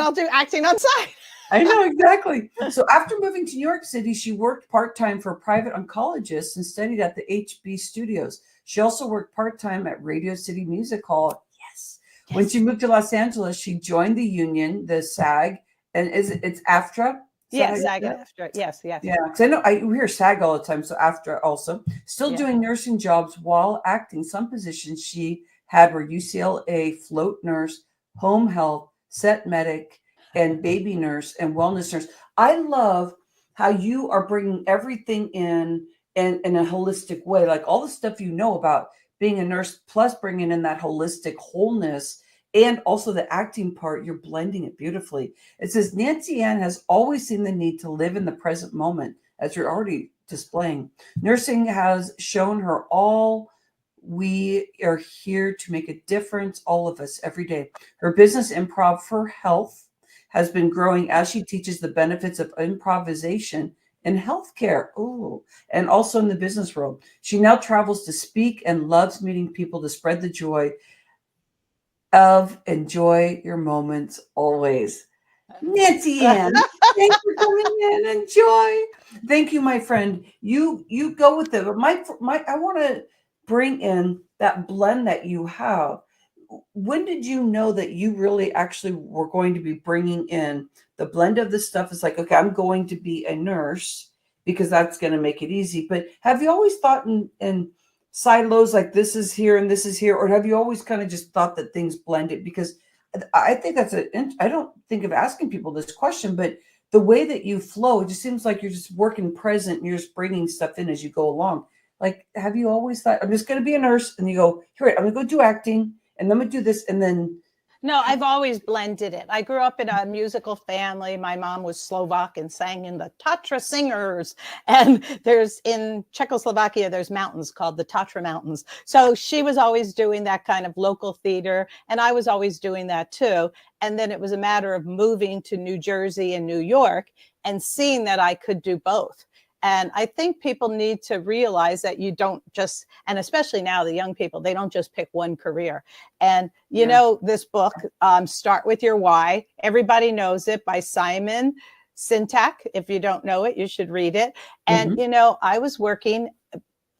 I'll do acting on site. I know, exactly. So after moving to New York City, she worked part-time for a private oncologist and studied at the HB Studios. She also worked part-time at Radio City Music Hall. Yes. When Yes. she moved to Los Angeles, she joined the union, the SAG, and it's AFTRA. Is that how Yes, you SAG say and it? after. Yes, yes. Yeah, because I know we hear SAG all the time, so AFTRA also. Still Yeah. doing nursing jobs while acting. Some positions she had were UCLA float nurse, home health, set medic, and baby nurse and wellness nurse. I love how you are bringing everything in a holistic way, like all the stuff you know about being a nurse, plus bringing in that holistic wholeness and also the acting part. You're blending it beautifully. It says Nanciann has always seen the need to live in the present moment, as you're already displaying. Nursing has shown her all. We are here to make a difference, all of us, every day. Her business, Improv for Health, has been growing as she teaches the benefits of improvisation in healthcare. Ooh, and also in the business world. She now travels to speak and loves meeting people to spread the joy of enjoy your moments always. Nanciann, thanks for coming in. Enjoy. Thank you, my friend. You go with it. But my I want to bring in that blend that you have. When did you know that you really actually were going to be bringing in the blend of the stuff? It's like, okay, I'm going to be a nurse because that's going to make it easy. But have you always thought in silos like this is here and this is here, or have you always kind of just thought that things blended? Because I think I don't think of asking people this question, but the way that you flow, it just seems like you're just working present and you're just bringing stuff in as you go along. Like, have you always thought, I'm just going to be a nurse? And you go, here, I'm going to go do acting and then I'm going to do this. And then, No, I've always blended it. I grew up in a musical family. My mom was Slovak and sang in the Tatra Singers. And there's in Czechoslovakia, there's mountains called the Tatra Mountains. So she was always doing that kind of local theater. And I was always doing that too. And then it was a matter of moving to New Jersey and New York and seeing that I could do both. And I think people need to realize that you don't just, and especially now the young people, they don't just pick one career. And you know, this book, Start With Your Why, everybody knows it, by Simon Sinek. If you don't know it, you should read it. And, Mhm. you know, I was working.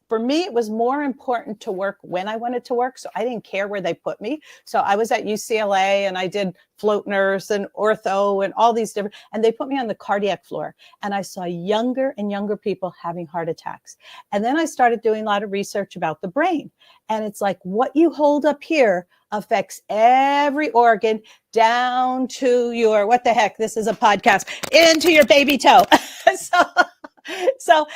For me, it was more important to work when I wanted to work. So I didn't care where they put me. So I was at UCLA and I did float nurse and ortho and all these different, and they put me on the cardiac floor. And I saw younger and younger people having heart attacks. And then I started doing a lot of research about the brain. And it's like what you hold up here affects every organ down to your, what the heck, this is a podcast, into your baby toe. so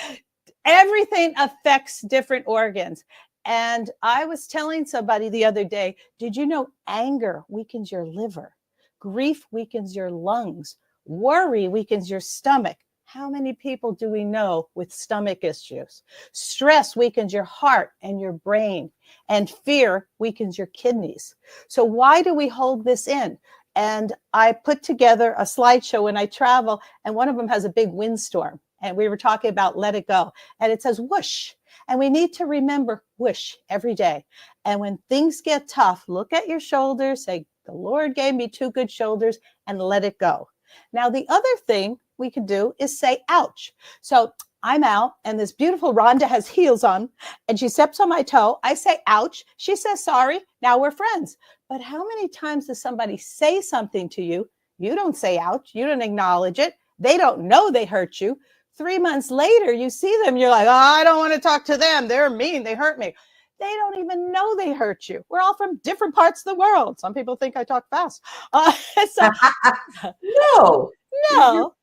everything affects different organs. And I was telling somebody the other day, did you know anger weakens your liver? Grief weakens your lungs. Worry weakens your stomach. How many people do we know with stomach issues? Stress weakens your heart and your brain, and fear weakens your kidneys. So why do we hold this in? And I put together a slideshow when I travel, and one of them has a big windstorm. And we were talking about let it go. And it says whoosh. And we need to remember whoosh every day. And when things get tough, look at your shoulders, say, the Lord gave me two good shoulders, and let it go. Now, the other thing we could do is say ouch. So I'm out and this beautiful Rhonda has heels on and she steps on my toe. I say ouch. She says sorry. Now we're friends. But how many times does somebody say something to you? You don't say ouch. You don't acknowledge it. They don't know they hurt you. 3 months later, you see them, you're like, oh, I don't want to talk to them. They're mean. They hurt me. They don't even know they hurt you. We're all from different parts of the world. Some people think I talk fast. So No, you're no,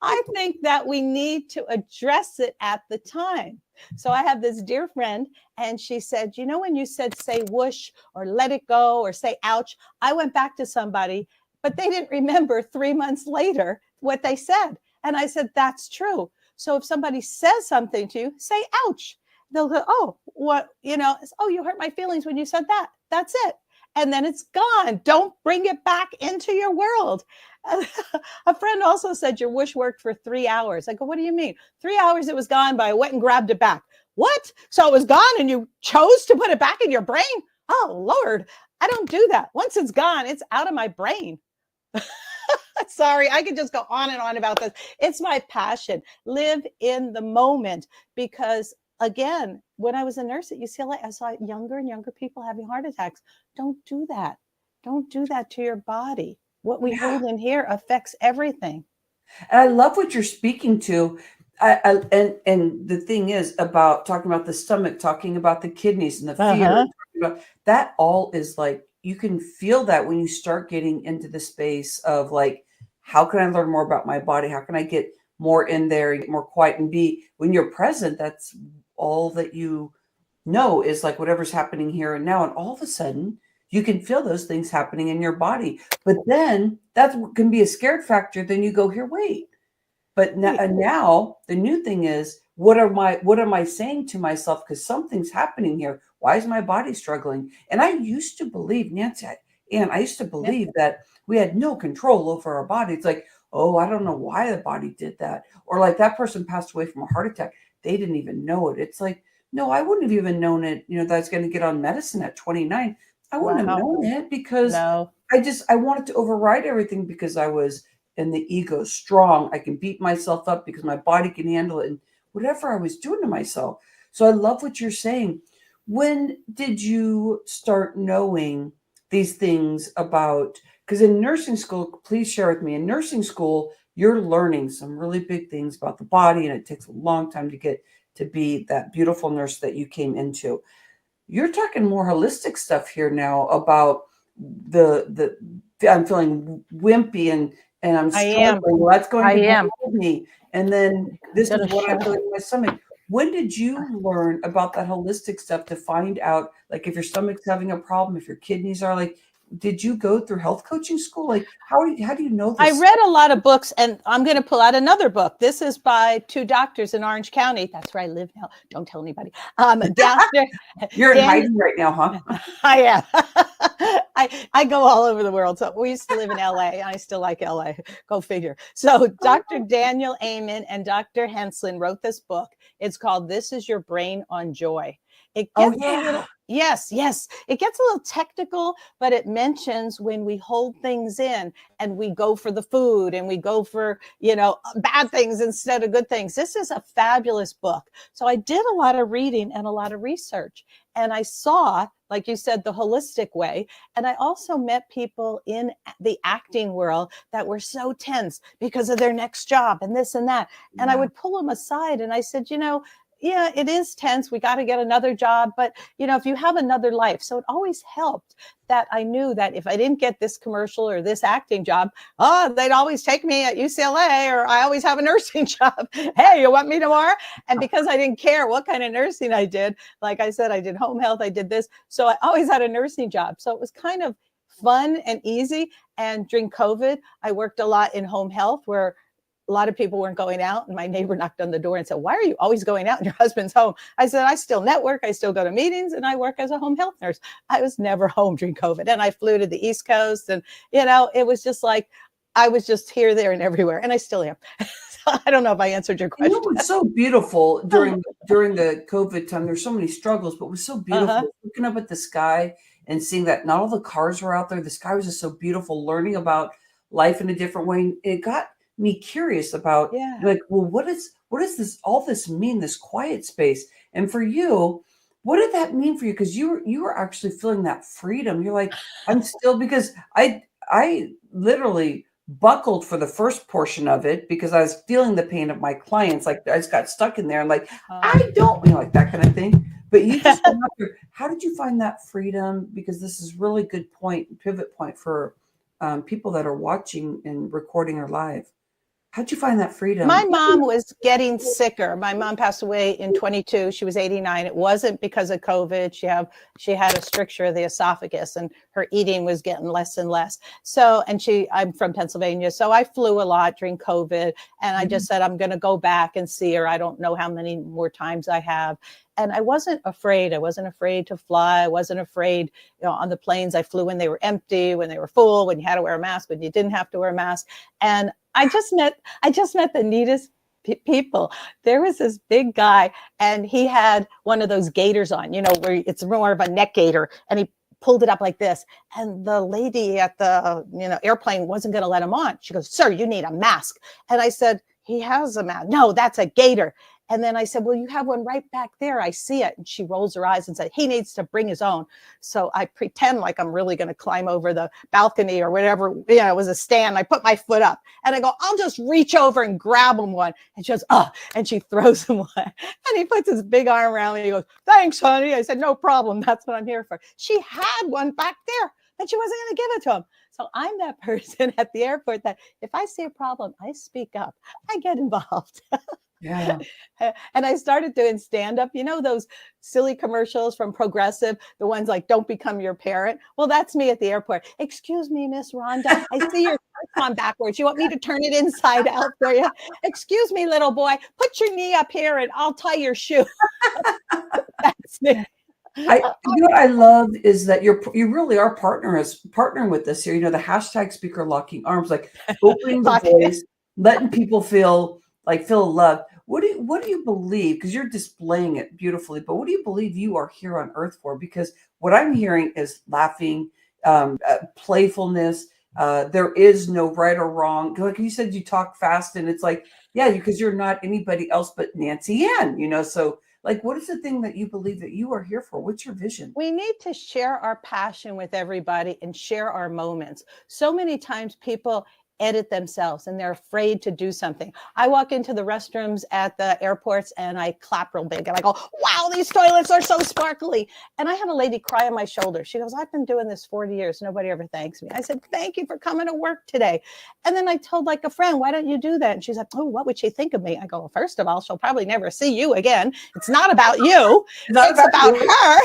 I think that we need to address it at the time. So I have this dear friend, and she said, you know, when you said say whoosh or let it go or say ouch, I went back to somebody, but they didn't remember 3 months later what they said. And I said, that's true. So if somebody says something to you, say ouch. They'll go, oh, what, you know, oh, you hurt my feelings when you said that. That's it. And then it's gone. Don't bring it back into your world. A friend also said your wish worked for 3 hours. I go, what do you mean? 3 hours it was gone, but I went and grabbed it back. What? So it was gone and you chose to put it back in your brain? Oh, Lord, I don't do that. Once it's gone, it's out of my brain. Sorry, I could just go on and on about this. It's my passion. Live in the moment because, again, when I was a nurse at UCLA, I saw younger and younger people having heart attacks. Don't do that. Don't do that to your body. What we hold in here affects everything. And I love what you're speaking to. And the thing is about talking about the stomach, talking about the kidneys and the fear, talking about, that all is like, you can feel that when you start getting into the space of like, how can I learn more about my body? How can I get more in there, get more quiet, and be, when you're present, that's all that you know, is like whatever's happening here and now. And all of a sudden, you can feel those things happening in your body. But then that can be a scared factor. Then you go, here, wait. But now the new thing is, what am I saying to myself? Because something's happening here. Why is my body struggling? And I used to believe, Nancy, and I used to believe that we had no control over our body. It's like, oh, I don't know why the body did that. Or like that person passed away from a heart attack. They didn't even know it. It's like, no, I wouldn't have even known it, that I was going to get on medicine at 29. I wouldn't have known it because I wanted to override everything because I was in the ego strong. I can beat myself up because my body can handle it, and whatever I was doing to myself. So I love what you're saying. When did you start knowing these things about, because in nursing school, please share with me, in nursing school, you're learning some really big things about the body, and it takes a long time to get to be that beautiful nurse that you came into. You're talking more holistic stuff here now about the I'm feeling wimpy and I'm struggling. Well, that's going to help me. And then this is what I feel like in my stomach. When did you learn about that holistic stuff to find out, like, if your stomach's having a problem, if your kidneys are like, did you go through health coaching school? Like, how do you know this? I read a lot of books, and I'm going to pull out another book. This is by two doctors in Orange County. That's where I live now. Don't tell anybody. You're in hiding right now, huh? I am. I go all over the world. So we used to live in LA. I still like LA. Go figure. So Dr. Daniel Amen and Dr. Henslin wrote this book. It's called "This Is Your Brain on Joy." It gets a little, yes. It gets a little technical, but it mentions when we hold things in and we go for the food and we go for, bad things instead of good things. This is a fabulous book. So I did a lot of reading and a lot of research, and I saw, like you said, the holistic way. And I also met people in the acting world that were so tense because of their next job and this and that. And I would pull them aside and I said, yeah, it is tense. We got to get another job. But, if you have another life. So it always helped that I knew that if I didn't get this commercial or this acting job, they'd always take me at UCLA, or I always have a nursing job. Hey, you want me tomorrow? And because I didn't care what kind of nursing I did, like I said, I did home health, I did this. So I always had a nursing job. So it was kind of fun and easy. And during COVID, I worked a lot in home health where a lot of people weren't going out, and my neighbor knocked on the door and said, "Why are you always going out in your husband's home?" I said, "I still network. I still go to meetings, and I work as a home health nurse." I was never home during COVID, and I flew to the East Coast, and it was just like I was just here, there, and everywhere, and I still am. So I don't know if I answered your question. It was so beautiful during the COVID time. There's so many struggles, but it was so beautiful looking up at the sky and seeing that not all the cars were out there. The sky was just so beautiful. Learning about life in a different way. It got me curious about like, well, what is this, all this mean, this quiet space? And for you, what did that mean for you? Because you were actually feeling that freedom. You're like, I'm still, because I literally buckled for the first portion of it because I was feeling the pain of my clients. Like, I just got stuck in there and like, I don't, like that kind of thing. But you just went out there. How did you find that freedom? Because this is really good pivot point for people that are watching and recording or live. How'd you find that freedom? My mom was getting sicker. My mom passed away in 22. She was 89. It wasn't because of COVID. She had a stricture of the esophagus, and her eating was getting less and less. So, and I'm from Pennsylvania. So I flew a lot during COVID, and I just said, I'm going to go back and see her. I don't know how many more times I have. And I wasn't afraid. I wasn't afraid to fly. I wasn't afraid, on the planes I flew when they were empty, when they were full, when you had to wear a mask, when you didn't have to wear a mask. And I just met the neatest people. There was this big guy, and he had one of those gaiters on, where it's more of a neck gaiter, and he pulled it up like this. And the lady at the airplane wasn't going to let him on. She goes, "Sir, you need a mask." And I said, "He has a mask." "No, that's a gaiter." And then I said, well, you have one right back there. I see it. And she rolls her eyes and said, he needs to bring his own. So I pretend like I'm really going to climb over the balcony or whatever, it was a stand. I put my foot up and I go, I'll just reach over and grab him one. And she goes, oh, and she throws him one. And he puts his big arm around me. He goes, thanks, honey. I said, no problem. That's what I'm here for. She had one back there, but she wasn't going to give it to him. So I'm that person at the airport that if I see a problem, I speak up. I get involved. Yeah. And I started doing stand-up, those silly commercials from Progressive, the ones like, don't become your parent. Well, that's me at the airport. Excuse me, Miss Rhonda. I see your shirt on backwards. You want me to turn it inside out for you? Excuse me, little boy. Put your knee up here and I'll tie your shoe. That's me. What I love is that you really are partnering with us here. The hashtag speaker locking arms, like opening the voice, letting people feel loved. What do you believe? Because you're displaying it beautifully, but what do you believe you are here on earth for? Because what I'm hearing is laughing, playfulness. There is no right or wrong. Like you said, you talk fast, and it's like, yeah, because you're not anybody else but Nanciann. So. Like, what is the thing that you believe that you are here for? What's your vision? We need to share our passion with everybody and share our moments. So many times people edit themselves and they're afraid to do something. I walk into the restrooms at the airports and I clap real big and I go, wow, these toilets are so sparkly. And I had a lady cry on my shoulder. She goes, I've been doing this 40 years. Nobody ever thanks me. I said, thank you for coming to work today. And then I told like a friend, why don't you do that? And she's like, oh, what would she think of me? I go, well, first of all, she'll probably never see you again. It's not about you. It's about her.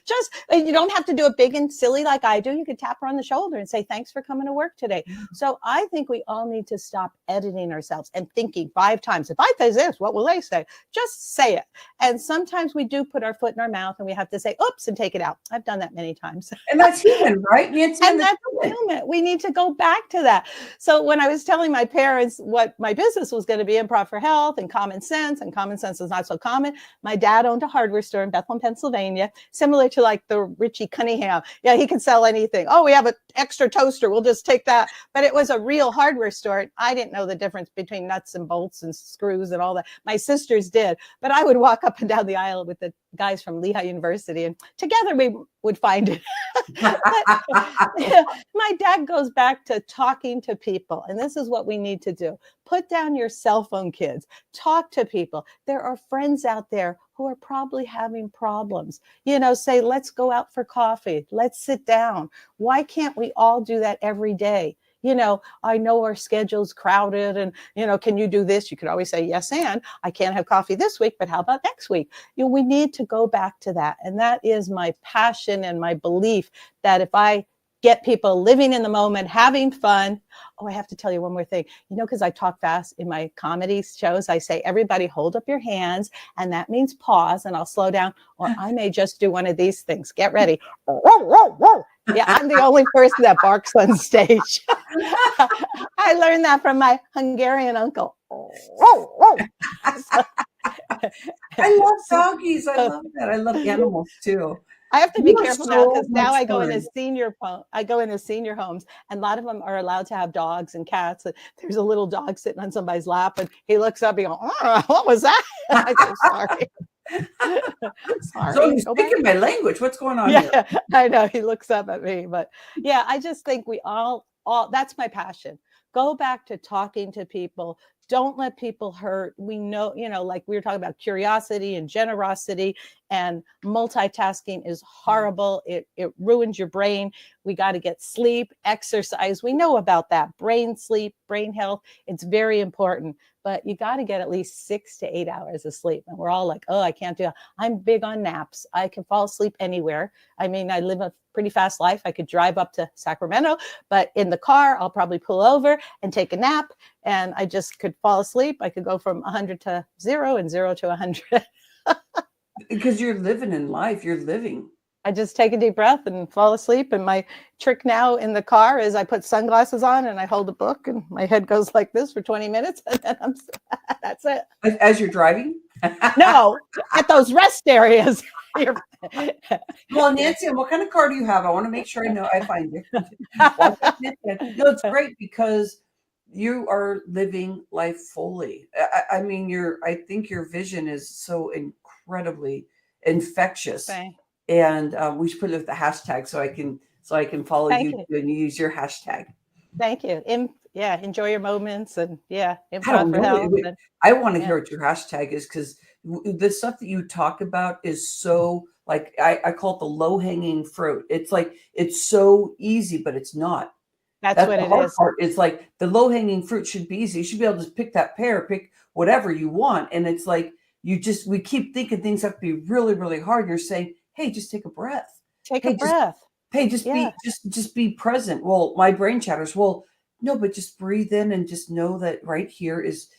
Just, you don't have to do it big and silly like I do. You could tap her on the shoulder and say, thanks for coming to work today. So I think we all need to stop editing ourselves and thinking 5 times. If I say this, what will they say? Just say it. And sometimes we do put our foot in our mouth and we have to say, oops, and take it out. I've done that many times. And that's human, right, Nancy? And that's human. We need to go back to that. So when I was telling my parents what my business was going to be, Improv for Health and common sense is not so common. My dad owned a hardware store in Bethlehem, Pennsylvania, similar to like the Richie Cunningham. Yeah, he can sell anything. Oh, we have an extra toaster. We'll just take that. But it was a real hardware store. I didn't know the difference between nuts and bolts and screws and all that. My sisters did. But I would walk up and down the aisle with the guys from Lehigh University, and together we would find it. My dad goes back to talking to people. And this is what we need to do. Put down your cell phone, kids. Talk to people. There are friends out there who are probably having problems. Say, let's go out for coffee. Let's sit down. Why can't we all do that every day? I know our schedule's crowded and, can you do this? You could always say, yes, and I can't have coffee this week, but how about next week? We need to go back to that. And that is my passion and my belief that if I get people living in the moment, having fun. Oh, I have to tell you one more thing, because I talk fast in my comedy shows. I say, everybody hold up your hands. And that means pause and I'll slow down. Or I may just do one of these things. Get ready. Yeah, I'm the only person that barks on stage. I learned that from my Hungarian uncle. I love doggies. I love that. I love animals too. I have to be careful now because now I go into senior homes, and a lot of them are allowed to have dogs and cats. And there's a little dog sitting on somebody's lap, and he looks up, and goes, oh, "What was that?" I go, "Sorry." Sorry. So he's speaking my language. What's going on here? Yeah, I know. He looks up at me, but yeah, I just think we all that's my passion. Go back to talking to people. Don't let people hurt. We know, like we were talking about curiosity and generosity, and multitasking is horrible. It ruins your brain. We got to get sleep, exercise. We know about that. Brain sleep, brain health. It's very important. But you got to get at least 6 to 8 hours of sleep. And we're all like, oh, I can't do it. I'm big on naps. I can fall asleep anywhere. I mean, I live a pretty fast life. I could drive up to Sacramento, but in the car, I'll probably pull over and take a nap. And I just could fall asleep. I could go from 100 to 0 and 0 to 100. Because you're living in life. You're living. I just take a deep breath and fall asleep. And my trick now in the car is I put sunglasses on and I hold a book and my head goes like this for 20 minutes. And then that's it. As you're driving? No, at those rest areas. Well, Nancy, what kind of car do you have? I want to make sure I know I find you. No, it's great because you are living life fully. I mean, I think your vision is so incredibly infectious, Thank, and we should put it with the hashtag so I can follow thank you you. and you use your hashtag. Thank you. Yeah, enjoy your moments, and yeah, I improv don't for know. health. And I want to yeah, hear what your hashtag is because the stuff that you talk about is so like I call it the low hanging fruit. It's like it's so easy, but it's not. that's That's what the it hard is. part. It's like the low hanging fruit should be easy. You should be able to just pick that pear, pick whatever you want. And it's like we keep thinking things have to be really, really hard. And you're saying, hey, just take a breath. Take a Hey, just breath. hey, just Yeah. be just be present. Well, my brain chatters. Well, no, but just breathe in and just know that right here is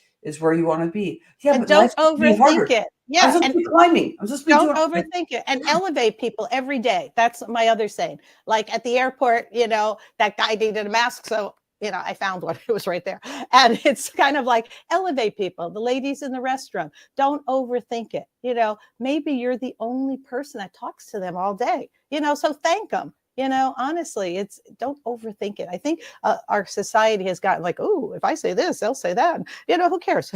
where you want to be. Yeah, And but life don't should be overthink harder. it. I'm Yeah. supposed And to be climbing. I'm supposed to be don't doing overthink it, and elevate people every day. That's my other saying. Like at the airport, that guy needed a mask. So, I found one. It was right there. And it's kind of like elevate people. The ladies in the restroom, don't overthink it. Maybe you're the only person that talks to them all day, so thank them. Honestly, it's don't overthink it. I think our society has gotten like, oh, if I say this, they'll say that. Who cares?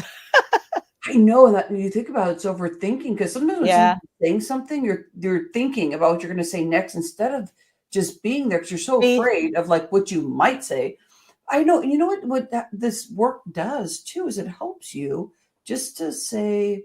I know that when you think about it, it's overthinking because sometimes when Yeah. somebody's saying something, you're thinking about what you're going to say next instead of just being there because you're so Be afraid of like what you might say. I know, and you know what this work does too is it helps you just to say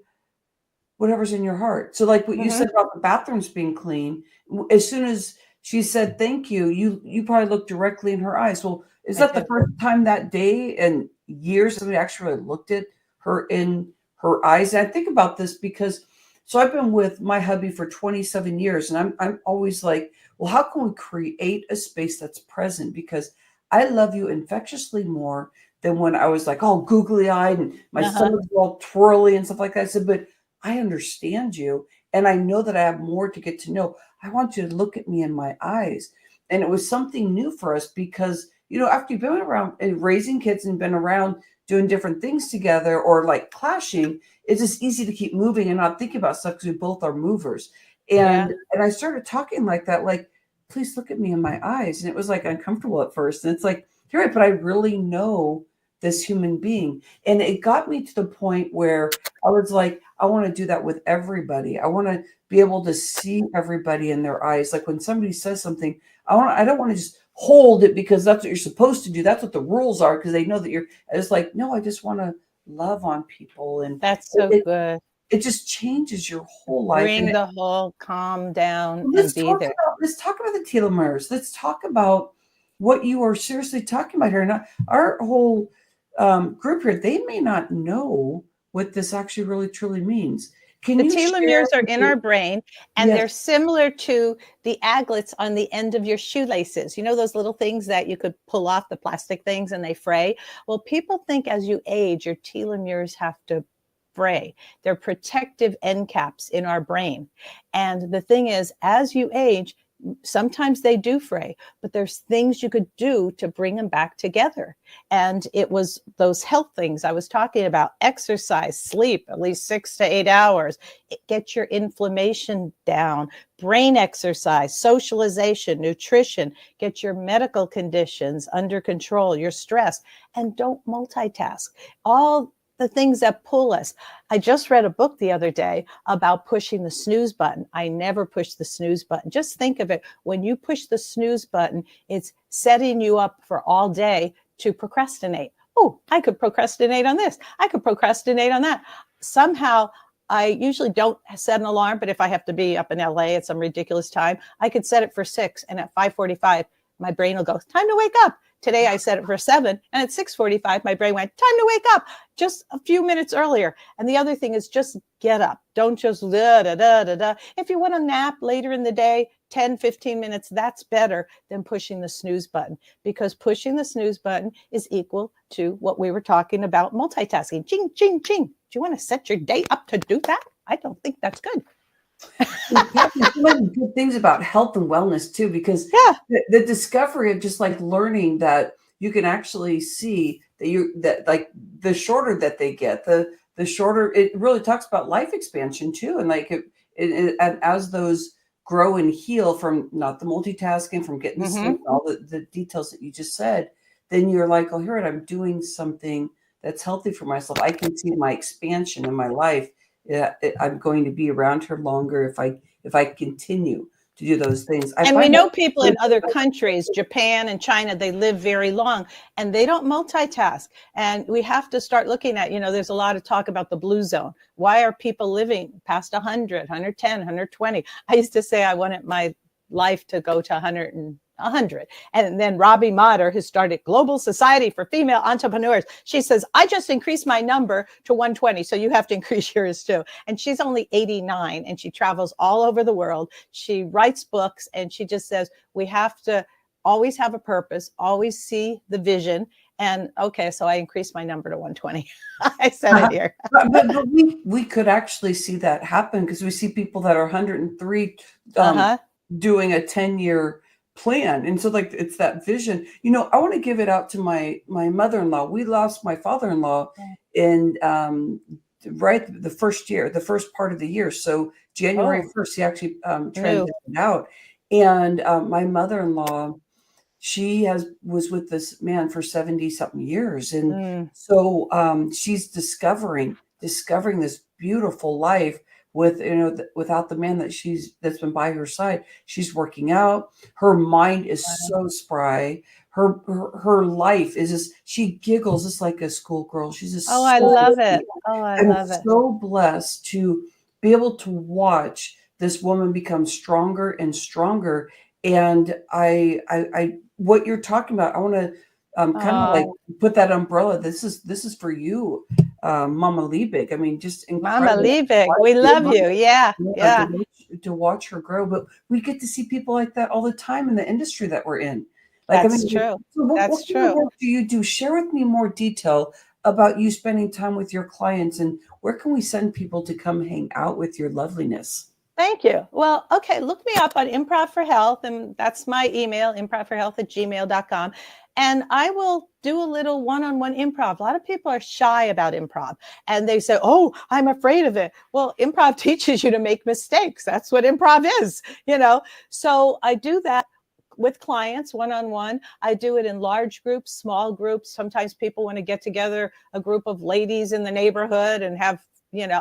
whatever's in your heart. So like what you mhm. said about the bathrooms being clean, as soon as she said thank you, you probably looked directly in her eyes. Well, is I that the did. first time that day in years somebody actually looked at her in her eyes? And I think about this because so I've been with my hubby for 27 years and I'm always like, well, how can we create a space that's present? Because I love you infectiously more than when I was like all googly eyed and my Uh-huh. stomach's all twirly and stuff like that. I said, but I understand you. And I know that I have more to get to know. I want you to look at me in my eyes. And it was something new for us because, after you've been around and raising kids and been around doing different things together or like clashing, it's just easy to keep moving and not think about stuff because we both are movers. Yeah. And I started talking like that, like, please look at me in my eyes. And it was like uncomfortable at first. And it's like, you're right, but I really know this human being. And it got me to the point where I was like, I want to do that with everybody. I want to be able to see everybody in their eyes. Like when somebody says something, I don't want to just hold it because that's what you're supposed to do. That's what the rules are because they know that you're. It's like, no, I just want to love on people, and That's it, so it good. it just changes your whole life. And Bring the whole calm down and let's be talk there. about let's talk about the telomeres. Let's talk about what you are seriously talking about here. And our whole group here, they may not know what this actually really truly means. Can The you share telomeres are with in your our brain, and yes? they're similar to the aglets on the end of your shoelaces. Those little things that you could pull off, the plastic things, and they fray? Well, people think as you age, your telomeres have to fray. They're protective end caps in our brain. And the thing is, as you age, sometimes they do fray, but there's things you could do to bring them back together. And it was those health things I was talking about: exercise, sleep at least 6 to 8 hours, get your inflammation down, brain exercise, socialization, nutrition, get your medical conditions under control, your stress, and don't multitask. All the things that pull us. I just read a book the other day about pushing the snooze button. I never push the snooze button. Just think of it. When you push the snooze button, it's setting you up for all day to procrastinate. Oh, I could procrastinate on this. I could procrastinate on that. Somehow, I usually don't set an alarm, but if I have to be up in LA at some ridiculous time, I could set it for 6, and at 5:45, my brain will go, time to wake up. Today I set it for 7, and at 6:45, my brain went, time to wake up, just a few minutes earlier. And the other thing is just get up. Don't just da, da, da, da, da. If you want to nap later in the day, 10, 15 minutes, that's better than pushing the snooze button, because pushing the snooze button is equal to what we were talking about, multitasking. Ching, ching, ching. Do you want to set your day up to do that? I don't think that's good. There's so many good things about health and wellness too, because Yeah. the discovery of just like learning that you can actually see that like the shorter that they get, the shorter it really talks about life expansion too, and like and as those grow and heal from not the multitasking, from getting the sleep, Mm-hmm. all the details that you just said, then you're like, oh, here I'm doing something that's healthy for myself. I can see my expansion in my life. Yeah, I'm going to be around here longer if I continue to do those things. I And we find know that people in other countries, Japan and China, they live very long and they don't multitask. And we have to start looking at, there's a lot of talk about the blue zone. Why are people living past 100, 110, 120? I used to say I wanted my life to go to 100. And then Robbie Motter, who started Global Society for Female Entrepreneurs, she says, I just increased my number to 120. So you have to increase yours too. And she's only 89 and she travels all over the world. She writes books and she just says, we have to always have a purpose, always see the vision. And okay, so I increased my number to 120. I said it here. but we could actually see that happen because we see people that are 103 doing a 10-year plan. And so like, it's that vision, I want to give it out to my mother-in-law. We lost my father-in-law in right the first part of the year. So January 1st, he actually transitioned out. And my mother-in-law, she was with this man for 70 something years. And so she's discovering this beautiful life with, without the man that's been by her side. She's working out. Her mind is so spry. Her life is just, she giggles just like a schoolgirl. She's just I love it. I'm so blessed to be able to watch this woman become stronger and stronger. And I what you're talking about, I want to kind of like put that umbrella. This is for you, Mama Liebig. I mean, just incredible. Mama Liebig, we love you. Yeah. To watch her grow, but we get to see people like that all the time in the industry that we're in. That's true. So what kind of work do you do? Share with me more detail about you spending time with your clients, and where can we send people to come hang out with your loveliness? Thank you. Well, okay, look me up on Improv for Health, and that's my email, improvforhealth@gmail.com. And I will do a little one-on-one improv. A lot of people are shy about improv and they say, oh, I'm afraid of it. Well, improv teaches you to make mistakes. That's what improv is, So I do that with clients one-on-one. I do it in large groups, small groups. Sometimes people want to get together, a group of ladies in the neighborhood, and have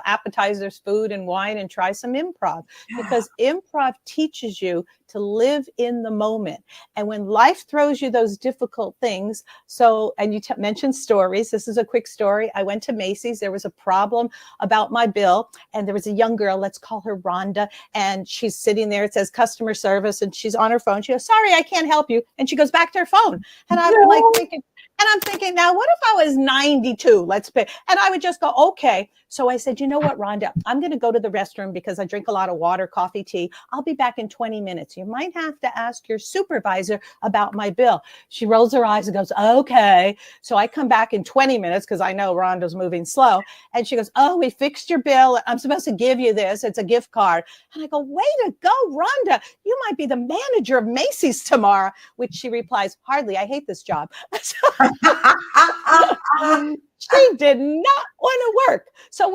appetizers, food and wine, and try some improv, because improv teaches you to live in the moment. And when life throws you those difficult things, and you mentioned stories. This is a quick story. I went to Macy's. There was a problem about my bill, and there was a young girl, let's call her Rhonda, and she's sitting there. It says customer service, and she's on her phone. She goes, sorry, I can't help you. And she goes back to her phone. And I'm thinking, now, what if I was 92? Let's pay. And I would just go, okay. So I said, you know what, Rhonda, I'm going to go to the restroom because I drink a lot of water, coffee, tea. I'll be back in 20 minutes. You might have to ask your supervisor about my bill. She rolls her eyes and goes, okay. So I come back in 20 minutes because I know Rhonda's moving slow. And she goes, oh, we fixed your bill. I'm supposed to give you this. It's a gift card. And I go, way to go, Rhonda. You might be the manager of Macy's tomorrow, which she replies, hardly. I hate this job. She did not want to work. So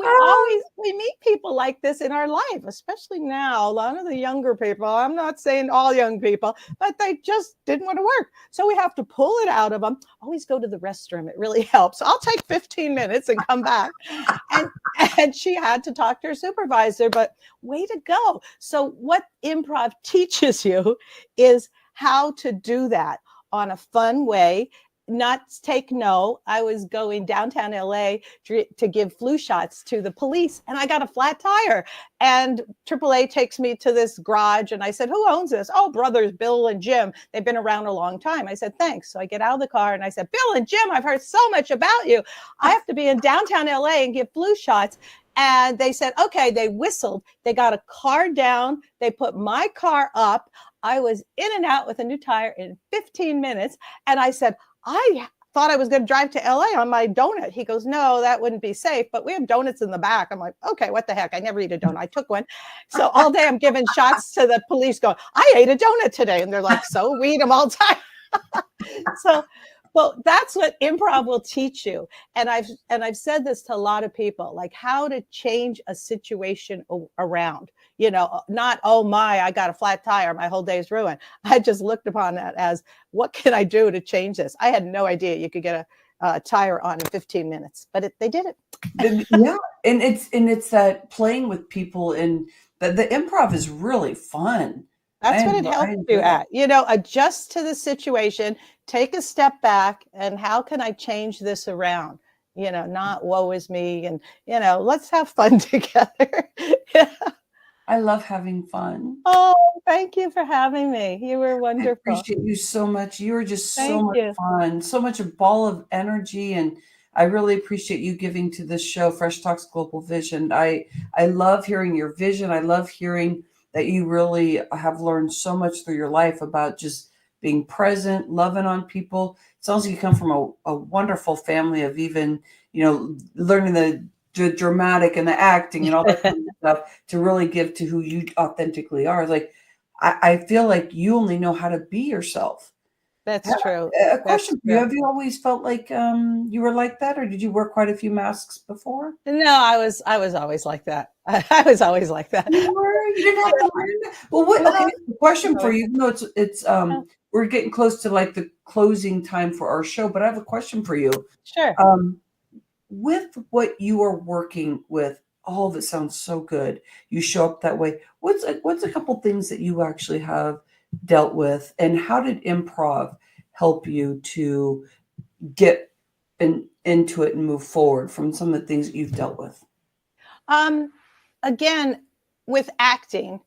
we meet people like this in our life, especially now. A lot of the younger people, I'm not saying all young people, but they just didn't want to work. So we have to pull it out of them. Always go to the restroom. It really helps. I'll take 15 minutes and come back. And she had to talk to her supervisor, but way to go. So what improv teaches you is how to do that on a fun way. Not take no. I was going downtown LA to give flu shots to the police, and I got a flat tire. And AAA takes me to this garage, and I said, who owns this? Oh, brothers Bill and Jim. They've been around a long time. I said, thanks. So I get out of the car, and I said, Bill and Jim, I've heard so much about you. I have to be in downtown LA and give flu shots. And they said, okay. They whistled. They got a car down. They put my car up. I was in and out with a new tire in 15 minutes. And I said, I thought I was going to drive to LA on my donut. He goes, no, that wouldn't be safe, but we have donuts in the back. I'm like, okay, what the heck? I never eat a donut. I took one. So all day I'm giving shots to the police going, I ate a donut today. And they're like, so we eat them all the time. So, Well, that's what improv will teach you. And I've said this to a lot of people, like how to change a situation around. Not, oh my, I got a flat tire, my whole day's ruined. I just looked upon that as, what can I do to change this? I had no idea you could get a tire on in 15 minutes, but they did it. Yeah, and it's that playing with people, and the improv is really fun. That's what it I helps you enjoy at. Adjust to the situation, take a step back, and how can I change this around? Not woe is me, and let's have fun together. I love having fun. Oh, thank you for having me. You were I wonderful. appreciate you so much. You are just so Thank much you. fun, so much a ball of energy, and I really appreciate you giving to this show, Fresh Talks Global Vision. I love hearing your vision. I love hearing that you really have learned so much through your life about just being present, loving on people. It sounds like you come from a wonderful family of even, learning the dramatic and the acting and all that kind of stuff to really give to who you authentically are. Like, I feel like you only know how to be yourself. That's true. A That's question for you. true. Have you always felt like you were like that, or did you wear quite a few masks before? No, I was always like that. I was always like that. You were? You didn't have to learn that? Well, what No, okay, the question for really. you, even though it's we're getting close to like the closing time for our show, but I have a question for you. Sure. With what you are working with, all of it sounds so good. You show up that way. What's a couple things that you actually have dealt with, and how did improv help you to get into it and move forward from some of the things that you've dealt with? Again, with acting,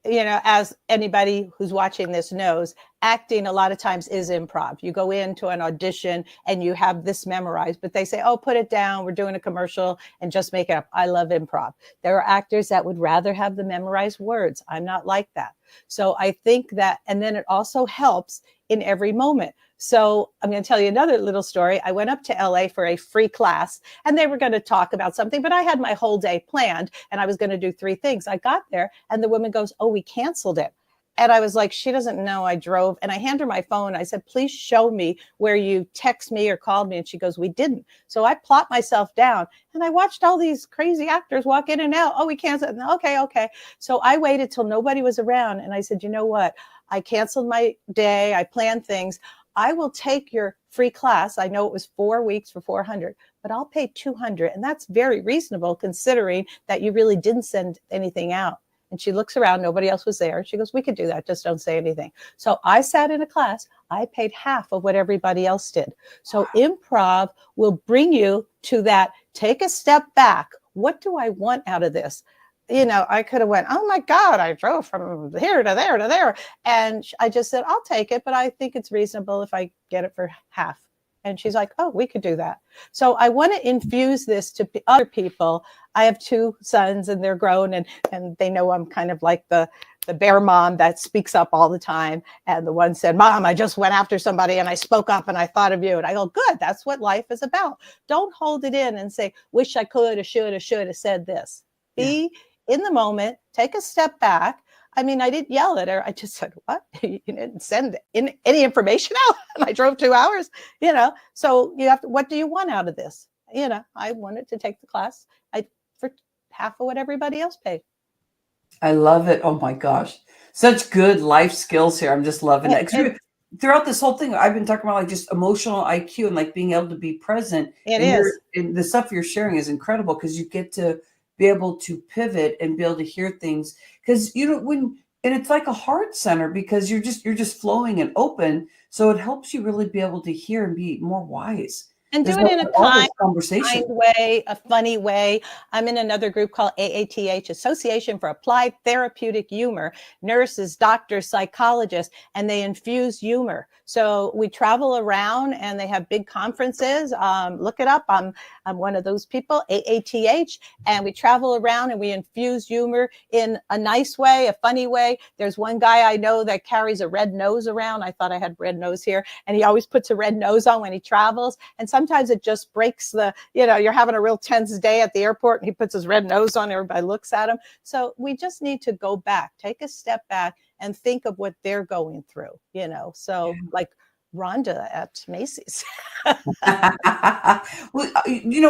as anybody who's watching this knows, acting a lot of times is improv. You go into an audition and you have this memorized, but they say, oh, put it down. We're doing a commercial and just make it up. I love improv. There are actors that would rather have the memorized words. I'm not like that. So I think that, and then it also helps in every moment. So I'm going to tell you another little story. I went up to LA for a free class and they were going to talk about something, but I had my whole day planned and I was going to do 3 things. I got there and the woman goes, oh, we canceled it. And I was like, she doesn't know I drove. And I hand her my phone. I said, please show me where you text me or called me. And she goes, we didn't. So I plopped myself down and I watched all these crazy actors walk in and out. Oh, we canceled. Okay. So I waited till nobody was around. And I said, you know what? I canceled my day. I planned things. I will take your free class. I know it was 4 weeks for $400, but I'll pay $200. And that's very reasonable considering that you really didn't send anything out. And she looks around, nobody else was there. She goes, we could do that, just don't say anything. So I sat in a class, I paid half of what everybody else did. So improv will bring you to that, take a step back. What do I want out of this? I could have went, oh my God, I drove from here to there to there. And I just said, I'll take it, but I think it's reasonable if I get it for half. And she's like, oh, we could do that. So I want to infuse this to other people. I have 2 sons and they're grown and they know I'm kind of like the bear mom that speaks up all the time. And the one said, Mom, I just went after somebody and I spoke up and I thought of you. And I go, good, that's what life is about. Don't hold it in and say, wish I could or should have said this. Be in the moment, take a step back. I mean, I didn't yell at her. I just said, what? You didn't send any information out. And I drove 2 hours, so you have to, what do you want out of this? I wanted to take the class for half of what everybody else paid. I love it. Oh my gosh. Such good life skills here. I'm just loving it. Throughout this whole thing, I've been talking about like just emotional IQ and like being able to be present. And the stuff you're sharing is incredible because you get to be able to pivot and be able to hear things. Because and it's like a heart center because you're just flowing and open. So it helps you really be able to hear and be more wise. And do it in a kind way, a funny way. I'm in another group called AATH, Association for Applied Therapeutic Humor, nurses, doctors, psychologists, and they infuse humor. So we travel around and they have big conferences. Look it up. I'm one of those people, AATH, and we travel around and we infuse humor in a nice way, a funny way. There's one guy I know that carries a red nose around. I thought I had red nose here, and he always puts a red nose on when he travels. And sometimes it just breaks you're having a real tense day at the airport and he puts his red nose on, everybody looks at him. So we just need to go back, take a step back and think of what they're going through, so like Rhonda at Macy's. Well,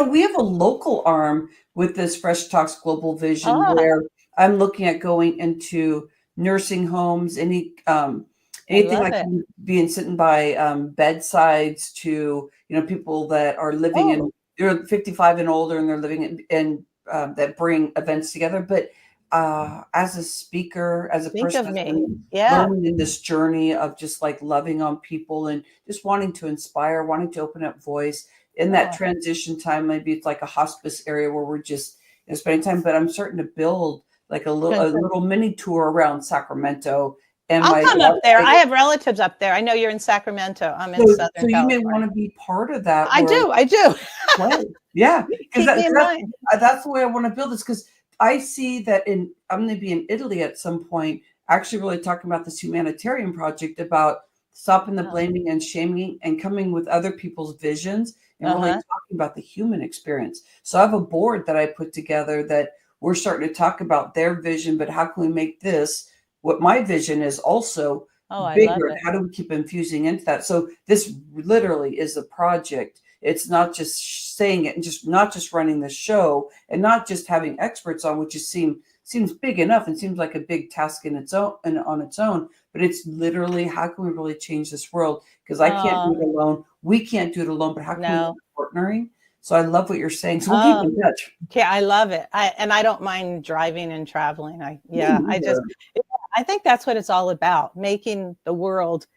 we have a local arm with this Fresh Talks Global Vision Ah, where I'm looking at going into nursing homes, I anything love like it. being sitting by bedsides to, people that are living Oh, in, they're 55 and older and they're living in that bring events together. But as a speaker, as a think person of that's me. been Yeah. learning in this journey of just like loving on people and just wanting to inspire, wanting to open up voice in that Oh, transition time, maybe it's like a hospice area where we're just spending time. But I'm starting to build like a little mini tour around Sacramento. And I'll my come up there. I have relatives up there. I know you're in Sacramento. I'm in so Southern you may want California. to be part of that. I Where do. I do. play. Yeah, because Keep me in mind. that's the way I want to build this. Because I see that I'm going to be in Italy at some point, actually really talking about this humanitarian project about stopping the Oh, blaming and shaming and coming with other people's visions and really uh-huh. talking about the human experience. So I have a board that I put together that we're starting to talk about their vision, but how can we make this what my vision is also Oh, I love bigger? it. How do we keep infusing into that? So this literally is a project. It's not just saying it and just not just running the show and not just having experts on, which seems big enough and seems like a big task in its own and on its own. But it's literally how can we really change this world? Because I can't do Oh, it alone. We can't do it alone. But how can we no. start partnering? So I love what you're saying. So we'll keep Oh, in touch. okay. I love it. I don't mind driving and traveling. Me neither. Yeah, I think that's what it's all about, making the world,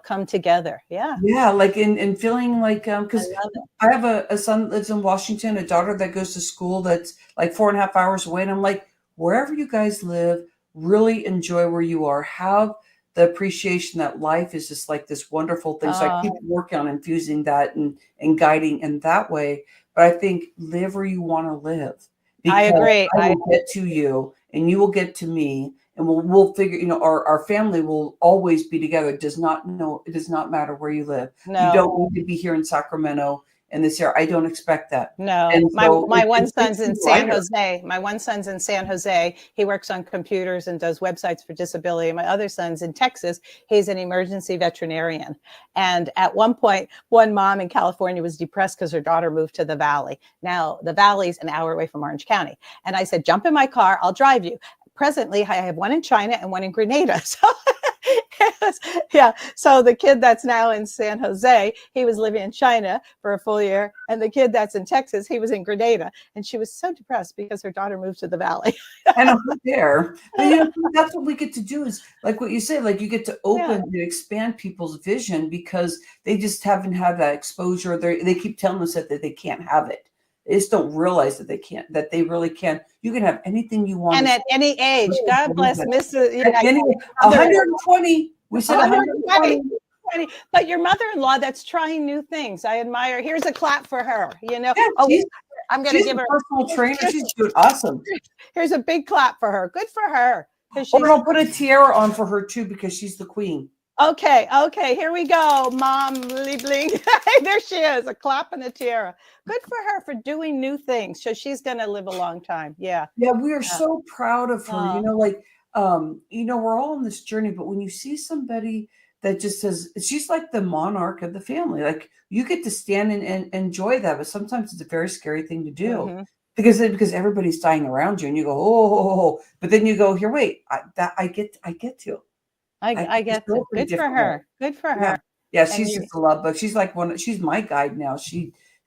come together. Yeah. Yeah, like in feeling like I because love it. I have a son that lives in Washington, a daughter that goes to school that's like 4.5 hours away. And I'm like, wherever you guys live, really enjoy where you are. Have the appreciation that life is just like this wonderful thing. So I keep Oh, working on infusing that and guiding in that way. But I think live where you want to live I because agree. I will get to you and you will get to me and we'll figure, our family will always be together. It does not matter where you live. You No. don't need to be here in Sacramento in this year. I don't expect that. No, And my so my one it makes son's in me San lighter. Jose. My one son's in San Jose. He works on computers and does websites for disability. My other son's in Texas. He's an emergency veterinarian. And at one point, one mom in California was depressed because her daughter moved to the Valley. Now, the Valley's an hour away from Orange County. And I said, jump in my car. I'll drive you. Presently, I have one in China and one in Grenada. So yeah. So the kid that's now in San Jose, he was living in China for a full year. And the kid that's in Texas, he was in Grenada. And she was so depressed because her daughter moved to the Valley. And I'm not there. But that's what we get to do is like what you say, like you get to Yeah. open and expand people's vision because they just haven't had that exposure. They keep telling us that they can't have it. They just don't realize that they can't, that they really can. You can have anything you want And to at any age, God bless Mrs. at any 120. We said 120. 120. But your mother-in-law that's trying new things. I admire. Here's a clap for her. Yeah, Oh, I'm going to she's give a her. personal trainer. She's doing awesome. Here's a big clap for her. Good for her. Or I'll put a tiara on for her too because she's the queen. Okay, here we go, Mom Liebig. There she is, a clap and a tiara. Good for her for doing new things. So she's going to live a long time. Yeah. Yeah, we are so proud of her. We're all on this journey, but when you see somebody that just says she's like the monarch of the family, like you get to stand and enjoy that, but sometimes it's a very scary thing to do Mm-hmm. because everybody's dying around you, and you go, oh, but then you go, here, wait, I get to. I get it. Good for her. Good for her. Yeah, she's just a love book. She's like she's my guide now.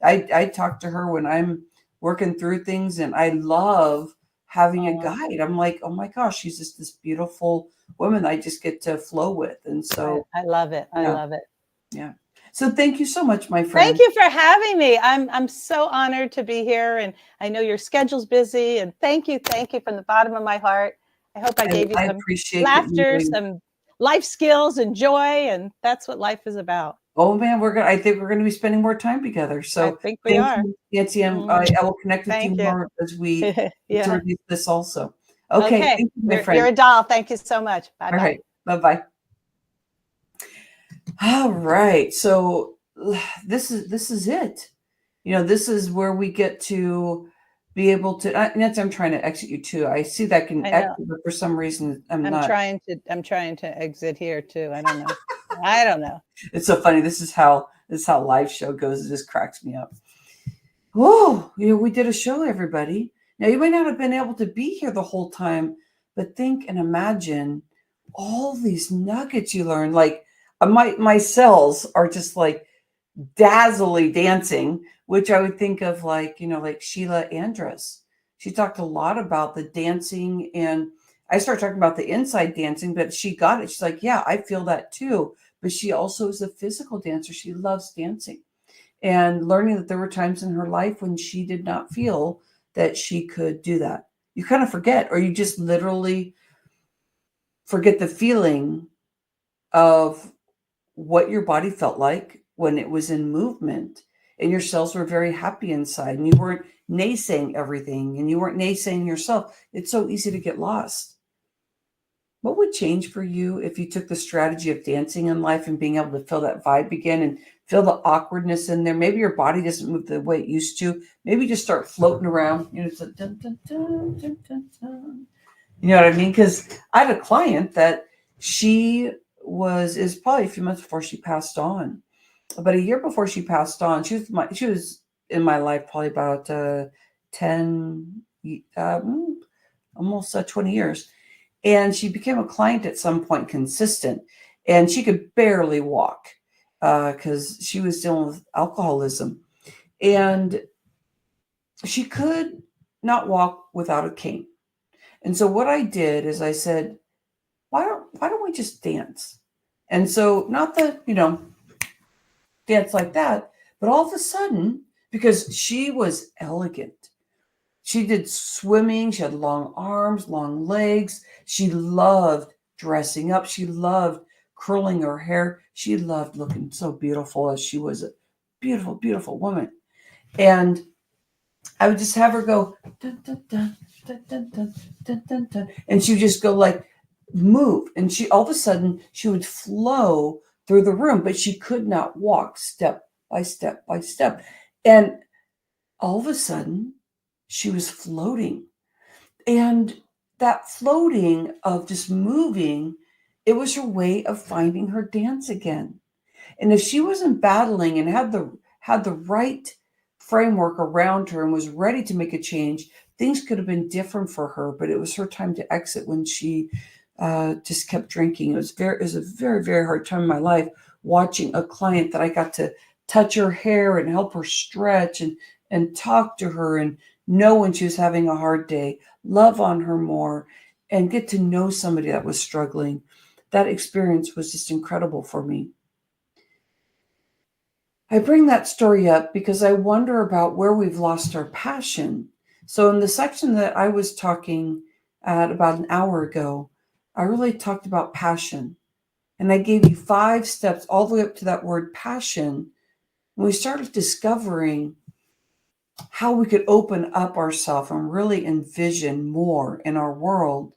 I talk to her when I'm working through things, and I love having a guide. I'm like, oh my gosh, she's just this beautiful woman I just get to flow with. And so I love it. I love it. Yeah. So thank you so much, my friend. Thank you for having me. I'm so honored to be here, and I know your schedule's busy. And thank you from the bottom of my heart. I hope I gave you some laughter, some life skills and joy, and that's what life is about. Oh man, I think we're gonna be spending more time together. So I think we are. Nancy, I will connect with you more as we introduce this also. Okay. Thank you, my friend. You're a doll. Thank you so much. Bye bye. All right. Bye-bye. All right. So this is it. This is where we get to be able to. Nancy, I'm trying to exit you too. I see that I can exit, but for some reason I'm not. I'm trying to exit here too. I don't know. I don't know. It's so funny. This is how live show goes. It just cracks me up. Whoa, we did a show, everybody. Now you might not have been able to be here the whole time, but think and imagine all these nuggets you learn. Like my cells are just like dazzling dancing, which I would think of like, like Sheila Andres. She talked a lot about the dancing, and I started talking about the inside dancing, but she got it. She's like, yeah, I feel that too. But she also is a physical dancer. She loves dancing, and learning that there were times in her life when she did not feel that she could do that. You kind of forget, or you just literally forget the feeling of what your body felt like when it was in movement, and your cells were very happy inside, and you weren't naysaying everything, and you weren't naysaying yourself. It's so easy to get lost. What would change for you if you took the strategy of dancing in life and being able to feel that vibe again and feel the awkwardness in there? Maybe your body doesn't move the way it used to. Maybe just start floating around. It's a dun, dun, dun, dun, dun, dun. You know what I mean? Because I had a client that she is probably a few months before she passed on. About a year before she passed on, she was in my life probably about 10, almost 20 years. And she became a client at some point, consistent, and she could barely walk because she was dealing with alcoholism. And she could not walk without a cane. And so what I did is I said, why don't we just dance? And so not the, dance like that, but all of a sudden, because she was elegant, she did swimming, she had long arms, long legs. She loved dressing up. She loved curling her hair. She loved looking so beautiful, as she was a beautiful, beautiful woman. And I would just have her go, dun, dun, dun, dun, dun, dun, dun, dun, dun. And she would just go like move. And she, all of a sudden, she would flow through the room, but she could not walk step by step by step. And all of a sudden, she was floating. And that floating of just moving, it was her way of finding her dance again. And if she wasn't battling and had the right framework around her and was ready to make a change, things could have been different for her. But it was her time to exit when she just kept drinking. It was a very, very hard time in my life, watching a client that I got to touch her hair and help her stretch and talk to her and know when she was having a hard day, love on her more, and get to know somebody that was struggling. That experience was just incredible for me. I bring that story up because I wonder about where we've lost our passion. So in the section that I was talking at about an hour ago, I really talked about passion. And I gave you 5 steps all the way up to that word passion. And we started discovering how we could open up ourselves and really envision more in our world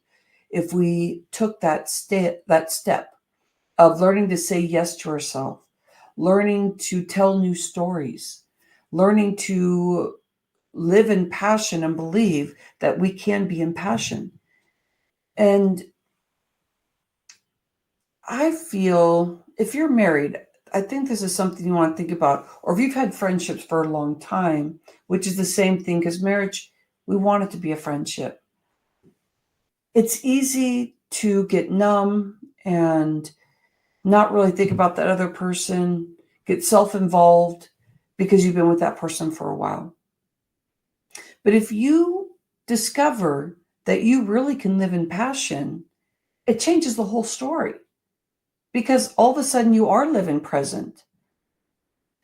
if we took that step of learning to say yes to ourselves, learning to tell new stories, learning to live in passion and believe that we can be in passion. And I feel if you're married, I think this is something you want to think about, or if you've had friendships for a long time, which is the same thing, because marriage, we want it to be a friendship. It's easy to get numb and not really think about that other person, get self-involved because you've been with that person for a while. But if you discover that you really can live in passion, it changes the whole story, because all of a sudden you are living present.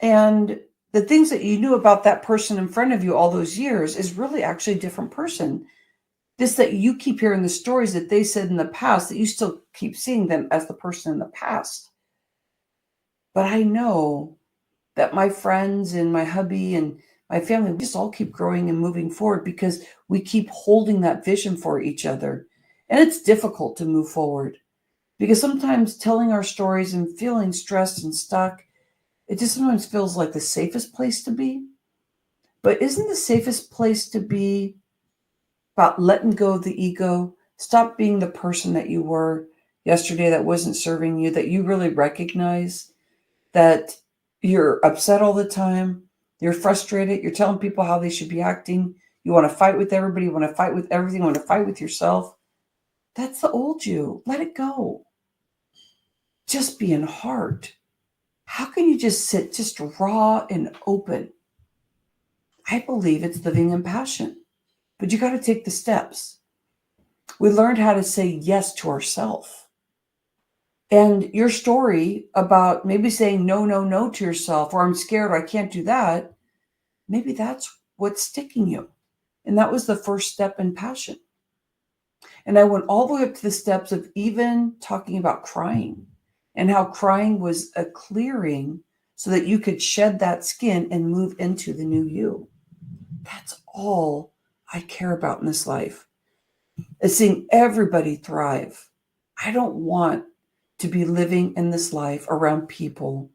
And the things that you knew about that person in front of you all those years is really actually a different person. Just that you keep hearing the stories that they said in the past, that you still keep seeing them as the person in the past. But I know that my friends and my hubby and my family, we just all keep growing and moving forward because we keep holding that vision for each other. And it's difficult to move forward because sometimes telling our stories and feeling stressed and stuck, it just sometimes feels like the safest place to be. But isn't the safest place to be about letting go of the ego, stop being the person that you were, yesterday that wasn't serving you, that you really recognize that you're upset all the time, you're frustrated, you're telling people how they should be acting, you want to fight with everybody, you want to fight with everything, you want to fight with yourself. That's the old you. Let it go. Just be in heart. How can you just sit just raw and open? I believe it's living in passion, but you got to take the steps. We learned how to say yes to ourselves. And your story about maybe saying no, no, no to yourself, or I'm scared, or I can't do that, maybe that's what's sticking you. And that was the first step in passion. And I went all the way up to the steps of even talking about crying and how crying was a clearing so that you could shed that skin and move into the new you. That's all I care about in this life, is seeing everybody thrive. I don't want to be living in this life around people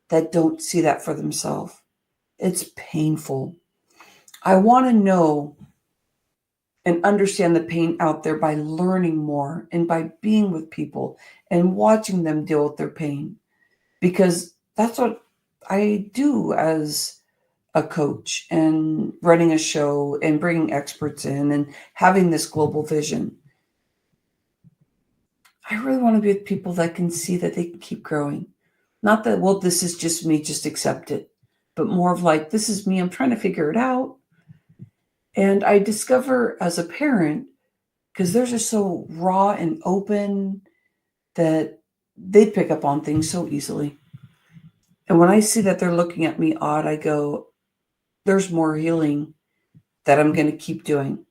that don't see that for themselves. It's painful. I want to know and understand the pain out there by learning more and by being with people and watching them deal with their pain, because that's what I do as a coach and running a show and bringing experts in and having this global vision. I really want to be with people that can see that they can keep growing. Not that, well, this is just me, just accept it, but more of like, this is me, I'm trying to figure it out. And I discover as a parent, because they're just so raw and open, that they pick up on things so easily. And when I see that they're looking at me odd, I go, there's more healing that I'm going to keep doing.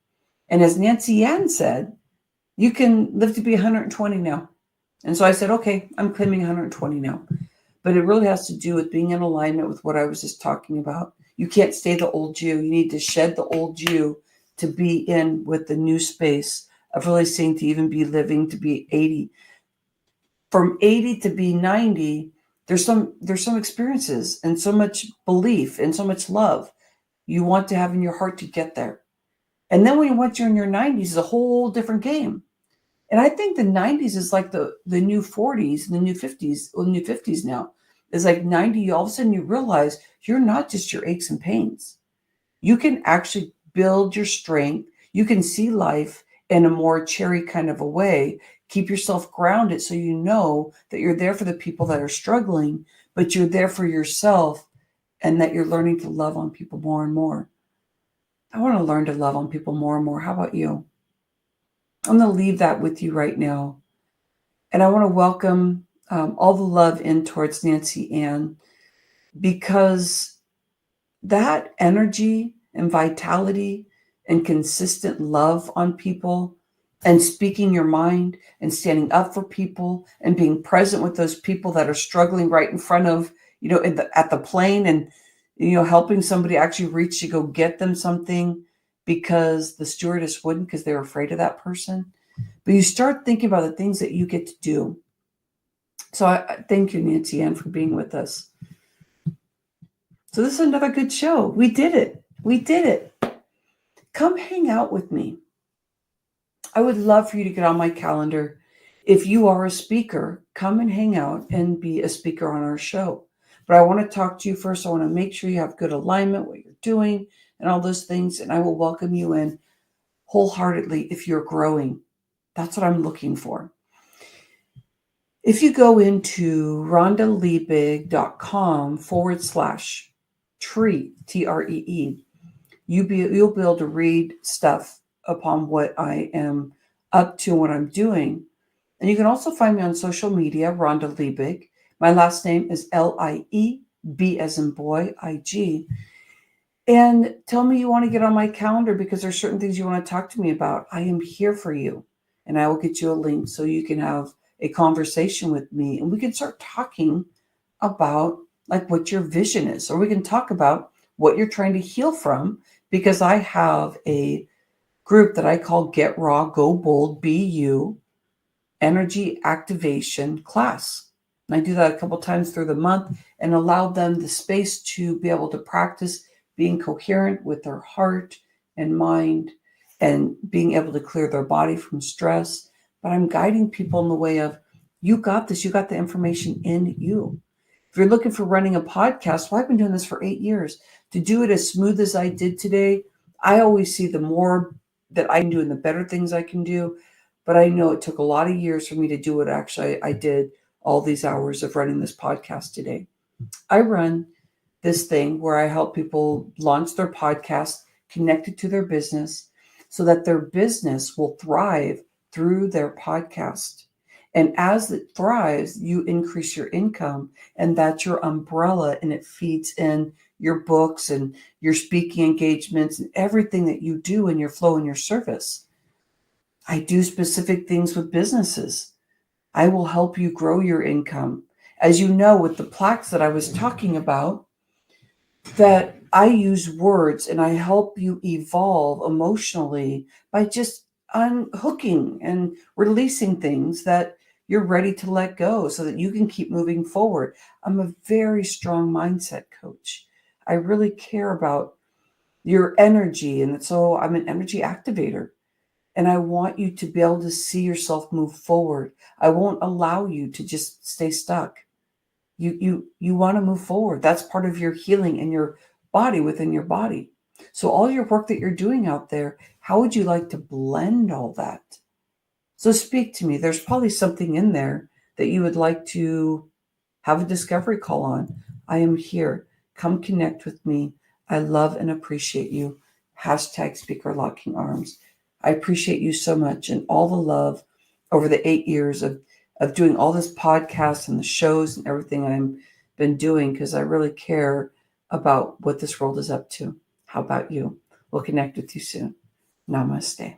And as Nanciann said, you can live to be 120 now. And so I said, okay, I'm claiming 120 now. But it really has to do with being in alignment with what I was just talking about. You can't stay the old you. You need to shed the old you to be in with the new space of really seeing to even be living to be 80. From 80 to be 90, there's some experiences and so much belief and so much love you want to have in your heart to get there. And then once you're in your 90s, it's a whole different game. And I think the 90s is like the new 40s and the new 50s, well, new 50s now. It's like 90, all of a sudden you realize you're not just your aches and pains. You can actually build your strength. You can see life in a more cherry kind of a way. Keep yourself grounded so you know that you're there for the people that are struggling, but you're there for yourself, and that you're learning to love on people more and more. I want to learn to love on people more and more. How about you? I'm going to leave that with you right now. And I want to welcome all the love in towards Nanciann, because that energy and vitality and consistent love on people and speaking your mind and standing up for people and being present with those people that are struggling right in front of, at the plane, and, helping somebody actually reach to go get them something because the stewardess wouldn't, because they were afraid of that person. But you start thinking about the things that you get to do. So I thank you, Nanciann, for being with us. So this is another good show. We did it. We did it. Come hang out with me. I would love for you to get on my calendar. If you are a speaker, come and hang out and be a speaker on our show. But I want to talk to you first. I want to make sure you have good alignment, what you're doing, and all those things. And I will welcome you in wholeheartedly if you're growing. That's what I'm looking for. If you go into rhondaliebig.com/tree, TREE, you'll be able to read stuff upon what I am up to, what I'm doing. And you can also find me on social media, Rhonda Liebig. My last name is Lieb, as in boy, IG. And tell me you want to get on my calendar because there's certain things you want to talk to me about. I am here for you. And I will get you a link so you can have a conversation with me. And we can start talking about like what your vision is. Or we can talk about what you're trying to heal from, because I have a group that I call Get Raw, Go Bold, Be You Energy Activation class. And I do that a couple times through the month and allow them the space to be able to practice being coherent with their heart and mind, and being able to clear their body from stress, but I'm guiding people in the way of, you got this, you got the information in you. If you're looking for running a podcast, well, I've been doing this for 8 years. To do it as smooth as I did today, I always see the more that I can do and the better things I can do. But I know it took a lot of years for me to do what actually I did all these hours of running this podcast today. I run this thing where I help people launch their podcast connected to their business so that their business will thrive through their podcast. And as it thrives, you increase your income, and that's your umbrella, and it feeds in your books and your speaking engagements and everything that you do in your flow and your service. I do specific things with businesses. I will help you grow your income. As you know, with the plaques that I was talking about, that I use words and I help you evolve emotionally by just unhooking and releasing things that you're ready to let go so that you can keep moving forward. I'm a very strong mindset coach. I really care about your energy. And so I'm an energy activator. And I want you to be able to see yourself move forward. I won't allow you to just stay stuck. You want to move forward. That's part of your healing in your body, within your body. So all your work that you're doing out there, how would you like to blend all that? So speak to me. There's probably something in there that you would like to have a discovery call on. I am here. Come connect with me. I love and appreciate you. Hashtag speaker locking arms. I appreciate you so much and all the love over the 8 years of doing all this podcast and the shows and everything I've been doing, because I really care about what this world is up to. How about you? We'll connect with you soon. Namaste.